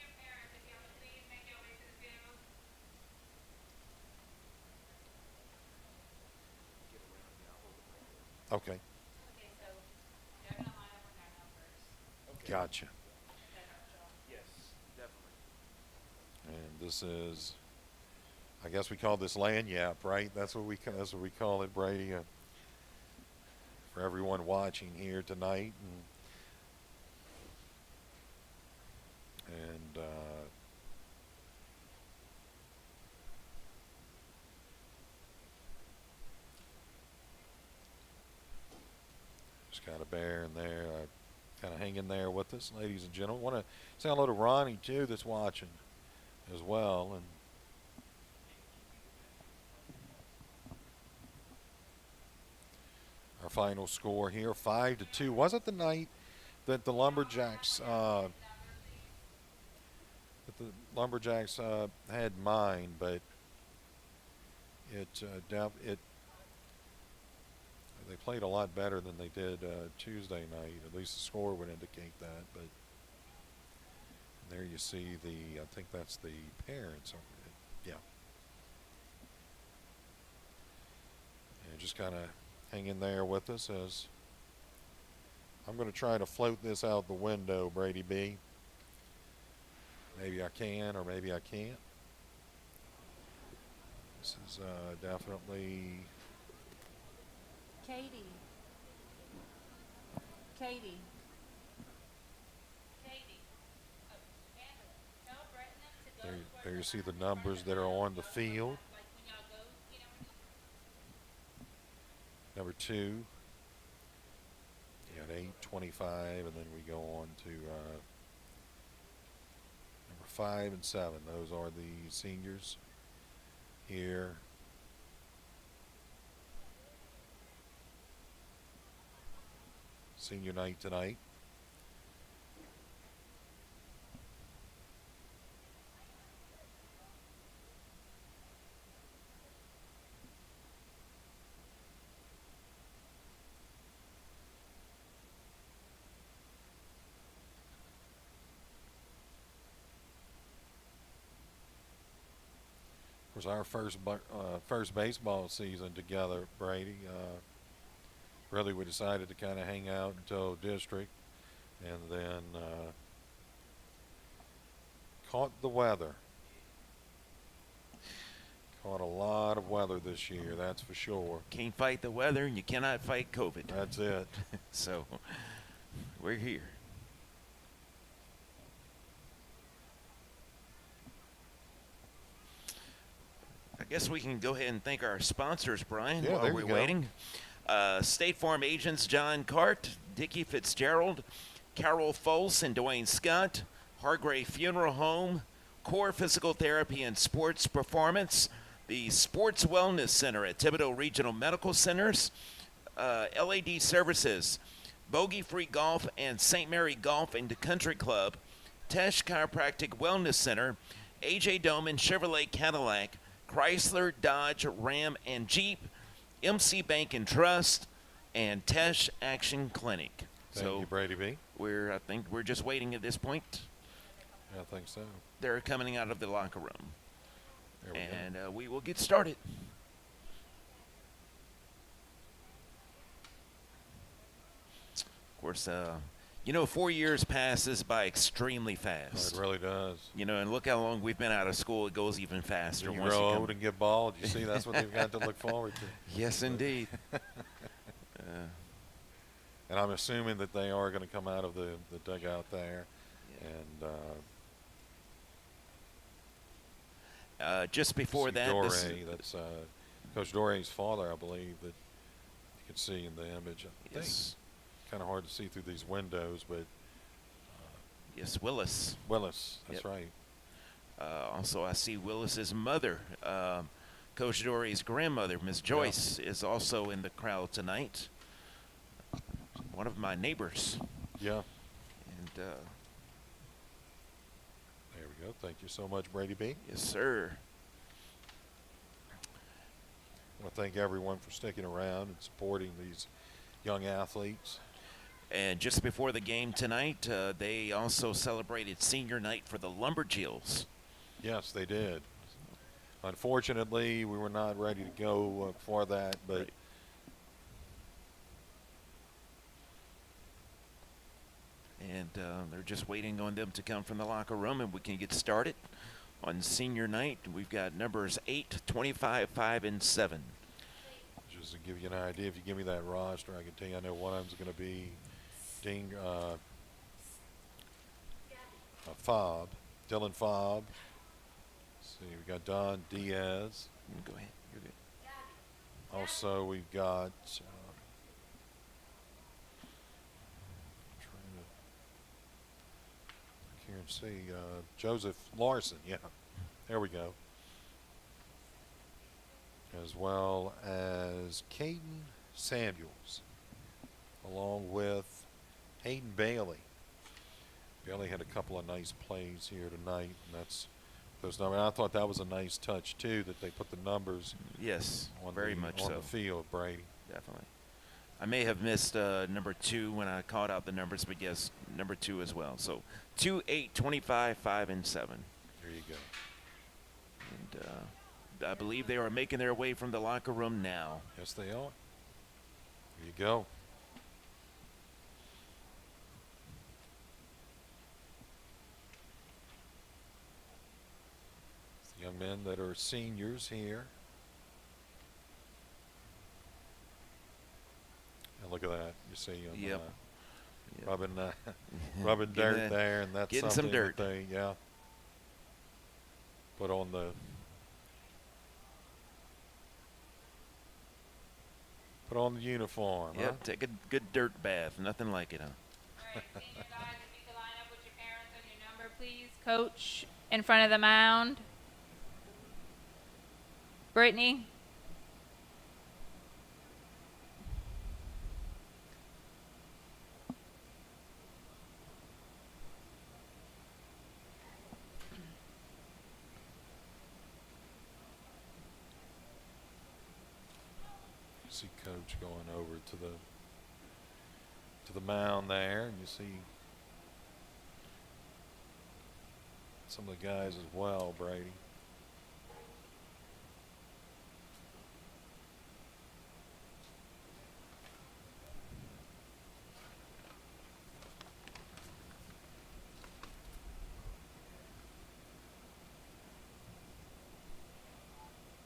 Okay. Gotcha. Yes, definitely. And this is, I guess we call this lanyap, right? That's what we call it, Brady. For everyone watching here tonight, and just got a bear in there, kind of hanging there with us, ladies and gentlemen. Want to say hello to Ronnie too, that's watching as well, and. Our final score here, 5-2. Was it the night that the Lumberjacks the Lumberjacks had in mind, but they played a lot better than they did Tuesday night. At least the score would indicate that. But there you see I think that's the parents. Yeah. And just kind of hang in there with us as I'm going to try to float this out the window, Brady B. Maybe I can or maybe I can't. This is definitely... Katie. There you see the numbers that are on the field. Number 2. You got 8, 25, and then we go on to number 5 and 7. Those are the seniors here. Senior night tonight. Of course, our first baseball season together, Brady. Really, we decided to kind of hang out until district, and then caught the weather. Caught a lot of weather this year, that's for sure. Can't fight the weather, and you cannot fight COVID. That's it. So, we're here. I guess we can go ahead and thank our sponsors, Brian, Yeah, while we're waiting. State Farm agents John Cart, Dickie Fitzgerald, Carol Fols and Dwayne Scott, Hargrave Funeral Home, Core Physical Therapy and Sports Performance, the Sports Wellness Center at Thibodeau Regional Medical Centers, LAD Services, Bogey Free Golf and St. Mary Golf and Country Club, Tesh Chiropractic Wellness Center, AJ Doman Chevrolet Cadillac, Chrysler, Dodge, Ram, and Jeep, MC Bank and Trust, and Tesh Action Clinic. Thank you, Brady B. I think we're just waiting at this point. I think so. They're coming out of the locker room. There we go. And we will get started. Of course, 4 years passes by extremely fast. It really does. And look how long we've been out of school. It goes even faster. You grow old and get bald. You see, that's what they've got to look forward to. Yes, indeed. And I'm assuming that they are going to come out of the dugout there. And just before that, Doré, that's Coach Doré's father, I believe, that you can see in the image. I think kind of hard to see through these windows, but yes, Willis. That's right. Also, I see Willis's mother, Coach Doré's grandmother, Miss Joyce, is also in the crowd tonight. One of my neighbors. Yeah. And there we go. Thank you so much, Brady B. Yes, sir. I want to thank everyone for sticking around and supporting these young athletes. And just before the game tonight, they also celebrated senior night for the Lumberjacks. Yes, they did. Unfortunately, we were not ready to go for that, but right. And they're just waiting on them to come from the locker room, and we can get started on senior night. We've got numbers 8, 25, 5, and 7. Just to give you an idea, if you give me that roster, I can tell you I know one of them's going to be Dylan Fobb. Let's see, we got Don Diaz. Go ahead. You're good. Also, we've got Joseph Larson. Yeah, there we go. As well as Caden Samuels, along with Hayden Bailey. Bailey had a couple of nice plays here tonight, and that's those numbers. I thought that was a nice touch too, that they put the numbers. Yes, on very the, much on so. the field, Brady. Definitely. I may have missed number 2 when I called out the numbers, but yes, number 2 as well. So 2, 8, 25, 5, and 7. There you go. And I believe they are making their way from the locker room now. Yes, they are. There you go. It's the young men that are seniors here. And look at that. You see them Yep. rubbing dirt there, and that's getting something some dirt. that they, put on the uniform. Yep, huh? take a good dirt bath. Nothing like it, huh? All right, senior guys, if you could line up with your parents and your number, please. Coach in front of the mound. Brittany. See Coach going over to the mound there, and you see some of the guys as well, Brady.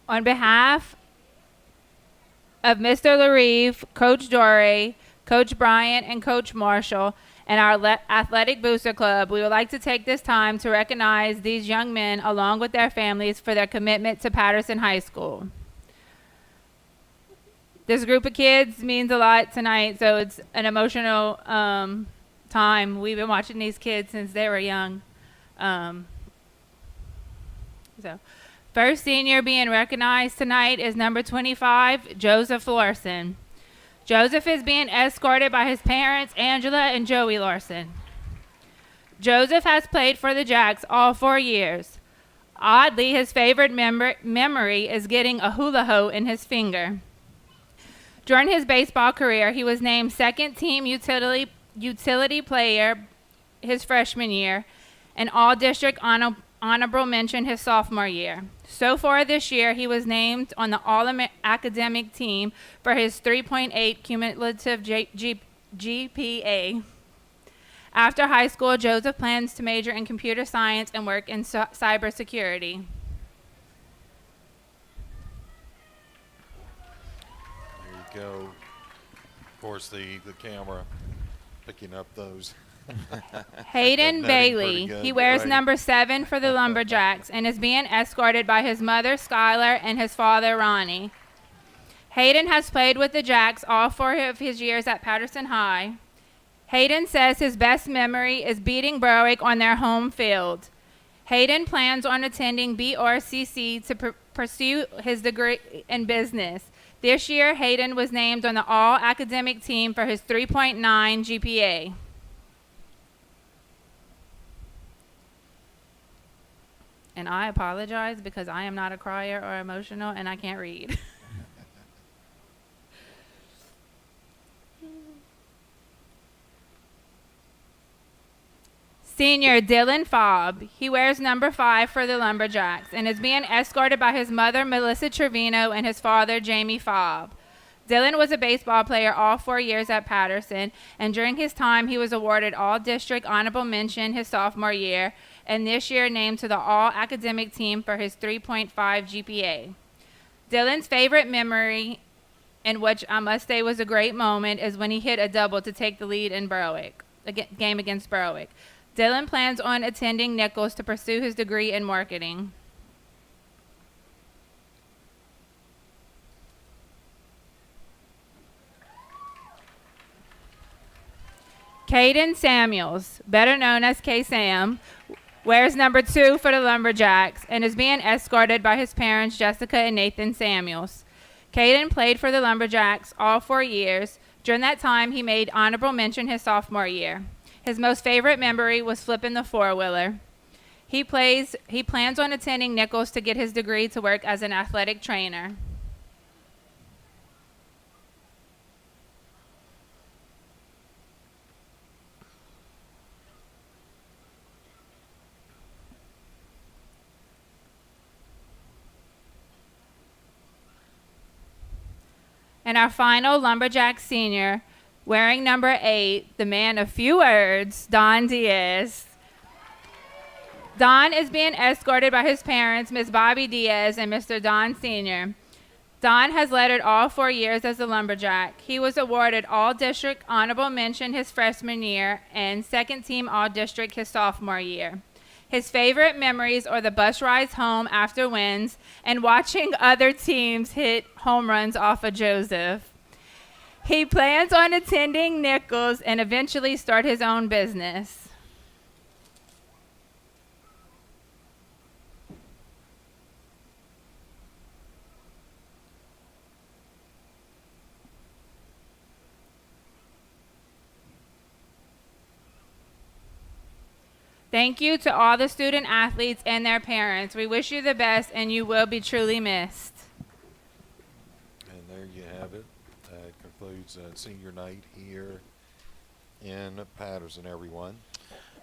On behalf of Mr. LaRive, Coach Dorey, Coach Bryant, and Coach Marshall, and our Athletic Booster Club, we would like to take this time to recognize these young men along with their families for their commitment to Patterson High School. This group of kids means a lot tonight, so it's an emotional time. We've been watching these kids since they were young. First senior being recognized tonight is number 25, Joseph Larson. Joseph is being escorted by his parents, Angela and Joey Larson. Joseph has played for the Jacks all 4 years. Oddly, his favorite memory is getting a hula hoe in his finger. During his baseball career, he was named second team utility player his freshman year and all-district honorable mention his sophomore year. So far this year, he was named on the all-academic team for his 3.8 cumulative GPA. After high school, Joseph plans to major in computer science and work in cybersecurity. There you go. Of course, the camera picking up those. Hayden Bailey. He wears number 7 for the Lumberjacks and is being escorted by his mother, Skylar, and his father, Ronnie. Hayden has played with the Jacks all 4 of his years at Patterson High. Hayden says his best memory is beating Berwick on their home field. Hayden plans on attending BRCC to pursue his degree in business. This year, Hayden was named on the all-academic team for his 3.9 GPA. And I apologize because I am not a crier or emotional and I can't read. Senior Dylan Fobb. He wears number 5 for the Lumberjacks and is being escorted by his mother, Melissa Trevino, and his father, Jamie Fobb. Dylan was a baseball player all 4 years at Patterson, and during his time, he was awarded all-district honorable mention his sophomore year, and this year named to the all-academic team for his 3.5 GPA. Dylan's favorite memory, and which I must say was a great moment, is when he hit a double to take the lead in Berwick, a game against Berwick. Dylan plans on attending Nichols to pursue his degree in marketing. Caden Samuels, better known as K-Sam, wears number 2 for the Lumberjacks and is being escorted by his parents, Jessica and Nathan Samuels. Caden played for the Lumberjacks all 4 years. During that time, he made honorable mention his sophomore year. His most favorite memory was flipping the four-wheeler. He plans on attending Nichols to get his degree to work as an athletic trainer. And our final Lumberjack senior, wearing number 8, the man of few words, Don Diaz. Don is being escorted by his parents, Miss Bobby Diaz and Mr. Don Sr. Don has lettered all 4 years as a Lumberjack. He was awarded All-District Honorable Mention his freshman year and second-team All-District his sophomore year. His favorite memories are the bus rides home after wins and watching other teams hit home runs off of Joseph. He plans on attending Nichols and eventually start his own business. Thank you to all the student athletes and their parents. We wish you the best, and you will be truly missed. And there you have it. That concludes senior night here in Patterson, everyone.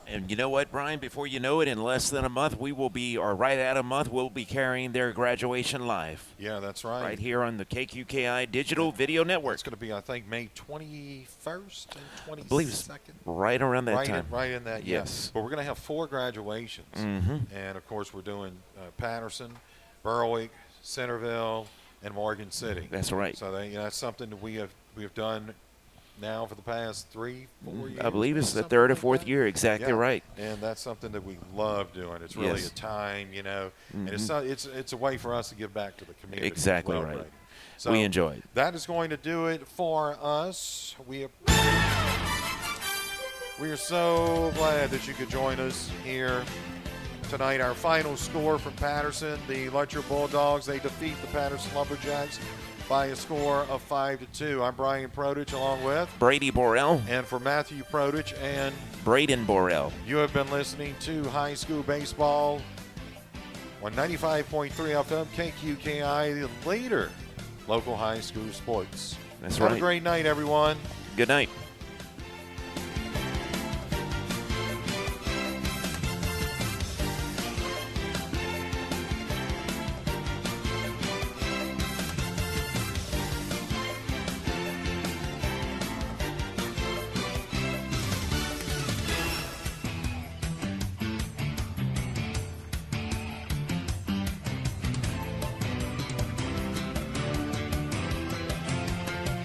And you know what, Brian? Before you know it, in less than a month, we will be, or right at a month, we'll be carrying their graduation live. Yeah, that's right. Right here on the KQKI Digital Video Network. It's going to be, I think, May 21st and 22nd. I believe it's right around that time. Right in that, yes. But we're going to have 4 graduations. Mm-hmm. And, of course, we're doing Patterson, Berwick, Centerville, and Morgan City. That's right. So that's something that we have done now for the past 3-4 years. I believe it's the 3rd or 4th year. Exactly right. And that's something that we love doing. It's really a time, and it's a way for us to give back to the community. Exactly right. So we enjoy it. That is going to do it for us. We are so glad that you could join us here tonight. Our final score from Patterson, the Lutcher Bulldogs, they defeat the Patterson Lumberjacks by a score of 5-2. I'm Brian Prodich along with Brady Borrell. And for Matthew Prodich and Braden Borrell. You have been listening to High School Baseball on 95.3 FM KQKI, the leader local high school sports. That's right. Have a great night, everyone. Good night.